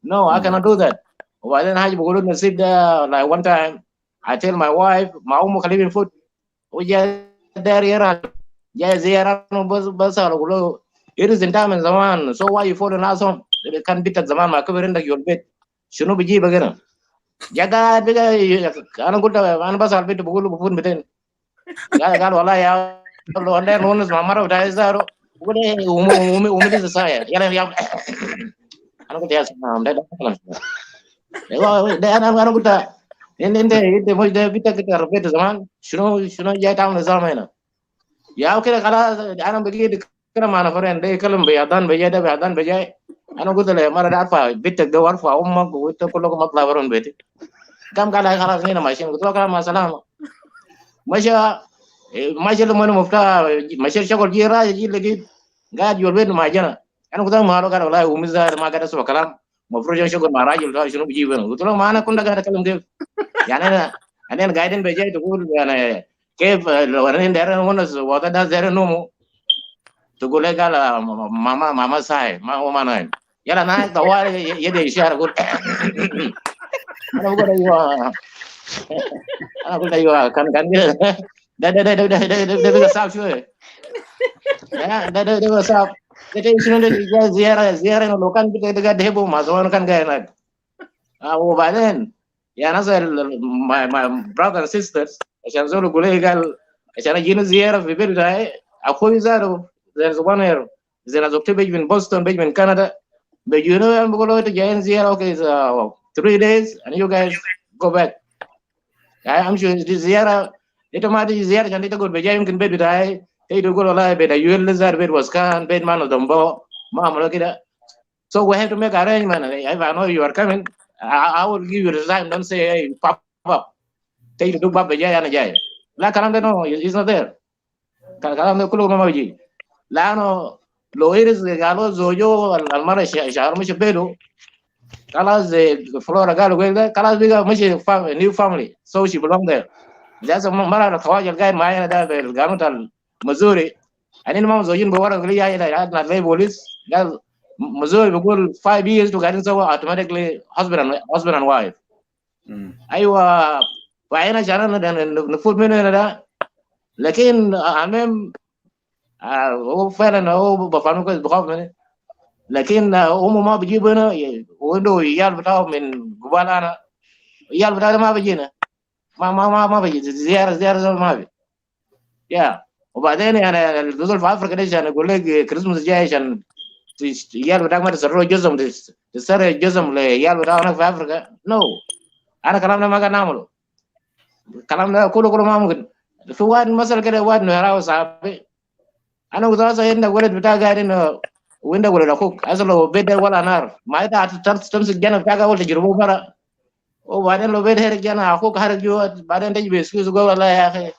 No, I cannot do that. وبعدين حاجه بيقولوا النصيب ده like one time I tell my wife مع امه خليني فوت وجا داري يرى جاي زياره بس اقول له يرز انت من زمان so why you follow ناسهم كان بيتك زمان ما كبر عندك يول بيت شنو بيجيبك هنا؟ جا قاعد بقى انا قلت انا بس على البيت بقول له بفوت 200. قال والله يا والله نونس مع مره بتاع زارو بقول امي لسه صاير يلا انا قلت يا سلام ده انا قلت انت مش ده بيتك ربيت زمان شنو جاي تعمل نظام هنا يا كده خلاص انا بقيت كلام مع نفرين ده يكلم بيادان بجاي ده بيادان بجاي انا قلت له يا مره ده ارفع بيتك ده وارفع امك وانت كلكم اطلع برا بيتي قام قال لي خلاص هنا ماشيين قلت له كلام مع السلامه مشى ماشي لما انا مفتاح مشي شغل جي راجع جي لقيت قاعد جوا البيت مع جنا انا قلت له ما له قال والله هو مزار ما قاعد اسمع كلام المفروض يشغل مع راجل ده شنو بيجيب هنا قلت له ما انا كنا قاعد اتكلم كيف يعني انا قاعدين بجاي تقول يعني كيف لو انا داير ونس وده ده داير نومو تقول لي قال ماما صاحي ما هو ما نايم يلا انا طوال يدي اشاره اقول انا بقول ايوه انا قلت ايوه كان ده بقى صعب شويه ده صعب ده شنو ده زياره لو كان ده قاعد يهبوا ما زمان كان قاعد هناك وبعدين يا ناس my brother and sisters عشان زول يقول لي قال عشان اجينا زياره في بيت ده اخوي زاره there's one here زي ناس بيجي من بوسطن بيجي من كندا بيجينا بيقولوا انتوا جايين زياره اوكي 3 days and you guys go back يعني امشي دي زياره انت ما تيجي زياره عشان تقول بجاي يمكن بيت بتاعي تيجي تقول والله بيت ايوه زار بيت وسكان بيت ما ندمبو ما عملوا كده so we have to make arrangement if I know you are coming I will give you the time don't say hey pop up تيجي تدوق باب بجاي انا جاي لا كلام ده no he's not there كلام ده كله ما بيجي لانه لو إيرز قالوا زوجو المرة شهر مش بيلو خلاص فلورا قالوا كده خلاص بقى مشي نيو فاميلي so she belong there جالس مرة الخواجة القاعد معايا ده بالقانون المزوري يعني ما زوجين بورق لي عندنا لي بوليس قال مزوري بيقول 5 years وقاعدين نسوي automatically husband and wife ايوه فعينا عشان نفوت منه هنا ده لكن المهم هو فعلا هو بفهمه كويس بخاف منه لكن هم ما بيجيبوا هنا وعنده عيال بتاعهم من قبال انا عيال بتاعه ما بيجينا ما بيجي زياره ما بي يا وبعدين يعني الجزر في افريقيا دي عشان اقول لك كريسماس جاي عشان عيال بتاعك ما تسروا جزم تسرق جزم لعيال بتاعنا في افريقيا نو انا كلامنا ما قاعد نعمله الكلام ده كله ما ممكن في واحد مثلا كده واحد نهراوي صاحبي انا قلت له عندك ولد بتاعك قاعد انه وعندك ولد اخوك اصل لو بيت ولا نار ما انت تمسك جنب بتاعك اول تجربه برا وبعدين لو بيت هرج جنب اخوك هرج جوا بعدين تجي بيسكيز جوا والله يا اخي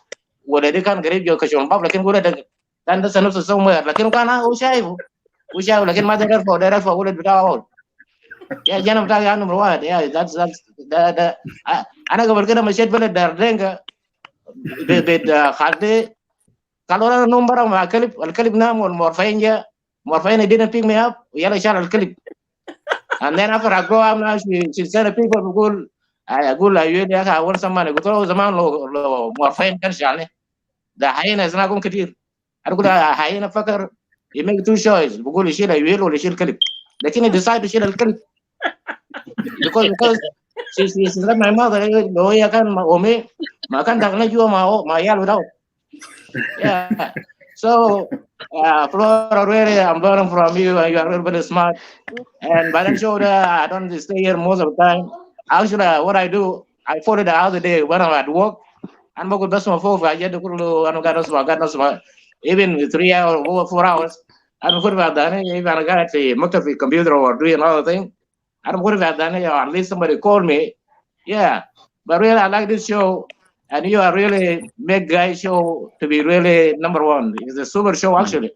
ولدي كان قريب جو كشون باب لكن ولدك كان ده نفس السمر لكن كان هو شايفه لكن ما ده يرفع ولد بتاعه يا جنب بتاعك عنده مواد يا ده انا قبل كده مشيت بلد داردينكا بيت خالتي قالوا لنا نوم برا مع الكلب نام والمورفين جاء morphine didn't pick me up ويلا شال الكلب and then after I grow up now she said people بقول اقول ايوه يا اخي اول زمان قلت له زمان لو morphine كان شالني ده حقيقة اسمعكم كتير انا اقول حقيقة فكر you make two choice بقول يشيل ايوه ولا يشيل الكلب لكن decide يشيل الكلب because she said my mother لو هي كان امي ما كان دخلنا جوا مع عيال بتاعه yeah so Flora, really, I'm learning from you, and you are really smart. And but I'm sure that I don't stay here most of the time. Actually, what I do, I follow the other day when I'm at work. I'm going to my phone. I get to go. I don't got no even 3 hours or 4 hours. I don't put about that. Even I got the computer or doing another thing. I don't put about that. Or at least somebody call me. Yeah, but really, I like this show. And you are really make guys show to be really number one. It's a super show actually.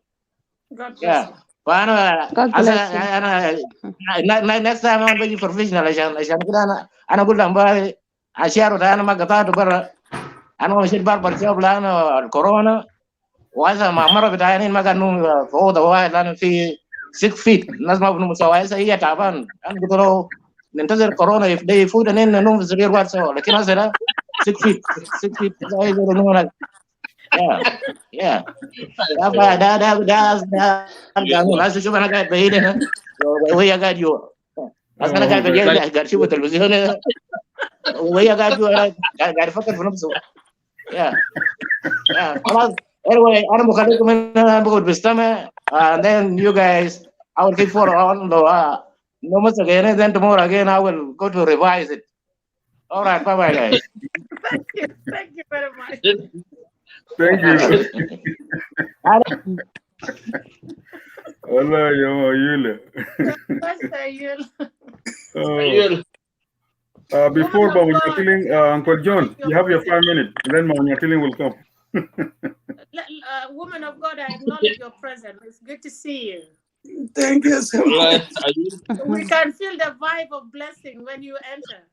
Yeah. فأنا next time أنا بيجي professional عشان كده أنا قلت لهم أشياء ده أنا ما قطعت برا أنا مشيت باربر شوب لأنه الكورونا وهذا مع مرة بتاعي ما كان نوم في أوضة واحد لأنه في 6 feet الناس ما بنوم سوا هي تعبان أنا قلت له ننتظر كورونا يفوت إن نوم في سرير واحد سوا لكن هذا 6 feet yeah ده شوف انا قاعد بعيد هنا وهي قاعد جوا بس انا قاعد بعيد قاعد اشوف التلفزيون وهي قاعد جوا قاعد افكر في نفسه خلاص anyway انا بخليكم هنا بقعد بستمع and then you guys I will keep follow on no much again then tomorrow again I will go to revise it All right, bye bye, guys. Thank you very much. Thank you. Allah, Yule. Before Maunyatiling, Uncle John, you have your 5 minutes, and then Maunyatiling will come. Woman of God, I acknowledge your presence. It's good to see you. Thank you so much. We can feel the vibe of blessing when you enter.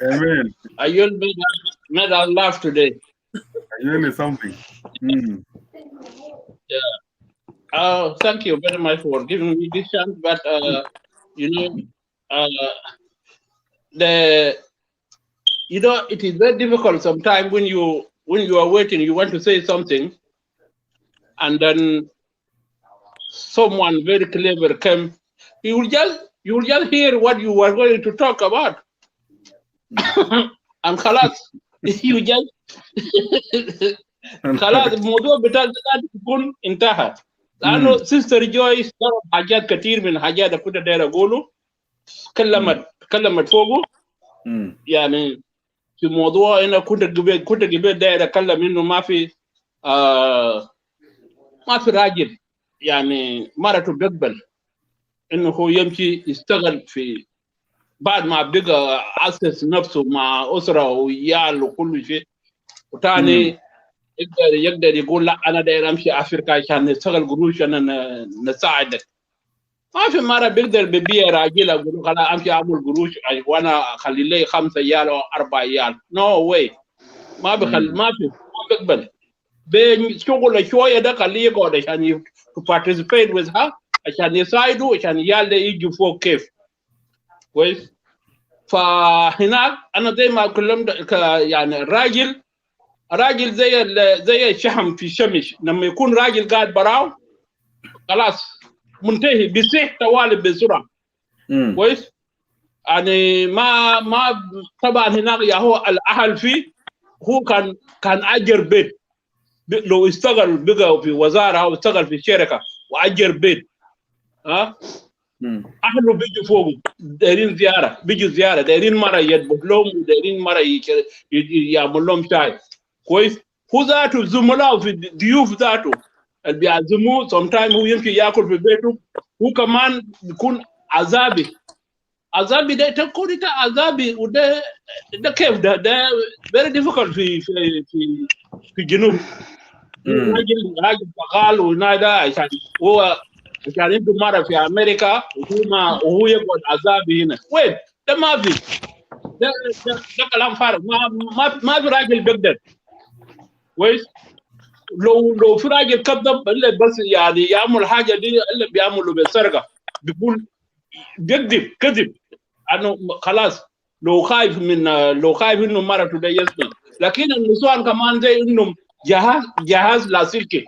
Amen. Ayul made us laugh today. Ayul is something. Yeah. Thank you very much for giving me this chance. But you know, it is very difficult sometimes when you are waiting, you want to say something, and then someone very clever came. You will just hear what you were going to talk about. And خلاص you just خلاص الموضوع بتاعك يكون انتهى. لانه سيستر جويس حاجات كثير من حاجات كنت داير اقوله كلمت فوقه. يعني في موضوع انا كنت قبل داير اتكلم انه ما في راجل يعني مرته بيقبل انه هو يمشي يشتغل في بعد ما بقى أسس نفسه مع أسرة وعيال وكل شيء، وتاني يقدر يقول لا أنا داير أمشي أفريقيا عشان نشتغل قروش أنا نساعدك. ما في مرة بيقدر ببيع راجل أقول خلاص أمشي أعمل قروش وأنا أخلي لي 5 عيال أو 4 عيال. No way. ما بيقبل. بشغل شوية ده خليه يقعد عشان to participate with her عشان يساعده عشان عيال ده يجوا فوق كيف. كويس. فهناك انا زي ما كلمت يعني راجل زي الشحم في الشمس، لما يكون راجل قاعد براو خلاص منتهي بيصيح طوالي بسرعه. كويس. يعني ما طبعا هناك يا هو الاهل فيه هو كان اجر بيت لو اشتغل بقى في وزاره او اشتغل في شركه واجر بيت أهله بيجوا فوقه دايرين زيارة، بيجوا زيارة دايرين مرة يطبخ لهم ودايرين مرة يعمل لهم شاي. كويس. هو ذاته زملاء في ضيوف ذاته اللي بيعزموه sometimes هو يمشي ياكل في بيته، هو كمان بيكون عذابي ده تكون انت عذابي، وده كيف ده very difficult في الجنوب. راجل شغال ونادا عشان هو عشان انتم مره في امريكا وهو يقعد عذابي هنا. وين ده ما في ده كلام فارغ. ما في راجل بيقدر. كويس. لو في راجل كذب الا بس يعني يعمل حاجه دي الا بيعملوا بالسرقه، بيقول بيكذب كذب انه خلاص لو خايف انه مرته ده يسمع. لكن النسوان كمان زي انهم جهاز لاسلكي.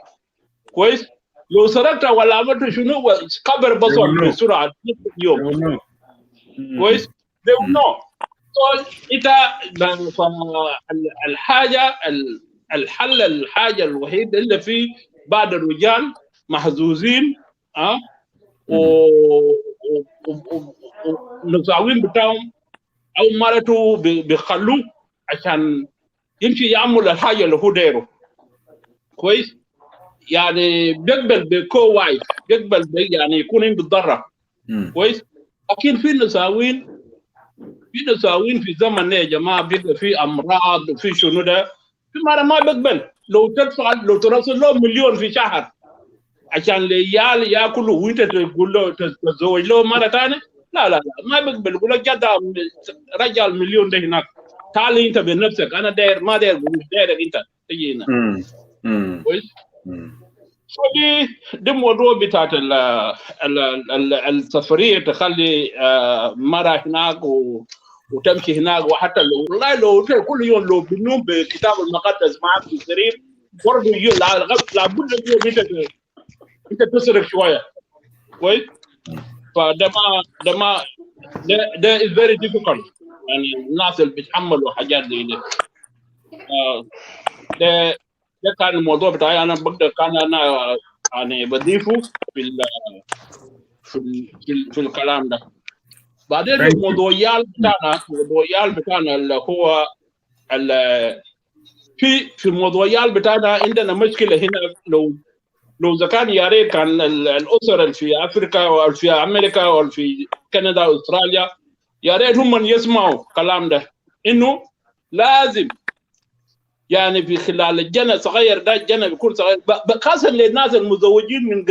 كويس. لو سرقت ولا عملت شنو كبر بصر بسرعه يوم. كويس. they will know. So انت الحاجه الوحيده اللي في بعض الرجال محظوظين والنساوين بتاعهم او مرته بيخلوه عشان يمشي يعمل الحاجه اللي هو دايره. كويس. يعني بيقبل بكو وايف، بيقبل يعني يكون عنده ضرر. كويس. لكن في نساوين في زمن يا جماعه بيبقى في امراض وفي شنو ده، في مره ما بيقبل لو ترسل له مليون في شهر عشان العيال ياكلوا وانت تقول له تتزوج له مره ثانيه. لا ما بيقبل. يقول لك جد رجع المليون ده هناك، تعال انت بنفسك، انا داير ما داير دايرك انت تجي هنا. كويس. دي موضوع بتاعت السفريه تخلي مره هناك وتمشي هناك. وحتى والله لو كل يوم لو بنوم بكتاب المقدس معك في السرير برضه لابد انت تسرق شويه. كويس. فده ده is very difficult. يعني الناس اللي بيتحملوا حاجات زي ده كان الموضوع بتاعي. انا بقدر انا يعني بضيفه في الكلام ده. بعدين موضوع يال بتاعنا اللي هو في موضوع بتاعنا عندنا مشكله هنا. لو اذا كان يا ريت كان الاسر اللي في افريقيا او في امريكا او في كندا واستراليا يا ريت هم يسمعوا الكلام ده، انه لازم يعني في خلال الجنة صغير ده الجنة بيكون صغير خاصة للناس المزوجين من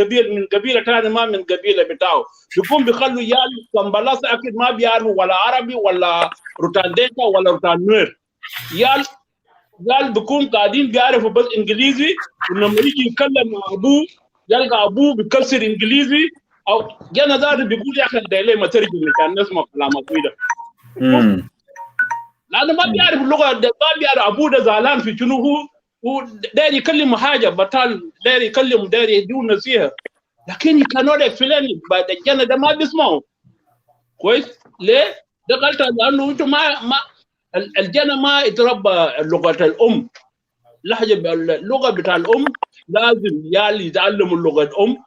قبيلة ثانية ما من قبيلة بتاعه، بيكون بيخلوا يال كمبلاس اكيد ما بيعرفوا ولا عربي ولا روتان دينكا ولا روتان نوير. يال بيكون قاعدين بيعرفوا بس انجليزي، ولما يجي يتكلم مع ابوه يلقى ابوه بيكسر انجليزي، او جنة ذاته بيقول يا اخي ده ليه ما ترجم عشان نسمع كلام ابوي ده. لانه ما بيعرف اللغه، ما بيعرف ابوه ده زعلان في شنو، هو داير يكلم حاجه بطال، داير يكلم، داير يديه نصيحه، لكن كانوا اكسبلين بعد الجنة ده ما بيسمعوا كويس. ليه؟ ده قلت لانه انتم ما الجنة ما يتربى لغه الام، لهجه اللغه بتاع الام لازم يتعلموا اللغه الام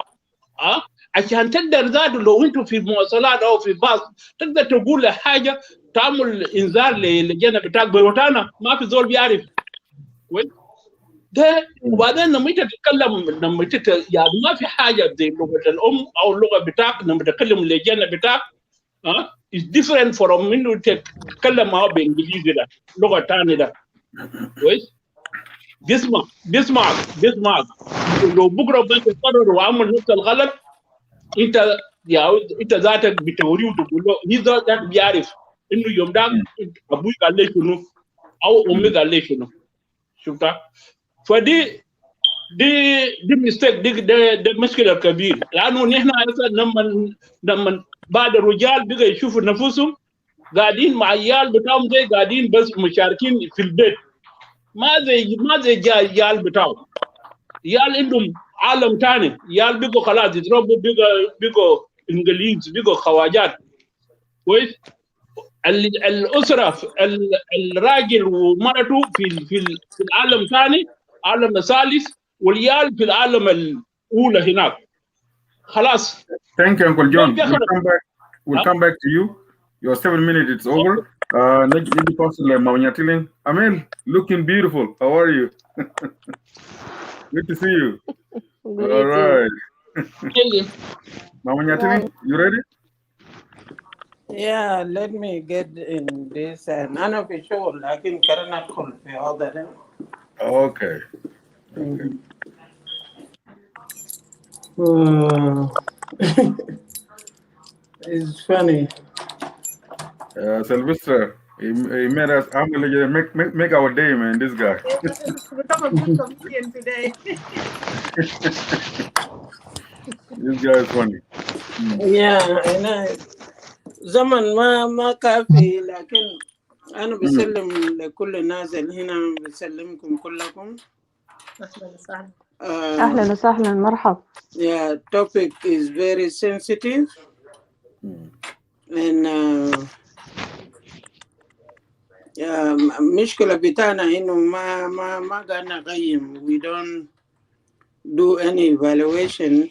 عشان تقدر ذاته لو انتم في مواصلات او في باص تقدر تقول له حاجه تعمل انذار للجنة بتاعك بروتانا، ما في زول بيعرف كويس ده. وبعدين لما انت تتكلم يعني ما في حاجه زي لغه الام او اللغه بتاعك لما تتكلم للجنة بتاعك is different from انه تتكلم معه بانجليزي ده لغه ثانيه ده كويس. بيسمعك لو بكره بس تقرر وعمل نفس الغلط انت ذاتك بتوريه وتقول له هي ذاتك بيعرف انه يوم ده ابوي قال لي شنو او امي قال لي شنو. شفتها؟ فدي دي ميستيك، دي مشكله كبيره، لانه نحن لما بعد الرجال بقى يشوفوا نفسهم قاعدين مع عيال بتاعهم زي قاعدين بس مشاركين في البيت، ما زي عيال بتاعهم. عيال عندهم عالم ثاني، عيال بقوا خلاص يتربوا بقوا انجليز، بقوا خواجات كويس. الاسره الراجل ومرته في العالم ثاني، عالم ثالث، والعيال في العالم الاولى هناك خلاص. Thank you, Uncle John. We'll come back to you. Your 7 minutes is over. Maybe possibly Mawanyatiling. Amel, looking beautiful. How are you? Good to see you. All right. Mawanyatiling, you ready? Yeah, let me get in this. And أنا في شغل لكن كرنا أدخل في هذا ده. Okay. It's funny. Sylvester, he made us make our day, man. This guy. Become a good comedian today. This guy is funny. Yeah, أنا زمن ما كافي، لكن أنا بسلم لكل الناس اللي هنا، بسلمكم كلكم. أهلا وسهلا. أهلا وسهلا، مرحبا. Yeah, topic is very sensitive. And مشكلة بتاعنا إنه ما قاعدين نقيم. We don't do any evaluation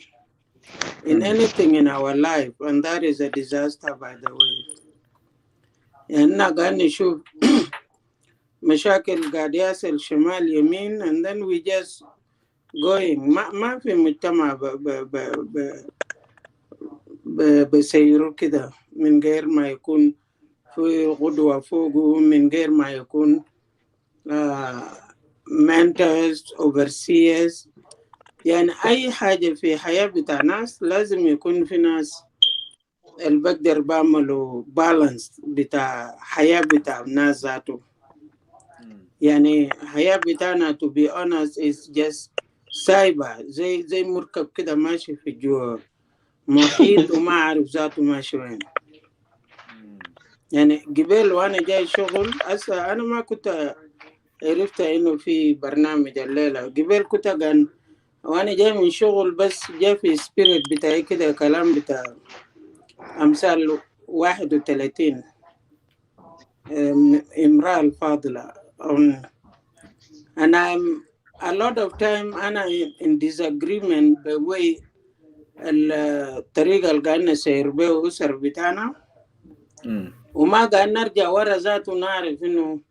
in anything in our life, and that is a disaster, by the way. يعني قاعدين نشوف مشاكل قاعد يصل شمال يمين، and then we just going. ما في مجتمع بسيره كده من غير ما يكون في غدوة فوقه، من غير ما يكون mentors, overseers. يعني أي حاجة في حياة بتاع ناس لازم يكون في ناس اللي بقدر بعملوا بالانس بتاع حياة بتاع الناس ذاته. يعني حياة بتاعنا to be honest is just سايبة زي مركب كده ماشي في جوا محيط وما عارف ذاته ماشي وين. يعني قبل وانا جاي شغل هسه انا ما كنت عرفت انه في برنامج الليله. قبل كنت كان وانا جاي من شغل بس جاء في سبيريت بتاعي كده كلام بتاع امثال 31 امرأة الفاضلة. and I'm a lot of time أنا in disagreement the way الطريقة اللي قاعدين نسير بيه أسر بتاعنا وما قاعد نرجع ورا ذاته نعرف إنه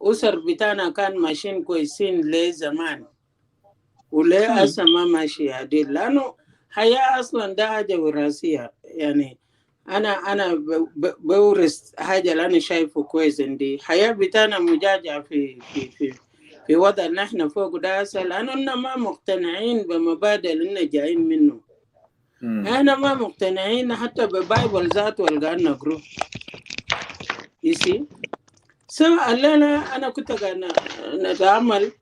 أسر بتاعنا كان ماشيين كويسين ليه زمان وليه هسه ما ماشي عديل، لأنه حياة أصلا ده حاجة وراثية. يعني أنا بورث حاجة اللي أنا شايفه كويس عندي. حياة بتاعنا مجاجة في وضع اللي احنا فوق ده هسه، لأننا ما مقتنعين بمبادئ اللي جايين منه. احنا ما مقتنعين حتى ببايبل ذاته اللي قاعد نقراه. you see. أنا كنت قاعد نتعامل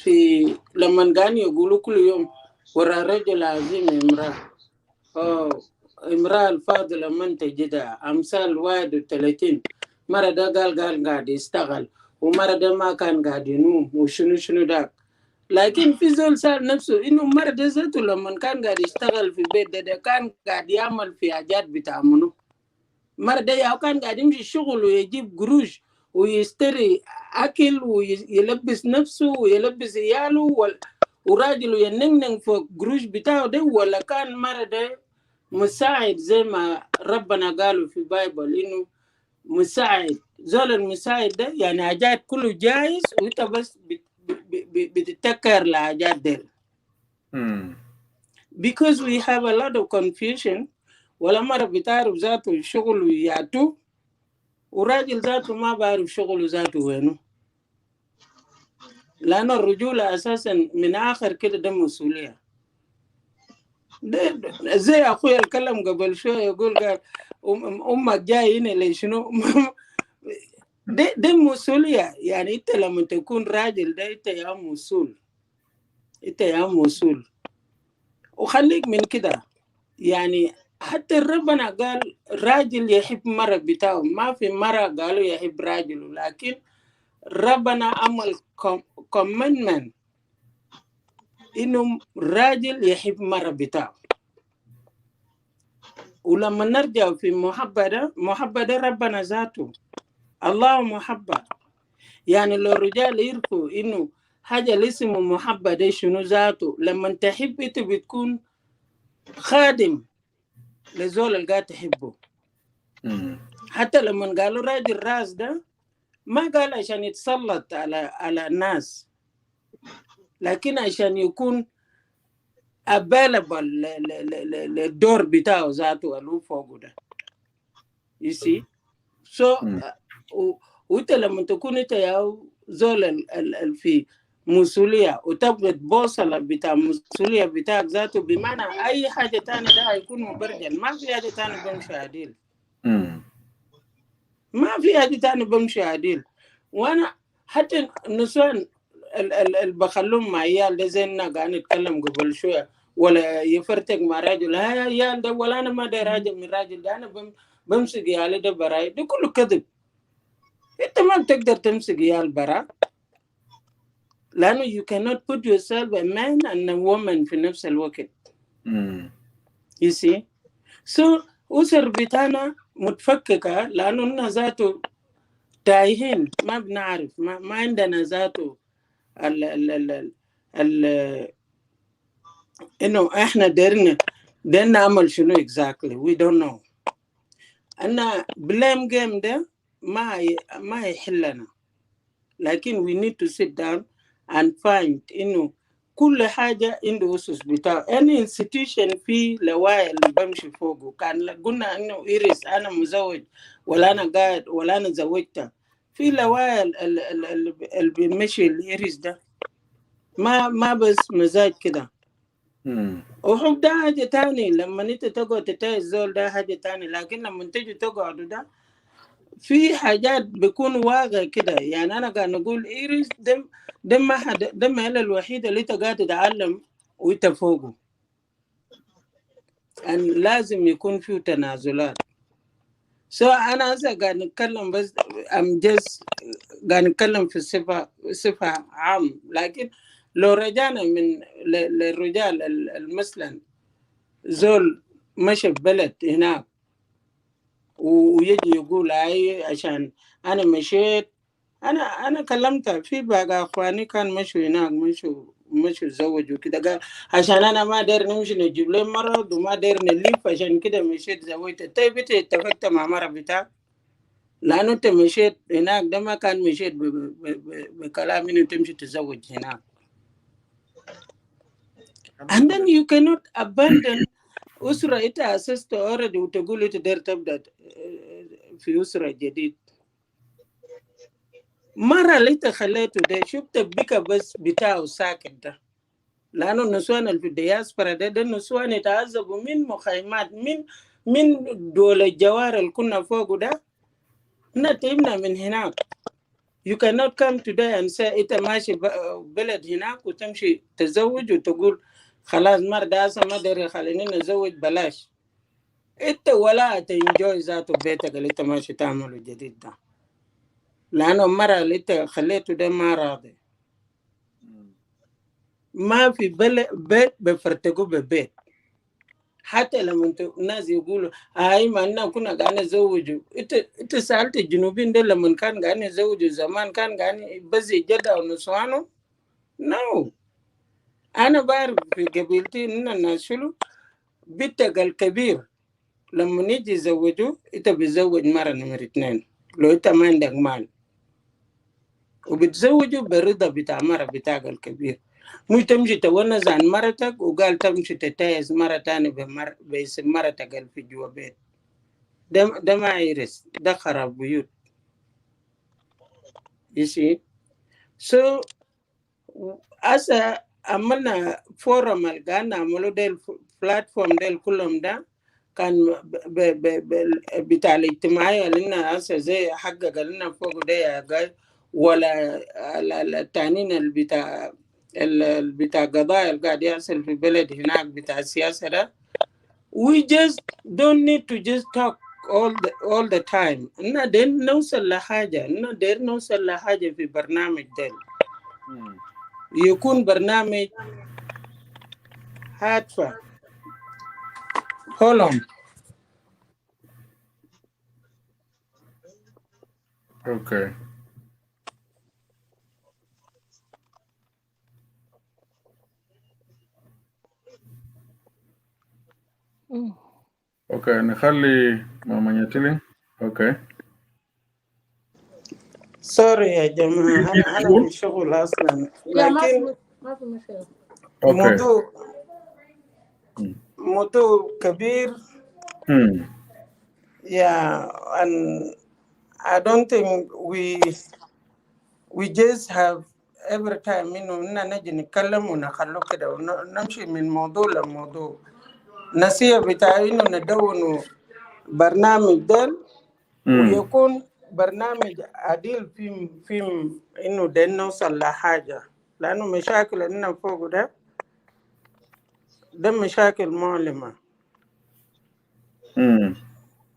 في لما كانوا يقولوا كل يوم ورا رجل عظيم امرأة، امرأة الفاضلة من تجدها، أمثال 31. مرة ده قال قاعد يشتغل، ومرة ده ما كان قاعد ينوم، وشنو داك. لكن في زول سأل نفسه إنه مرة ده ذاته لما كان قاعد يشتغل في البيت ده كان قاعد يعمل في حاجات بتاع منه. مرة ده كان قاعد يمشي شغل ويجيب قروش ويشتري أكل ويلبس نفسه ويلبس عياله وراجله يننن فوق قروش بتاعه ده، ولا كان مرة ده مساعد زي ما ربنا قالوا في بايبل إنه مساعد. زول المساعد ده يعني حاجات كله جايز وإنت بس بتتكر لحاجات دي. Because we have a lot of confusion. ولا مرة بتعرف ذاته شغله ياتو، وراجل ذاته ما بعرف شغله ذاته وينه. لأن الرجولة أساسا من آخر كده ده مسؤولية. زي أخوي الكلام قبل شوية يقول قال أمك جاي هنا ليشنو. ده مسؤولية. يعني أنت لما تكون راجل ده أنت يا مسؤول، أنت يا مسؤول. وخليك من كده. يعني حتى ربنا قال راجل يحب مرة بتاعه، ما في مرة قالوا يحب راجل، لكن ربنا عمل كومنتمنت إنه راجل يحب مرة بتاعه. ولما نرجع في محبة ده ربنا ذاته، الله محبة. يعني لو رجال يعرفوا إنه حاجة اللي اسمه محبة ده شنو ذاته، لما تحب أنت بتكون خادم لزول اللي قاعد تحبه. حتى لما قالوا راجل راس ده ما قال عشان يتسلط على الناس، لكن عشان يكون available للدور بتاعه ذاته اللي هو فوقه ده. you see. so وانت لما تكون انت يا زول في مسؤولية وتبغى توصل بتاع مسؤولية بتاعك ذاته، بمعنى أي حاجة تانية ده هيكون مبرجل. ما في حاجة تانية بمشي عديل. ما في حاجة تانية بمشي عديل. وأنا حتى النسوان اللي بخلوهم مع عيال ده زي إننا قاعد نتكلم قبل شوية، ولا يفرتك مع راجل هاي عيال ده، ولا أنا ما ده راجل من راجل ده، أنا بمسك عيالي ده براي، ده كله كذب. أنت ما بتقدر تمسك عيال برا، لأنه you cannot put yourself a man and a woman في نفس الوقت. you see. so أسر بتاعنا متفككة لأنه إننا ذاته تايهين، ما بنعرف، ما عندنا ذاته إنه إحنا ديرنا نعمل شنو exactly. we don't know. أنا blame game ده ما يحلنا، لكن we need to sit down and find إنه كل حاجة عنده أسس بتاعه. any institution في لوائح اللي بمشي فوقه. كان قلنا إنه إيريس أنا مزوج ولا أنا قاعد ولا أنا زوجتها، في لوائح اللي بيمشي الإيريس ده، ما بس مزاج كده. وحب ده حاجة تاني. لما انت تقعد تتاي الزول ده حاجة تاني، لكن لما تيجي تقعد ده في حاجات بيكون واقع كده. يعني أنا قاعد نقول إيريس ده المحل الوحيد اللي انت قاعد تتعلم وانت فوقه. أن لازم يكون فيه تنازلات. أنا هسه قاعد نتكلم بس قاعد نتكلم في صفة عام، لكن لو رجعنا من للرجال مثلا زول مشى في بلد هناك ويجي يقول أي عشان أنا مشيت، أنا كلمت في باقي أخواني كان مشوا هناك، مش تزوجوا كده. قال عشان انا ما داير نمشي نجيب لي مرض وما داير نلف، عشان كده مشيت زوجت. طيب انت اتفقت مع مرة بتاعك؟ لانه انت مشيت هناك، ده ما كان مشيت بكلام انه تمشي تتزوج هناك. And then you cannot abandon أسرة أنت أسست already وتقول أنت داير تبدأ في أسرة جديد. مرة اللي أنت خليته ده شفت بك بس بتاعه ساكت ده، لأنه النسوان اللي في الدياسبرا ده النسوان يتعذبوا من مخيمات، من دول الجوار اللي كنا فوق ده نتعبنا من هناك. You cannot come today and say أنت ماشي بلد هناك وتمشي تزوج وتقول خلاص مرة ده ما داري خليني نزوج بلاش. انت ولا تنجوي ذاته بيتك اللي انت ماشي تعمله جديد ده، لانه المرة اللي انت خليته ده ما راضي. ما في بيت بفرتقوا ببيت. حتى لما الناس يقولوا هاي ما انا كنا قاعدين نزوجوا، انت سالت الجنوبيين ده لما كان قاعدين يزوجوا زمان كان قاعدين بس يجدعوا نسوانه؟ نو. انا بعرف في قبيلتي ان الناس شلو بنتك الكبير لما نيجي يزوجوا انت بتزوج مرة نمرة 2 لو انت ما عندك مال، وبتزوجوا بالرضا بتاع مرة بتاعك الكبير. مش تمشي تونس عن مرتك وقال تمشي تتايز مرة تاني باسم مرتك اللي في جوا بيت. ده ما يرس، ده خراب بيوت. You see? So أسا عملنا فورم القانا عملوا ده البلاتفورم ده كلهم ده كان بتاع الاجتماعية لنا أسا زي حقق لنا فوق ده يا قاي، ولا التانين بتاع قضايا اللي قاعد يحصل في البلد هناك بتاع السياسة ده. We just don't need to just talk all the time. إننا دير نوصل لحاجة، إننا دير نوصل لحاجة في برنامج ده يكون برنامج هادفة. Hold on. Okay. Okay, نخلي ماما نيتلي. Okay. سوري يا جماعة، أنا في الشغل أصلا، يا لكن ما في مشكلة. Okay. موضوع كبير. Yeah, and I don't think we just have every time إنه نجي نتكلم ونخلو كده ونمشي من موضوع لموضوع. نصيحة بتاعي إنه ندون برنامج ده ويكون برنامج عديل في إنه ده نوصل لحاجة، لأنه مشاكل إننا فوق ده مشاكل مؤلمة.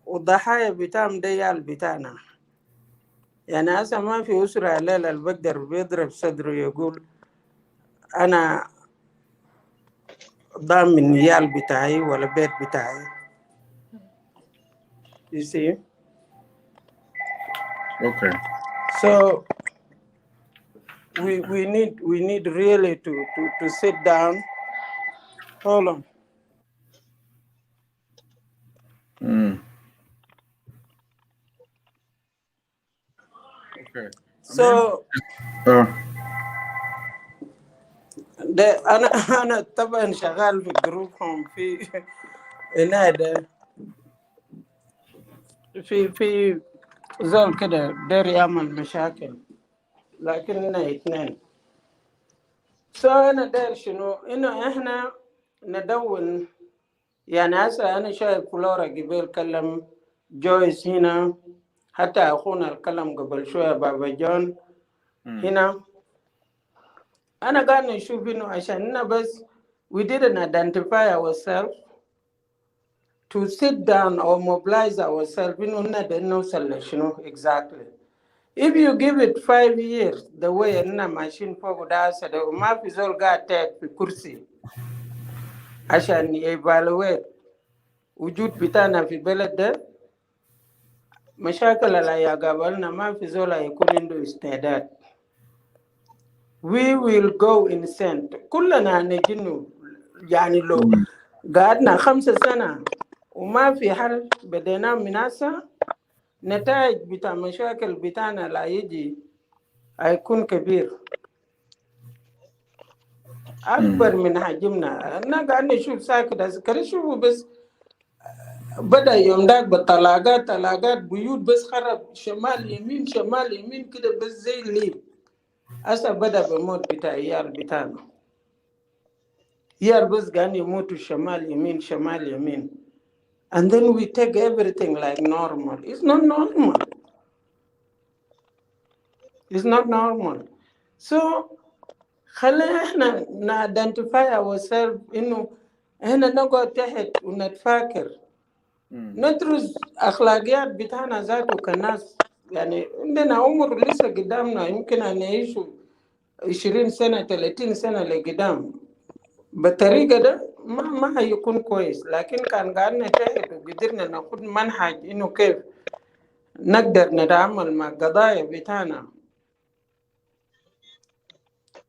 والضحايا بتاعهم ده يال بتاعنا. يعني هسه ما في أسرة الليلة اللي بقدر بيضرب صدره يقول أنا ضامن يال بتاعي ولا بيت بتاعي. You see? Okay. So we need really to sit down. Hold on. Okay. So ده أنا طبعا شغال في جروبهم في هنا ده في زول كده داير يعمل مشاكل، لكننا اثنين. أنا داير شنو إنه إحنا ندون. يعني هسه أنا شايف فلورا قبل كلم جويس هنا، حتى أخونا الكلم قبل شوية بابا جون هنا. أنا قاعد نشوف إنه عشان بس we didn't identify ourselves to sit down or mobilize ourselves إنه نقدر نوصل لشنو exactly. If you give it 5 years the way إننا ماشيين فوق ده هسه وما في زول قاعد تاك في كرسي عشان يevaluate وجود بتاعنا في البلد ده، مشاكل اللي يقابلنا ما في زول يكون عنده استعداد. we will go in sent كلنا نجنو يعني لو قعدنا 5 سنة وما في حل بدينا مناسة نتائج بتاع مشاكل بتاعنا لا يجي هيكون كبير أكبر من حجمنا. أنا قاعد نشوف ساكت أذكر شوفوا بس بدأ يوم داك طلاقات بيوت بس خرب شمال يمين شمال يمين كده بس زي الليل. أسا بدأ بموت بتاع عيال بتاعنا عيال بس قاعد يموتوا شمال يمين and then we take everything like normal. It's not normal. It's not normal. So خلينا احنا identify ourselves انه احنا نقعد تحت ونتفاكر ندرس اخلاقيات بتاعنا ذاته كناس. يعني عندنا عمر لسه قدامنا يمكن ان نعيش 20 سنة 30 سنة لقدام بالطريقة ده ما هيكون كويس. لكن كان قعدنا تحت وقدرنا ناخد منهج انه كيف نقدر نتعامل مع قضايا بتاعنا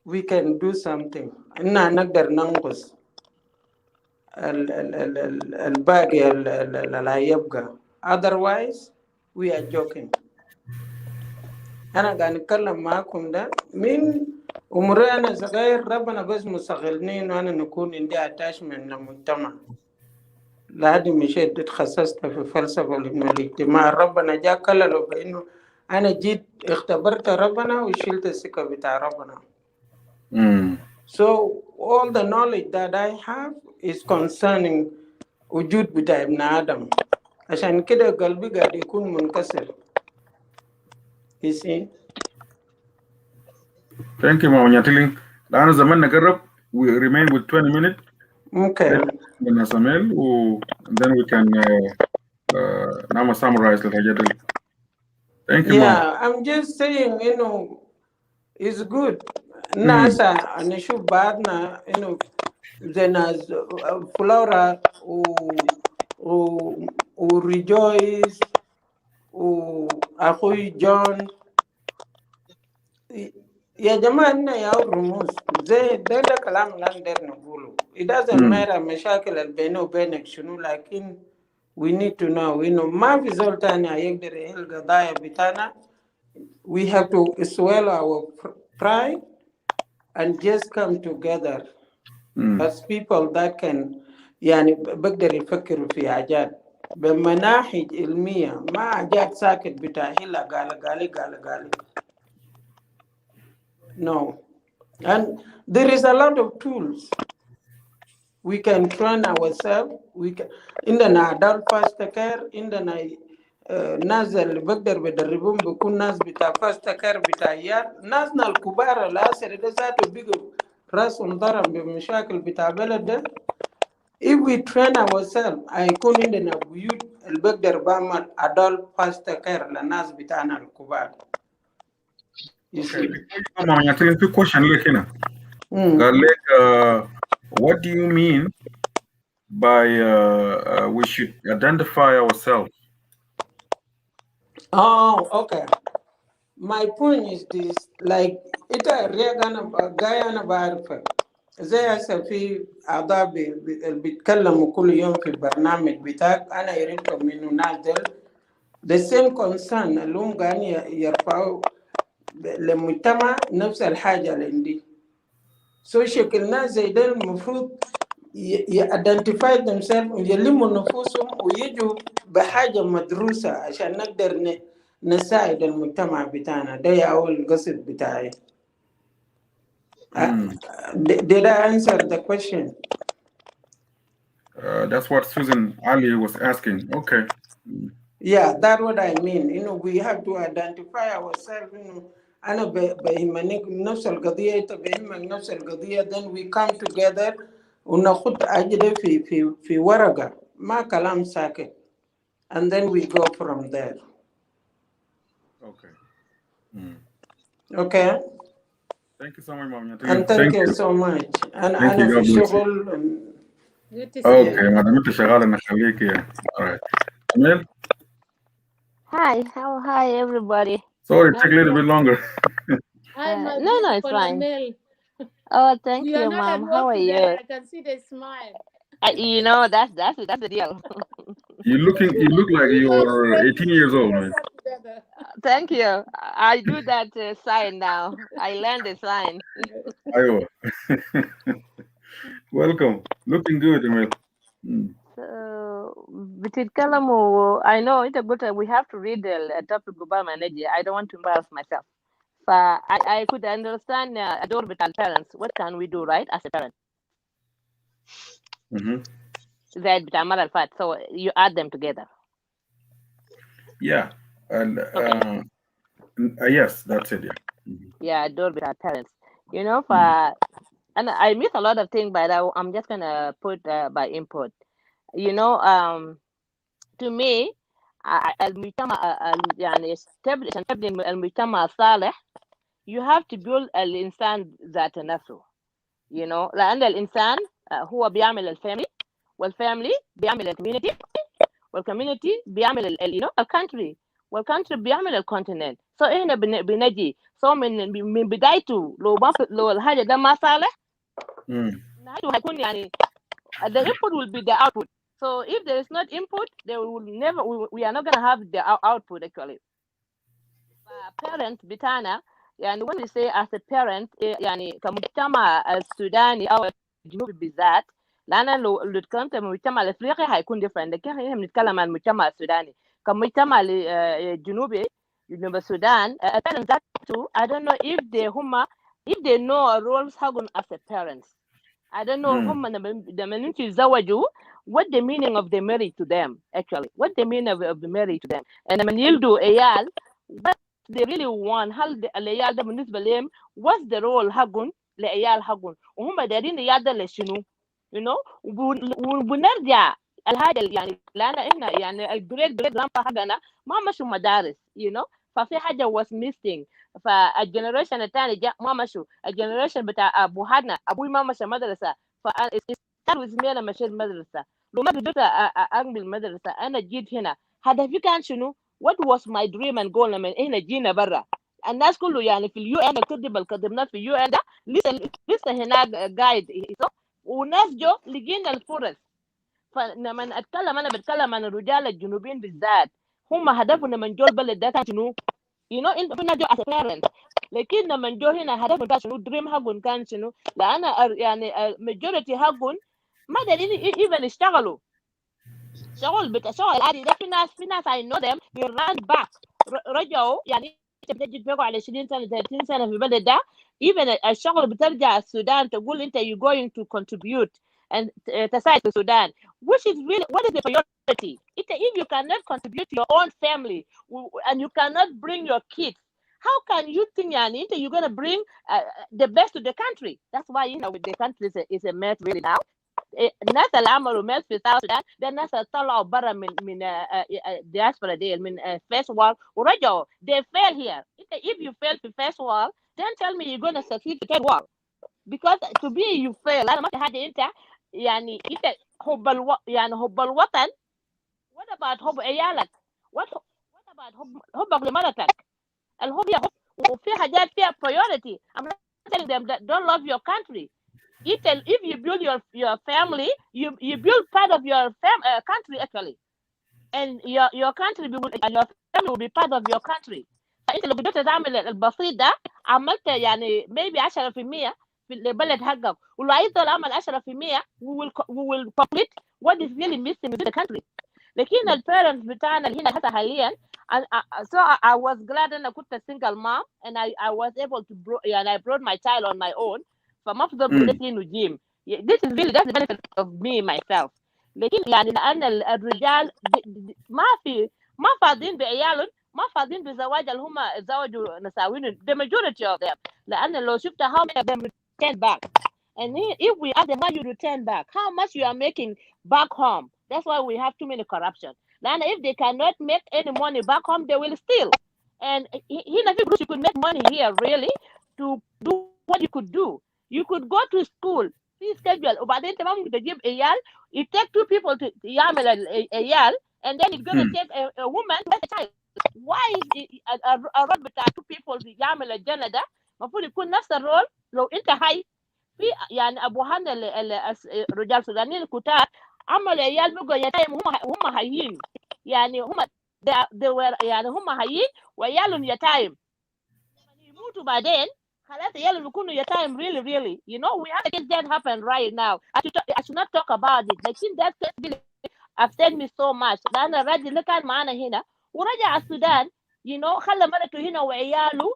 we can do something. إننا نقدر ننقص الباقي اللي يبقى. otherwise we are joking. أنا قاعد نتكلم معاكم ده من عمري أنا صغير. ربنا بس مستغلني إنه أنا نكون عندي attachment للمجتمع. لحد مشيت اتخصصت في فلسفة الاجتماع. ربنا جا كلله بإنه أنا جيت اختبرت ربنا وشلت الثقة بتاع ربنا. So all the knowledge that I have is concerning وجود بتاع ابن آدم. عشان كده قلبي قاعد يكون منكسر. You see? Thank you, Mama Nyatiling. لأن زماننا قرب. We remain with 20 minutes. Okay. And then we can now summarize الحاجات دي. Thank you, Yeah, Mama. I'm just saying, you know, it's good. NASA نشوف بعضنا إنه زي ناس فلورا وريجويس وأخوي جون. يا جماعة إننا يا رموز زي ده كلام لا نقدر نقوله. It doesn't matter مشاكل اللي وبينك شنو. لكن we need to know إنه ما في زول تاني هيقدر يحل القضايا بتاعنا. We have to swallow our pride and just come together as people that can يعني بقدر يفكروا في حاجات بمناهج علمية ما حاجات ساكت بتاهلها قال. No. And there is a lot of tools we can train ourselves. We can عندنا adult foster care. عندنا ناس اللي بقدر بدربهم بكون ناس بتاع foster care بتاع عيال. ناسنا الكبار العصر ده ذاته بيجوا راسهم ضرب بمشاكل بتاع بلد ده. If we train ourselves هيكون عندنا بيوت اللي بقدر بعمل adult foster care للناس بتاعنا الكبار. Okay. Mama Nyatiling, quick question لك هنا. قال لك what do you mean by we should identify ourselves? Oh, okay. My point is this, like ita رياضة جاي أنا بعرفها زي هسه في أعضاء بيتكلموا كل يوم في البرنامج بتاعك. أنا يريدكم منه نازل the same concern اللي هم قاعدين يرفعوا للمجتمع نفس الحاجة اللي عندي. So شكل ناس زي ده المفروض identify themselves ويلموا نفوسهم ويجوا بحاجة مدروسة عشان نقدر نساعد المجتمع بتاعنا. ده أول القصد بتاعي. Did I answer the question? That's what Susan Ali was asking. Okay. Yeah, that's what I mean. You know, we have to identify ourselves. You know, أنا بهمني نفس القضية أنت بهمك نفس القضية. Then we come together وناخد أجده في ورقة ما كلام ساكت. And then we go from there. Okay. Okay. Thank you so much, Mama. And thank you so much. أنا في شغل. Good to see you. Okay, madam أنت شغالة نخليك يا. Alright. Emil? Hi, hi everybody. Sorry, it took a little bit longer. Hi, my No, no, it's beautiful fine. Amel. Oh, thank You are you, not at mom. How work are today. you? I can see the smile. You know, that's the deal. You look like You guys you're really 18 years put old, man. yourself together. Thank you. I do that sign now. I learned the sign. Iowa. Welcome. Looking good, Emil. So, بتتكلموا I know انت قلت we have to read the topic قبل ما نجي. I don't want to embarrass myself. I could understand الدور بتاع parents. What can we do, right, as a parent? زائد بتاع المرة اللي فاتت. So you add them together. Yeah. And Okay. yes, that's it. Yeah. Yeah, الدور بتاع parents. You know, and I miss a lot of things, but I'm just gonna put by input. You know, to me المجتمع يعني عشان تبني المجتمع الصالح you have to build الإنسان ذات نفسه. You know, لأن الإنسان هو بيعمل الفاميلي والفاميلي بيعمل الكوميونتي والكوميونتي بيعمل you know الكونتري والكونتري بيعمل الكونتيننت. So إحنا بنجي so من بدايته لو الحاجة ده ما صالح نهايته هيكون يعني the input will be the output. So if there is not input, there will never we are not gonna have the output actually. Parent بتاعنا يعني when we say as a parent يعني كمجتمع السوداني أو الجنوبي بالذات لأن لو اتكلمت عن المجتمع الأفريقي هيكون different لكن احنا بنتكلم عن المجتمع السوداني كمجتمع الجنوبي جنوب السودان parents that too I don't know if they know roles حقهم as a parents. I don't know هم لما يمشوا يتزوجوا what the meaning of the marriage to them actually what the meaning of the marriage to them and لما يلدوا عيال what they really want هل العيال ده بالنسبة لهم what's the role حقهم لعيال حقهم وهم دارين العيال ده لشنو you know وبنرجع الحاجة يعني لأن إحنا يعني الجريد جرامبا حقنا ما مشوا مدارس you know ففي حاجة was missing فالجنريشن الثاني جاء ما مشوا الجنريشن بتاع أبوهاتنا أبوي ما مشى مدرسة فأنا أنا مشيت مدرسة لو ما قدرت أقبل المدرسة أنا جيت هنا هدفي كان شنو what was my dream and goal لما إحنا جينا برا الناس كله يعني في اليو ان الكذب اللي كذبناه في اليو ان ده لسه هناك قاعد وناس جو لقينا الفرص فلما أنا بتكلم عن الرجال الجنوبيين بالذات هم هدفهم لما جو البلد ده كان شنو you know in جو as a parent لكن لما جو هنا هدفهم كان شنو دريم حقهم كان شنو لأن يعني majority حقهم ما دارين even يشتغلوا شغل عادي ده في ناس I know them they run back رجعوا يعني انت بتجي تبقوا على 20 سنه 30 سنه في البلد ده even الشغل بترجع السودان تقول انت you going to contribute and تساعد في السودان which is really what is the priority if you cannot contribute to your own family and you cannot bring your kids how can you think يعني انت you're going to bring the best to the country that's why you know the country is a mess really now الناس اللي عملوا ميل في ساوث السودان ده الناس اللي طلعوا برا من الدياسبورا دي من first world ورجعوا they fail here if you fail في first world then tell me you're gonna succeed في third world because to be you fail أنا ما في حاجة أنت يعني أنت يعني حب الوطن what about حب عيالك what about حبك لمرتك الحب يا حب وفي حاجات فيها priority I'm not telling them that don't love your country if you build your family, you build part of your country actually, and your country and your family will be part of your country. فأنت لو قدرت تعمل البسيط ده عملت يعني maybe 10% في البلد حقك ولو عايز تعمل 10% we will complete what is really missing within the country. لكن البيرنتس بتاعنا هنا حتى حاليا so I was glad أنا كنت single mom and I was able to يعني I brought my child on my own. فما افضل بقولتي انه جيم this is really that's the benefit of me myself لكن يعني لان الرجال ما فاضيين بعيالهم ما فاضيين بزواج اللي هم تزوجوا نساوين the majority of them لان لو شفت how many of them return back and if we ask them how you return back how much you are making back home that's why we have too many corruption لان if they cannot make any money back home they will steal and هنا في you could make money here really to do what you could do you could go to school في schedule وبعدين انت ما ممكن تجيب عيال it take two people to يعمل العيال and then it's gonna take a woman to have a child why is a rod بتاع two people يعمل الجنة ده المفروض يكون نفس الرول. لو انت حي في يعني ابوهان الرجال السودانيين الكتار عملوا عيال بقوا يتايم هم حيين، يعني هم يعني هم حيين وعيالهم يتايم يموتوا بعدين خلاص عيالهم يكونوا يتايم. really you know we have a case that happen right now. I should not talk about it. لكن that case upset me so much لأن الراجل اللي كان معانا هنا ورجع السودان you know خلى مرته هنا وعياله،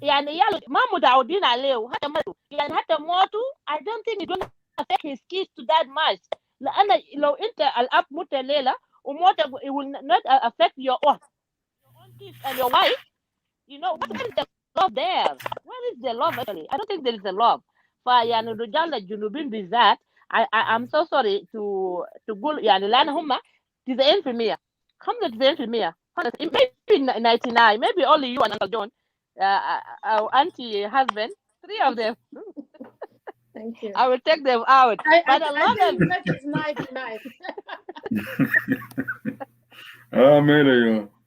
يعني عياله ما متعودين عليه حتى مرته يعني حتى موته I don't think it's gonna affect his kids to that much. لأن لو أنت الأب مت الليلة وموته it will not affect your own kids and your wife. You know what is the love there? Where is the love actually? I don't think there is a love. فيعني الرجال الجنوبيين بالذات I'm so sorry تقول يعني لأن هم 90% 95% maybe 99 maybe only you and Uncle John our auntie husband 3 of them. Thank you. I will take them out. But a lot of think it's 99.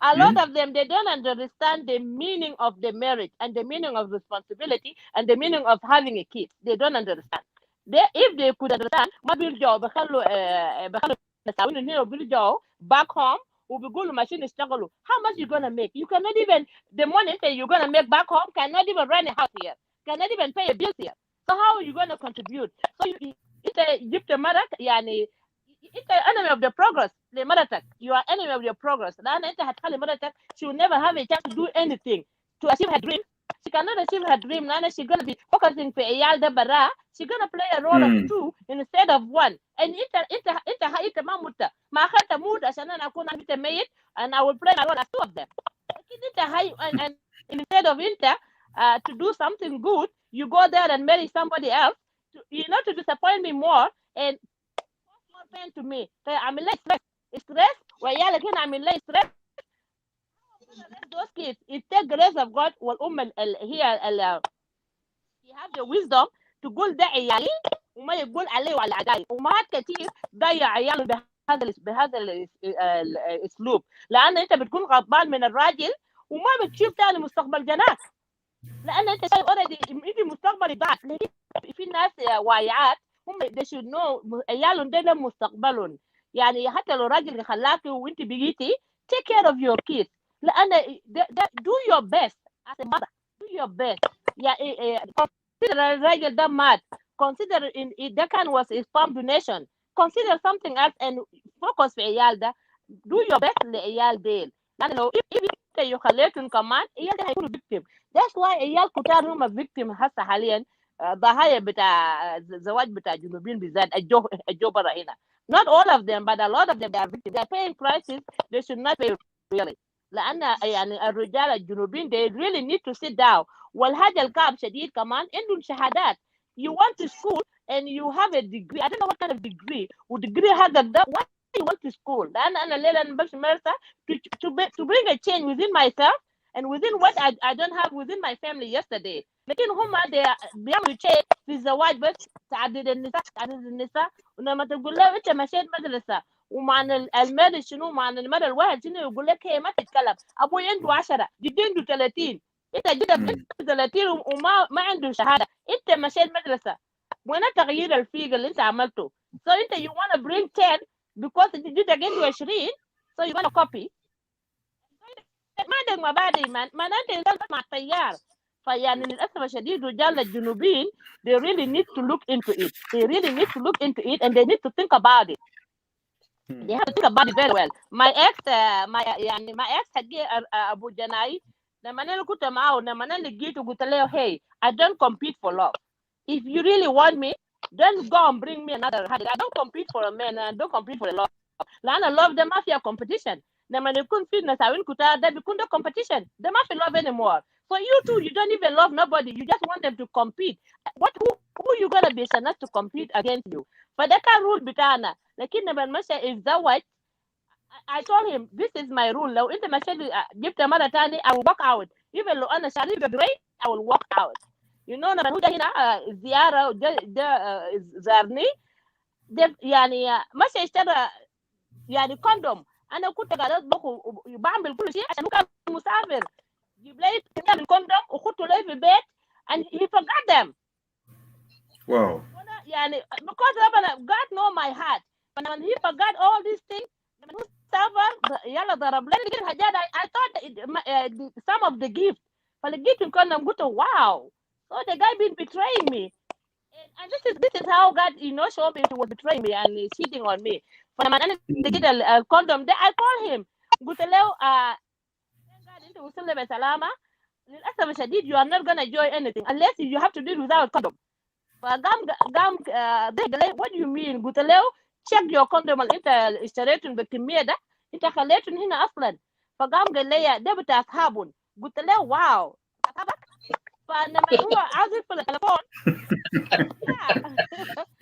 a lot of them, they don't understand the meaning of the marriage and the meaning of responsibility and the meaning of having a kid. They don't understand. If they could understand, ما بيرجعوا بخلوا نساوين هنا وبيرجعوا back home وبيقولوا ماشيين يشتغلوا. How much you gonna make? You cannot even, the money you're gonna make back home cannot even rent a house here, cannot even pay a bill here. So how are you gonna contribute? So انت جبت مرك يعني انت enemy of the progress لمرتك. You are enemy of your progress. لأن انت هتخلي مرتك she will never have a chance to do anything to achieve her dream. She cannot achieve her dream لأن she's gonna be focusing في عيال ده برا. She's gonna play a role of 2 instead of 1. And انت ما مت ما أخذت موت عشان أنا أكون أنت ميت and I will play my role as 2 of them. لكن انت هاي and instead of انت to do something good, you go there and marry somebody else to disappoint me more and more pain to me. فأعمل لها stress وعيالك هنا أعمل لها stress. Those kids, it takes the grace of God والأم هي he have the wisdom تقول ده عيالي وما يقول عليه وعلى عداي. وأمهات كتير ضيع عياله بهذا الأسلوب لأن أنت بتكون غضبان من الراجل وما بتشوف تاني مستقبل جناك لأن أنت شايف already يجي مستقبل ضعف. في ناس واعيات هم they should know عيالهم ده مستقبلهم. يعني حتى لو راجل خلاكي وأنت بقيتي take care of your kids لأن do your best as a mother. Do your best. يعني consider الراجل ده مات. Consider ده كان was a sperm donation. Consider something else and focus في عيال ده. Do your best لعيال ديل. لأن لو انت يخليتهم كمان عيال ده هيكونوا victim. That's why عيال كتار هم victim هسه حاليا ضحايا بتاع زواج بتاع جنوبيين بالذات الجو برا هنا. Not all of them but a lot of them they are victims. They are paying prices they should not pay really. لأن يعني الرجال الجنوبيين they really need to sit down. والحاجة الكعب شديد كمان عندهم شهادات. You went to school and you have a degree. I don't know what kind of degree. والdegree هذا ده why you went to school. لأن أنا ليلة بمشي مرسى to bring a change within myself and within what I don't have within my family yesterday. لكن هم بيعملوا شيء في الزواج بس تعدد النساء ولما تقول له أنت مشيت مدرسة ومعنى المرء شنو معنى المرء الواحد شنو يقول لك هي ما تتكلم. أبوي عنده 10 جدي عنده 30 أنت جدك 30 وما عنده شهادة. أنت مشيت مدرسة وين تغيير الفيق اللي أنت عملته. So أنت you want to bring 10 because جدك عنده 20 so you want to copy. ما عندك مبادئ ما أنت إنسان مع التيار. فيعني للأسف الشديد رجال الجنوبيين they really need to look into it. They really need to look into it and they need to think about it. They have to think about it very well. My ex حقي أبو جناي لما أنا كنت معه لما أنا لقيته قلت له hey I don't compete for love. If you really want me don't go and bring me another. I don't compete for a man and I don't compete for a love. لأن love ده ما فيها competition. لما يكون في نساوين كتار ده بيكون ده competition. ده ما في love anymore. So you too, you don't even love nobody. You just want them to compete. Who you gonna be enough to compete against you? فده كان rule بتاعنا. لكن لما مشى يتزوج I told him this is my rule. لو أنت مشيت جبت مرة تاني I will walk out. Even لو أنا شاري great I will walk out. You know لما هو ده هنا زيارة ده زارني ده يعني مشى اشترى يعني كوندوم. أنا كنت قاعدة أطبخ وبعمل كل شيء عشان هو كان مسافر. جيب لي من كوندوم وخدته لي في البيت and he forgot them. Wow. Because God know my heart. When he forgot all these things, I thought some of the gift. But the gift wow. So the guy been betraying me. And this is how God, showed me he was betraying me and he's cheating on me. When I'm they get a condom, I call him. You are not gonna enjoy anything unless you have to do it without condom. What do you mean? Check your condom انت اشتريتهم بالكمية ده انت خليتهم هنا اصلا. فقام قال لي ده بتاع اصحابهم. قلت له واو فلما هو عاوز يقفل التليفون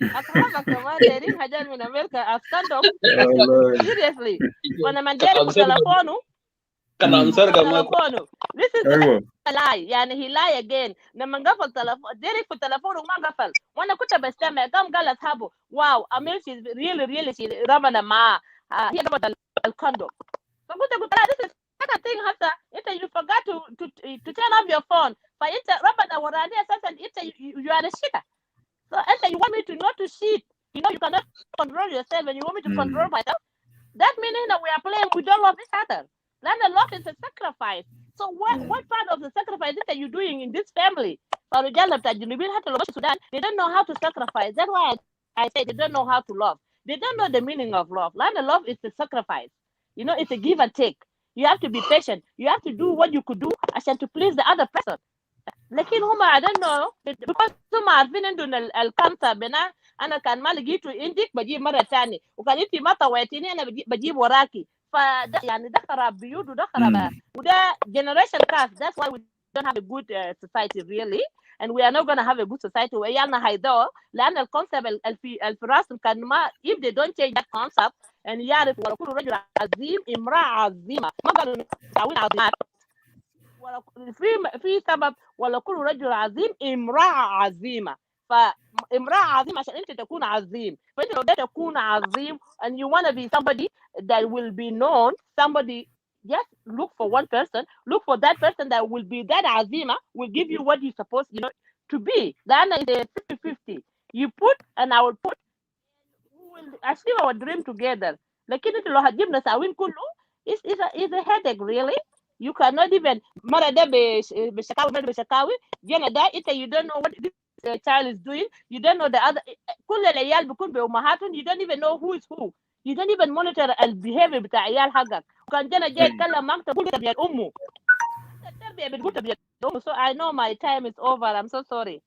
اصحابك كمان دايرين حاجات من امريكا اسكندهم seriously فلما جاي يقفل تليفونه كلام سرقة ما تليفونه this is a lie يعني he lie again لما قفل تليفون داير يقفل تليفونه وما قفل وانا كنت بستمع قام قال اصحابه واو امير she's really ربنا معاه هي ربنا الكوندوم فقلت لا this is second thing حتى انت you forgot to turn off your phone فانت ربنا وراني اساسا انت you are a shitter so انت you want me to not to shit you cannot control yourself and you want me to control myself that means that we are playing we don't love each other then the love is a sacrifice so what part of the sacrifice that you're doing in this family they don't know how to sacrifice that's why I say they don't know how to love they don't know the meaning of love love is a sacrifice it's a give and take you have to be patient you have to do what you could do to please the other person لكن هم I don't know because هم عارفين عندهم الكانسر بنا انا كان ما لقيته عندك بجيب مره ثانيه وكان انت ما طوعتيني انا بجيب وراكي فده ده خراب بيوت وده خراب وده generation curse that's why we don't have a good society really and we are not going to have a good society وعيالنا هيضيعوا لان الكونسبت في راسهم كان ما if they don't change that concept and يعرف ولكل رجل عظيم امرأة عظيمة ما قالوا نساوين عظيمات في سبب ولكل رجل عظيم امرأة عظيمة فامرأة عظيمة عشان انت تكون عظيم فانت لو تكون عظيم and you want to be somebody that will be known somebody just look for one person look for that person that will be that عظيمة will give you what you're supposed to be لأن it's 50-50 you put and I will put we will achieve our dream together لكن انت لو هتجيب نساوين كله it's a headache really you cannot even مرة ده بشكاوي مرة بشكاوي جينا ده انت you don't know what this child is doing you don't know the other كل العيال بيكون بأمهاتهم you don't even know who is who you don't even monitor الbehavior بتاع عيال حقك وكان جينا جاي يتكلم معك تقول تربية أمه التربية بتقول تربية أمه so I know my time is over I'm so sorry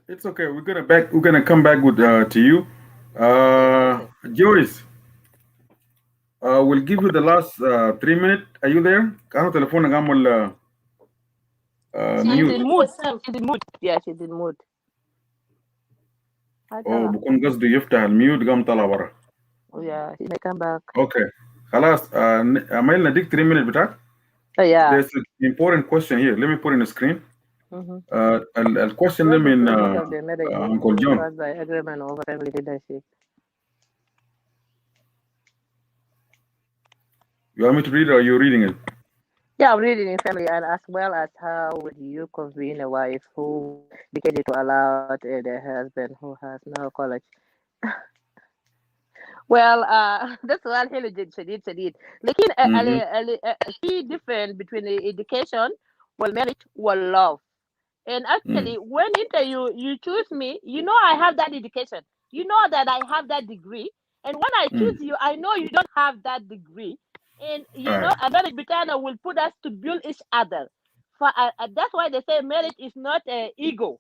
it's okay we're gonna come back with to you Joyce we'll give you the last 3 minutes. Are you there? كانوا تلفونك عمل mute. She's in mood. Yeah, she's in mood. بكون قصده يفتح الميوت قام طلع برا. Yeah, she may come back. Okay. خلاص عملنا ديك 3 minutes بتاعك. Yeah. There's an important question here. Let me put in the screen. The question name in Uncle John. By agreement over family leadership. You want me to read it or are you reading it? Yeah, I'm reading in family and as well as how would you convene a wife who dedicated to allow their husband who has no college. Well, that's one شديد لكن في difference between education والmarriage والlove and actually when you choose me you know I have that education you know that I have that degree and when I choose you I know you don't have that degree and a marriage betana will put us to build each other that's why they say marriage is not ego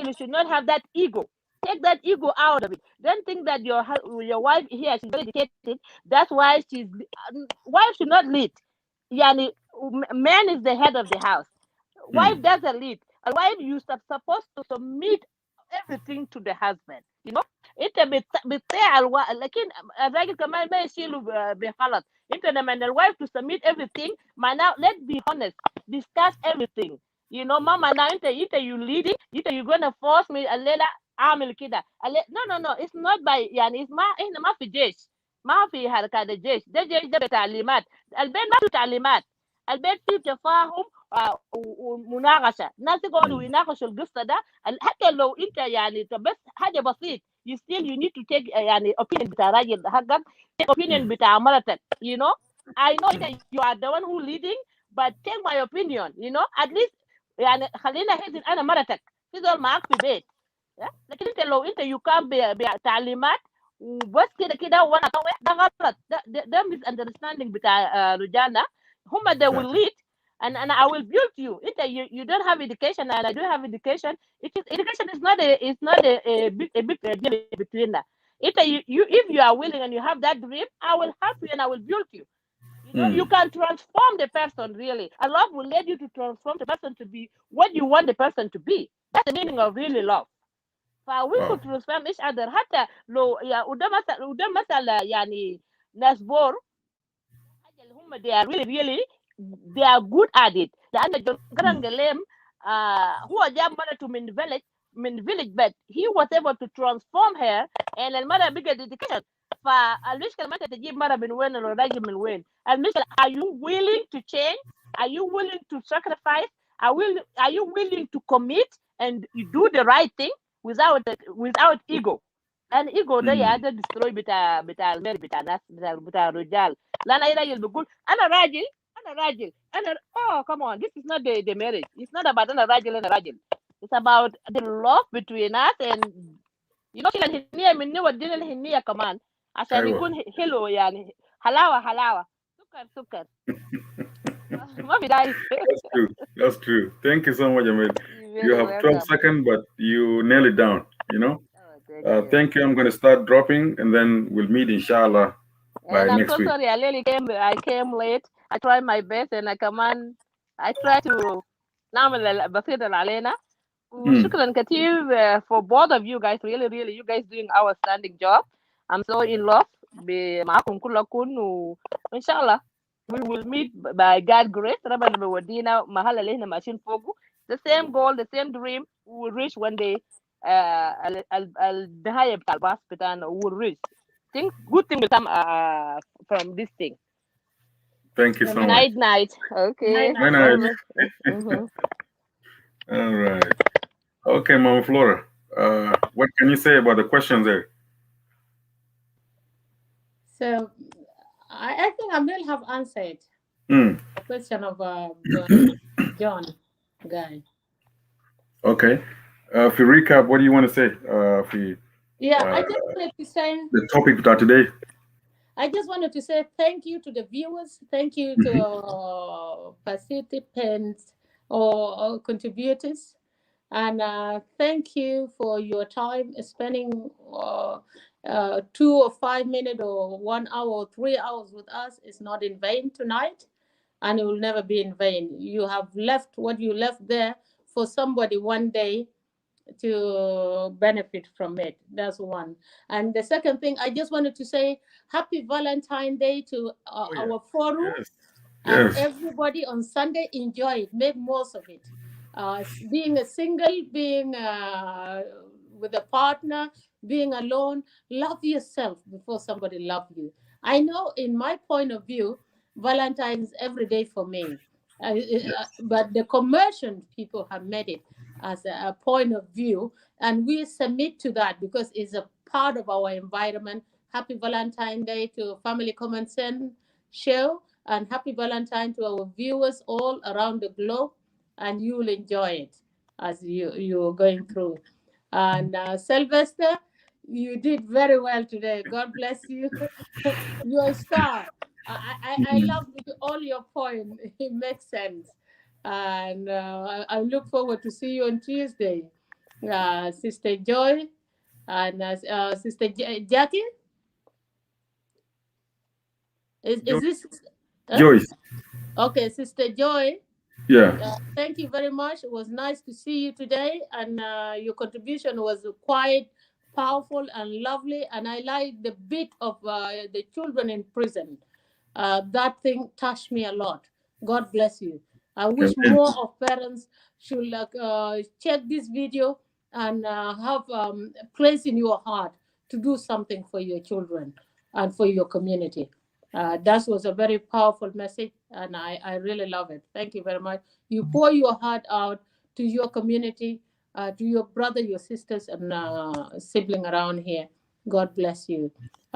you should not have that ego take that ego out of it don't think that your wife here she's very educated that's why wife should not lead yani man is the head of the house wife doesn't lead a wife you supposed to submit everything to the husband انت بتطيع لكن الراجل كمان ما يشيله بغلط انت لما الوايف to submit everything معناه let's be honest discuss everything ما معناه انت you leading انت you gonna force me الليلة اعمل كده no it's not by يعني احنا ما في جيش ما في حركات الجيش ده جيش ده بتعليمات البيت ما في تعليمات البيت فيه تفاهم مناقشه، الناس يقعدوا يناقشوا القصه ده حتى لو انت يعني بس حاجه بسيط you still you need to take يعني opinion بتاع راجل حقك، take opinion بتاع مرتك. you know I know that you are the one who leading but take my opinion. at least يعني خلينا هذه انا مرتك تفضل معاك في بيت. لكن انت لو انت you come بتعليمات وبس كده وانا ده غلط. ده misunderstanding بتاع رجالنا. هم they will lead and I will build you. You don't have education and I don't have education. Education is not a big deal between us. If you are willing and you have that dream, I will help you and I will build you. You can transform the person really. And love will lead you to transform the person to be what you want the person to be. That's the meaning of really love. فوي could transform each other. حتى لو وده مثل يعني ناس بور حاجة اللي هم they are really they are good at it. لأن جون جرانجليم هو جاب مرته من village but he was able to transform her and المرة بقت education. فالمشكلة ما انت تجيب مرة من وين ولا راجل من وين. المشكلة are you willing to change? Are you willing to sacrifice? Are you willing to commit and you do the right thing without ego. And ego ده يا ده destroy بتاع المال بتاع الناس بتاع الرجال. لأن أي راجل بيقول أنا راجل oh come on, this is not the marriage. It's not about أنا راجل. It's about the love between us and شيل الهنية مني ودينا الهنية كمان عشان يكون حلو يعني حلاوة سكر ما في داعي. That's true. Thank you so much, Amir. You have 12 seconds, but you nail it down, Thank you. I'm going to start dropping, and then we'll meet, inshallah, by next week. Sorry, I came late. I tried my best, and I try to نعمل البسيط اللي علينا. وشكرا كثير for both of you guys. Really, you guys doing outstanding job. I'm so in love معاكم كلكم وإن شاء الله we will meet by God grace. ربنا بيودينا محل اللي احنا ماشيين فوقه. The same goal, the same dream. We will reach one day. النهاية بتاع الباص بتاعنا we will reach. Good thing will come from this thing. Thank you so much. Night. Okay. Night. All right. Okay, Mama Flora. What can you say about the questions there? So I think I will have answered the question of John guy. Okay. If you recap, what do you want to say? I just wanted to say the topic for today. I just wanted to say thank you to the viewers, thank you to participants or contributors, and thank you for your time spending 2 or 5 minutes or 1 hour or 3 hours with us. Is not in vain tonight, and it will never be in vain. You have left what you left there for somebody one day to benefit from it. That's one. And the second thing, I just wanted to say happy Valentine's Day to our forum. Yes. And everybody on Sunday, enjoy it, make most of it. Being a single, being with a partner, being alone, love yourself before somebody loves you. I know in my point of view, Valentine's every day for me. But the commercial people have made it as a point of view, and we submit to that because it's a part of our environment. Happy Valentine's Day to Family Common Sense show, and happy Valentine to our viewers all around the globe, and you will enjoy it as you're going through. And Sylvester, you did very well today. God bless you. You're a star. I love all your points. It makes sense. And I look forward to see you on Tuesday. Sister Joy and Sister Jackie. Is this Joyce? Okay, Sister Joy. Yeah. Thank you very much. It was nice to see you today, and your contribution was quite powerful and lovely. And I like the bit of the children in prison. That thing touched me a lot. God bless you. I wish more of parents should check this video and have a place in your heart to do something for your children and for your community. That was a very powerful message, and I really love it. Thank you very much. You pour your heart out to your community, to your brother, your sisters, and sibling around here. God bless you.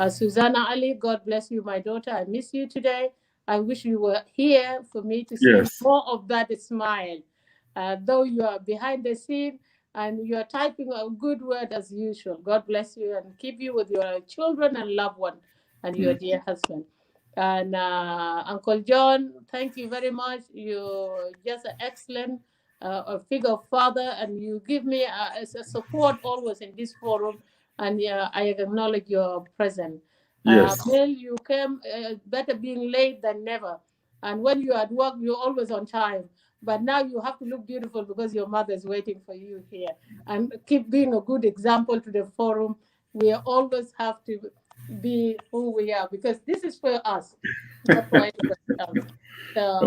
Susanna Ali, God bless you, my daughter. I miss you today. I wish you were here for me to see Yes. more of that smile. Though you are behind the scene and you are typing a good word as usual. God bless you and keep you with your children and loved one and your dear husband. And Uncle John, thank you very much. You're just an excellent a figure of father, and you give me a support always in this forum. And I acknowledge your presence. Yes. Mel, you came better being late than never. And when you're at work, you're always on time. But now you have to look beautiful because your mother is waiting for you here. And keep being a good example to the forum. We always have to be who we are because this is for us, not for anybody else. So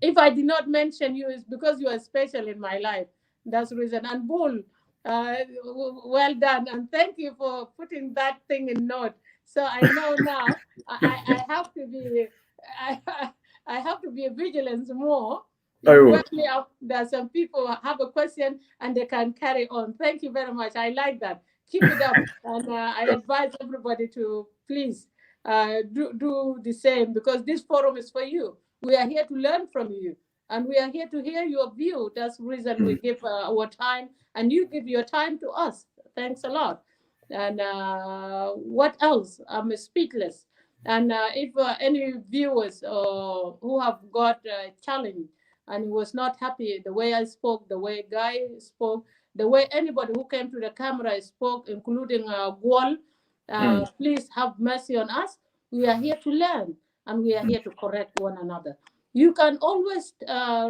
if I did not mention you, it's because you are special in my life. That's the reason. And Bull, well done, and thank you for putting that thing in note. So I know now I have to be I, I have to be vigilant more. You wake me up. There some people have a question and they can carry on. Thank you very much. I like that. Keep it up, and I advise everybody to please do the same because this forum is for you. We are here to learn from you, and we are here to hear your view. That's the reason we give our time, and you give your time to us. Thanks a lot. And what else? I'm speechless. And if any viewers who have got challenged and was not happy the way I spoke, the way Guy spoke, the way anybody who came to the camera spoke, including Gwal, please have mercy on us. We are here to learn and we are here to correct one another. You can always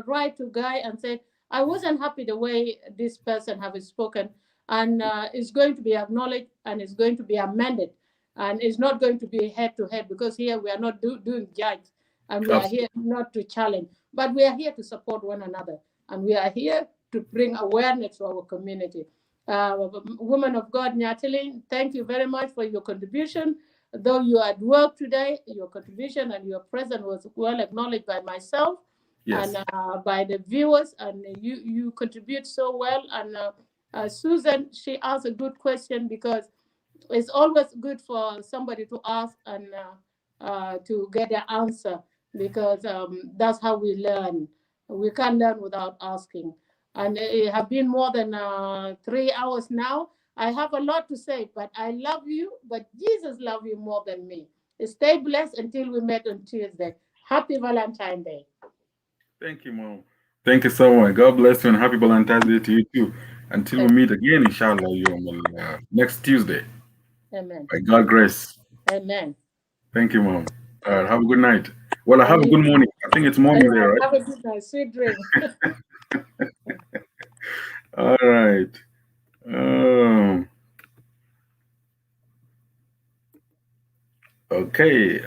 write to Guy and say, I wasn't happy the way this person have spoken, and it's going to be acknowledged and it's going to be amended, and it's not going to be head to head because here we are not doing judge, and we are here not to challenge, but we are here to support one another, and we are here to bring awareness to our community. Woman of God, Natalie, thank you very much for your contribution. Though you are at work today, your contribution and your presence was well acknowledged by myself and by the viewers, and you contribute so well. And Susan, she asked a good question because it's always good for somebody to ask and to get the answer because that's how we learn. We can't learn without asking. And it has been more than 3 hours now. I have a lot to say, but I love you, but Jesus loves you more than me. Stay blessed until we meet on Tuesday. Happy Valentine's Day. Thank you, Mom. Thank you so much. God bless you and happy Valentine's Day to you too. Until we meet again, inshallah, next Tuesday. Amen. By God's grace. Amen. Thank you, Mom. Have a good night. Well, I have a good morning. I think it's morning there, right? Have a good night. Sweet dream. All right. Okay.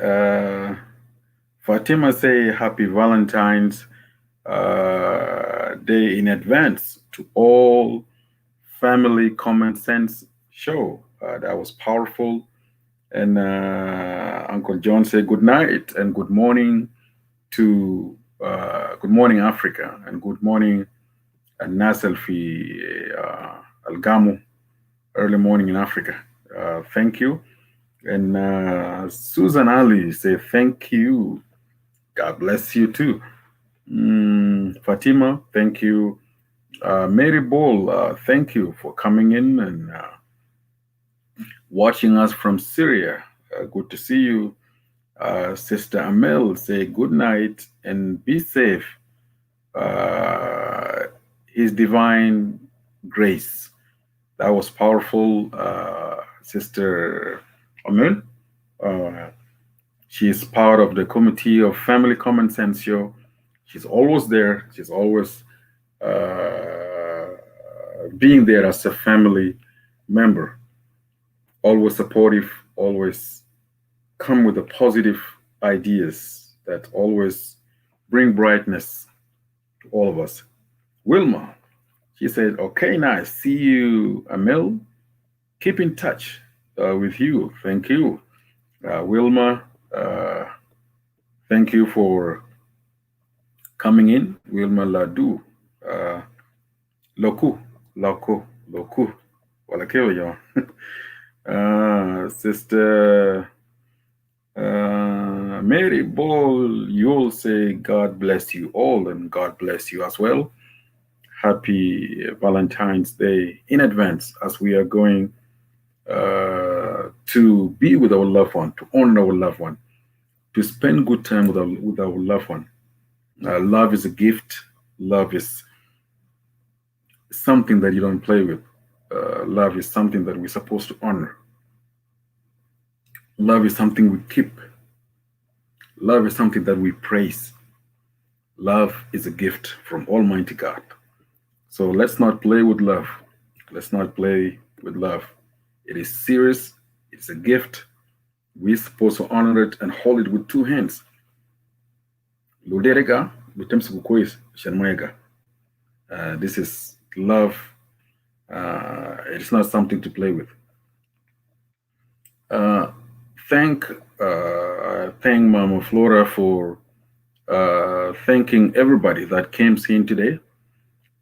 Fatima say happy Valentine's Day in advance to all family common sense show. That was powerful. And Uncle John said good night and good morning to good morning Africa and good morning Nasal fi Algamo, early morning in Africa. Thank you. And Susan Ali say thank you. God bless you too. Fatima, thank you. Mary Ball, thank you for coming in and watching us from Syria. Good to see you. Sister Amel, say good night and be safe. His divine grace. That was powerful, Sister Amel. She is part of the committee of Family Common Sense Show. She's always there. She's always being there as a family member. Always supportive, always come with the positive ideas that always bring brightness to all of us. Wilma, she said, okay, nice. See you, Amel. Keep in touch with you. Thank you. Wilma, Thank you for coming in. Wilma Ladu. Loku. Loku. Loku. Walakeo yo. Sister Mary Ball, you'll say God bless you all, and God bless you as well. Happy Valentine's Day in advance, as we are going to be with our loved one, to honor our loved one, to spend good time with our loved one. Love is a gift. Love is something that you don't play with. Love is something that we're supposed to honor. Love is something we keep. Love is something that we praise. Love is a gift from Almighty God. So let's not play with love. Let's not play with love. It is serious. It's a gift. We're supposed to honor it and hold it with two hands. This is love. It's not something to play with. Thank Mama Flora for thanking everybody that came in today.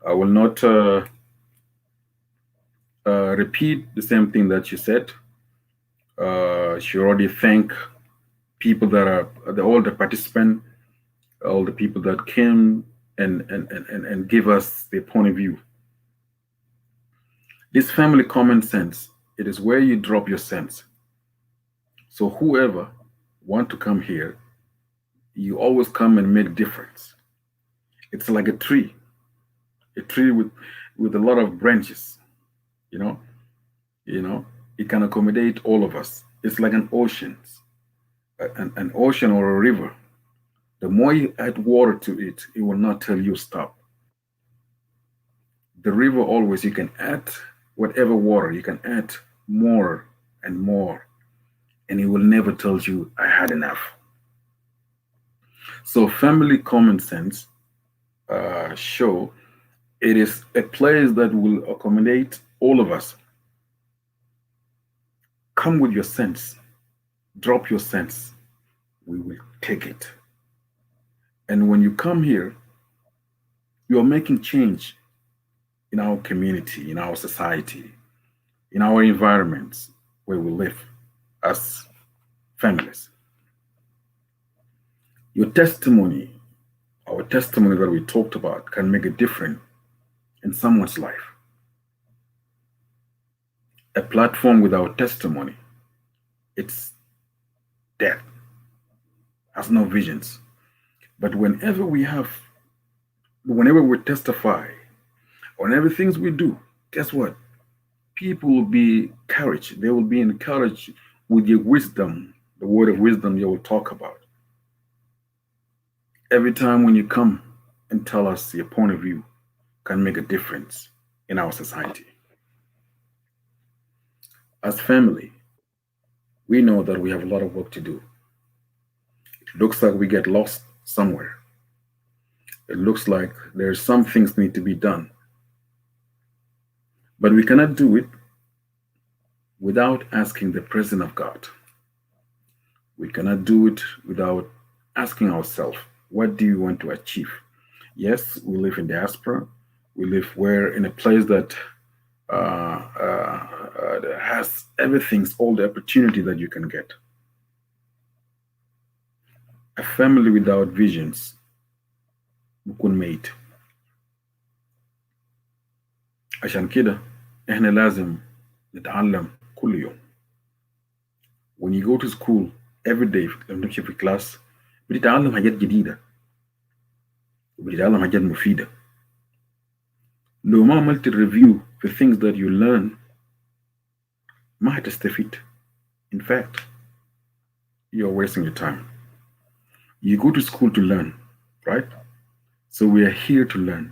I will not repeat the same thing that she said. She already thanked people that are all the participants, all the people that came and give us their point of view. This family common sense, it is where you drop your sense. So whoever want to come here, you always come and make difference. It's like a tree with a lot of branches. You know, it can accommodate all of us. It's like an ocean, an ocean or a river. The more you add water to it, it will not tell you stop. The river always, you can add whatever water, you can add more and more, and it will never tell you, I had enough. So family common sense show it is a place that will accommodate all of us. Come with your sense, drop your sense, we will take it. And when you come here, you are making change in our community, in our society, in our environments where we live as families. Your testimony, our testimony that we talked about, can make a difference in someone's life. A platform without testimony, it's dead, has no visions. But whenever we testify on everything we do, guess what? People will be encouraged. They will be encouraged with your wisdom, the word of wisdom you will talk about. Every time when you come and tell us your point of view can make a difference in our society. As family, we know that we have a lot of work to do. It looks like we get lost somewhere. It looks like there's some things need to be done. But we cannot do it without asking the presence of God. We cannot do it without asking ourselves, what do you want to achieve? Yes, we live in diaspora. We live in a place that has everything, all the opportunity that you can get. A family without visions بكون ميت. عشان كده احنا لازم نتعلم كل يوم. When you go to school every day لما تمشي في كلاس بتتعلم حاجات جديدة وبتتعلم حاجات مفيدة. لو ما عملت الريفيو في things that you learn ما هتستفيد. In fact, you're wasting your time. You go to school to learn, right? So we are here to learn.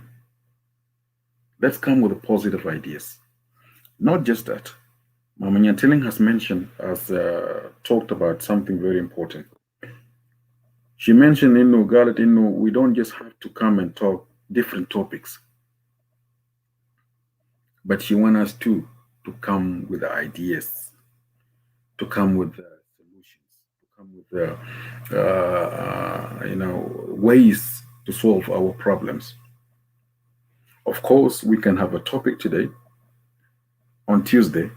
Let's come with positive ideas. Not just that. Mama Nyantiling has talked about something very important. She mentioned Galat, we don't just have to come and talk different topics. But she wants us to come with ideas, to come with solutions, to come with ways to solve our problems. Of course, we can have a topic today on Tuesday.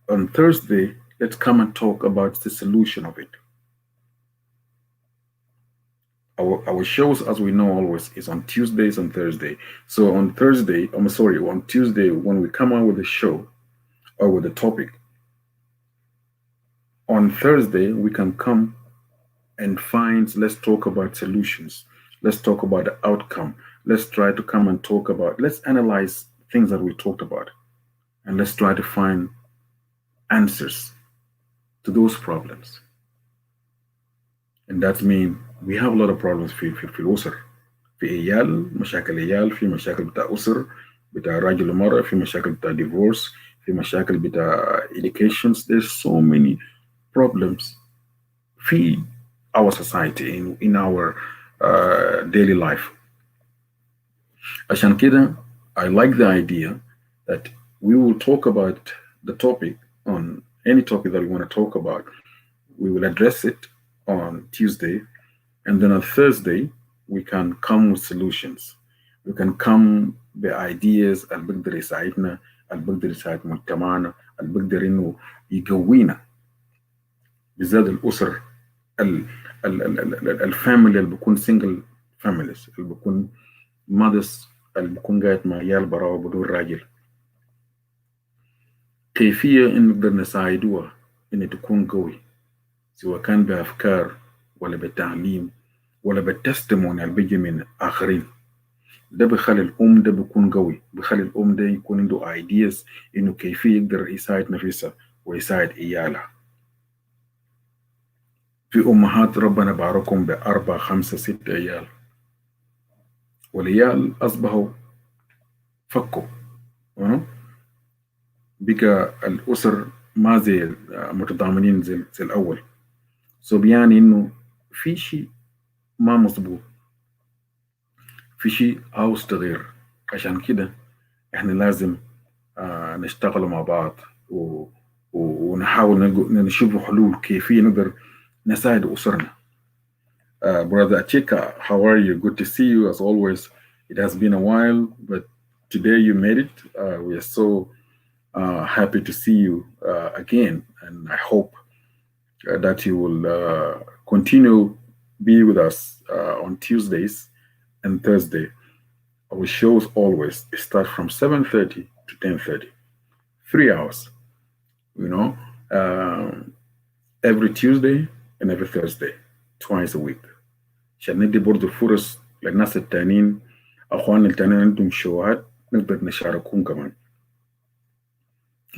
On Thursday, let's come and talk about the solution of it. Our shows, as we know, always is on Tuesdays and Thursday. So on Thursday, I'm sorry, on Tuesday, when we come out with a show or with a topic, on Thursday, we can come and find, let's talk about solutions. Let's talk about the outcome. Let's try to come and talk about, let's analyze things that we talked about. And let's try to find answers to those problems. And that means we have a lot of problems في الأسر. في عيال، مشاكل عيال، في مشاكل بتاع أسر، بتاع راجل ومرأة، في مشاكل بتاع divorce، في مشاكل بتاع educations. There's so many problems في our society, in our daily life. عشان كده I like the idea that we will talk about the topic on any topic that we want to talk about. We will address it on Tuesday, and then on Thursday we can come with solutions. We can come بideas اللي بيقدر يساعدنا، اللي بيقدر يساعد مجتمعنا، اللي بيقدر انه يقوينا، بالذات الاسر الفاميلي اللي بيكون سنجل فاميليز، اللي بيكون مادس، اللي بيكون قاعد مع عيال براوة بدون راجل. كيفية إن نقدر نساعدوها إن تكون قوي، سواء كان بأفكار ولا بتعليم ولا بالتستمون اللي بيجي من آخرين. ده بيخلي الأم ده بيكون قوي، بيخلي الأم ده يكون عنده ideas إنه كيفية يقدر يساعد نفسه ويساعد عيالها. في أمهات ربنا باركهم ب4 5 6 عيال، والعيال أصبحوا فكوا، بقى الأسر ما زي متضامنين زي الأول. بيعني إنه في شيء ما مظبوط، في شيء عاوز تغيير. عشان كده إحنا لازم نشتغل مع بعض ونحاول نشوف حلول كيفية نقدر نساعد أسرنا. Brother Achika, how are you? Good to see you as always. It has been a while, but today you made it. We are so happy to see you again, and I hope that you will continue be with us on Tuesdays and Thursday. Our shows always start from 7:30 to 10:30, 3 hours. Every Tuesday and every Thursday, twice a week. عشان ندي برضه فرص للناس التانيين، أخواننا التانيين عندهم شوهات نقدر نشاركهم كمان.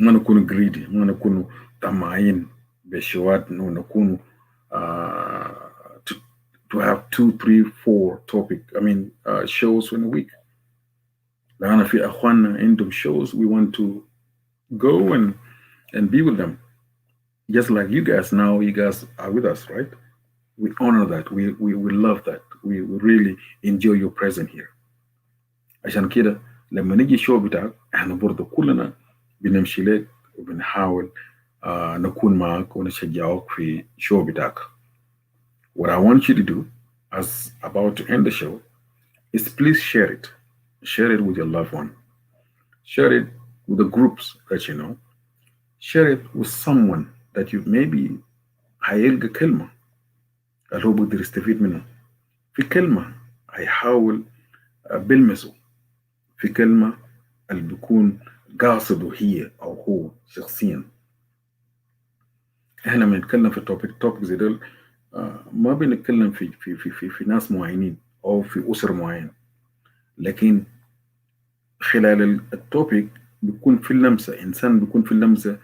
ما نكون greedy، ما نكون طماعين بشوهات، نكون to have 2 3 4 shows in a week. لأن في أخواننا عندهم shows, we want to go and be with them. Just like you guys now, you guys are with us, right? We honor that. We love that. We really enjoy your presence here. عشان كده لما نيجي شو بتاعك احنا برضه كلنا بنمشي لك وبنحاول نكون معك ونشجعك في شو بتاعك. What I want you to do, as about to end the show, is please share it. Share it with your loved one. Share it with the groups that you know. Share it with someone that you maybe هيلقى كلمة اللي هو بيقدر يستفيد منها. في كلمة هيحاول بلمسه، في كلمة اللي بيكون قاصده هي أو هو شخصيا. احنا لما نتكلم في توبيك زي دول ما بنتكلم في ناس معينين أو في أسر معين، لكن خلال التوبيك بيكون في اللمسة، إنسان بيكون في اللمسة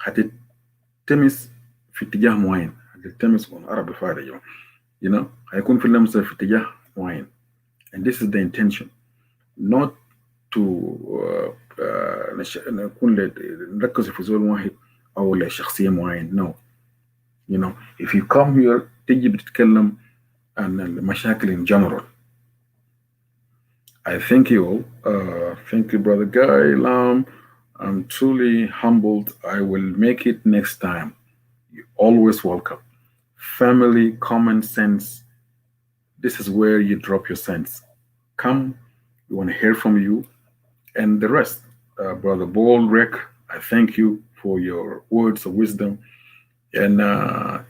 هتتمس في اتجاه معين، هتتمس بالعربي فارغ هيكون في اللمسة في اتجاه معين. And this is the intention, not to نكون نركز في زول واحد أو لشخصية معين. No, if you come here تيجي بتتكلم عن المشاكل in general. I thank you all. Thank you, Brother Guy Lam. I'm truly humbled. I will make it next time. You're always welcome. family, common sense. This is where you drop your sense. Come, we want to hear from you and the rest. Brother Ball, Rick, I thank you for your words of wisdom. And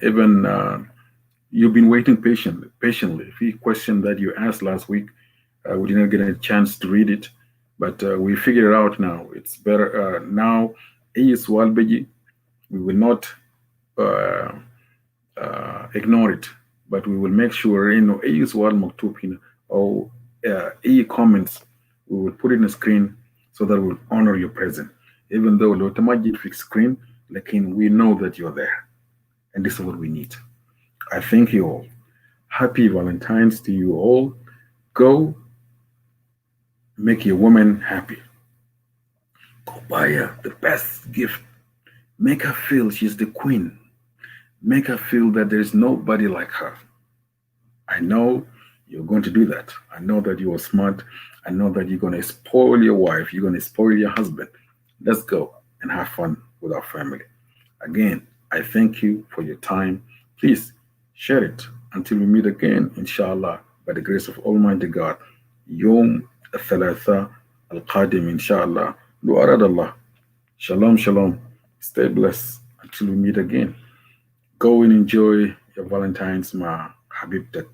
even you've been waiting patiently. The question that you asked last week, we didn't get a chance to read it, but we figured it out now. It's better now. Is Walbeji. We will not uh, ignore it, but we will make sure is Wal Maktub or comments. We will put it in the screen so that we'll honor your presence. Even though Lotamajid fixed screen, like we know that you're there, and this is what we need. I thank you all. Happy Valentine's to you all. Go make your woman happy. Go buy her the best gift. Make her feel she's the queen. Make her feel that there's nobody like her. I know you're going to do that. I know that you are smart. I know that you're going to spoil your wife. You're going to spoil your husband. Let's go and have fun with our family. Again, I thank you for your time. Please share it until we meet again, inshallah, by the grace of Almighty God. Yom Thalatha Al-Qadim, inshallah. Du'arad Allah. Shalom, shalom. Stay blessed until we meet again. Go and enjoy your Valentine's, ma Habibtek,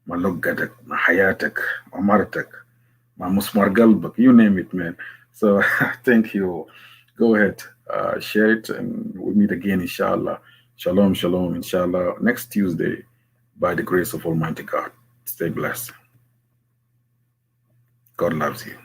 ma Loggatek, ma Hayatek, ma Martek, ma Musmar Galbak, you name it, man. So thank you. Go ahead, share it, and we'll meet again, inshallah. Shalom, shalom, inshallah, next Tuesday, by the grace of Almighty God. Stay blessed. God loves you.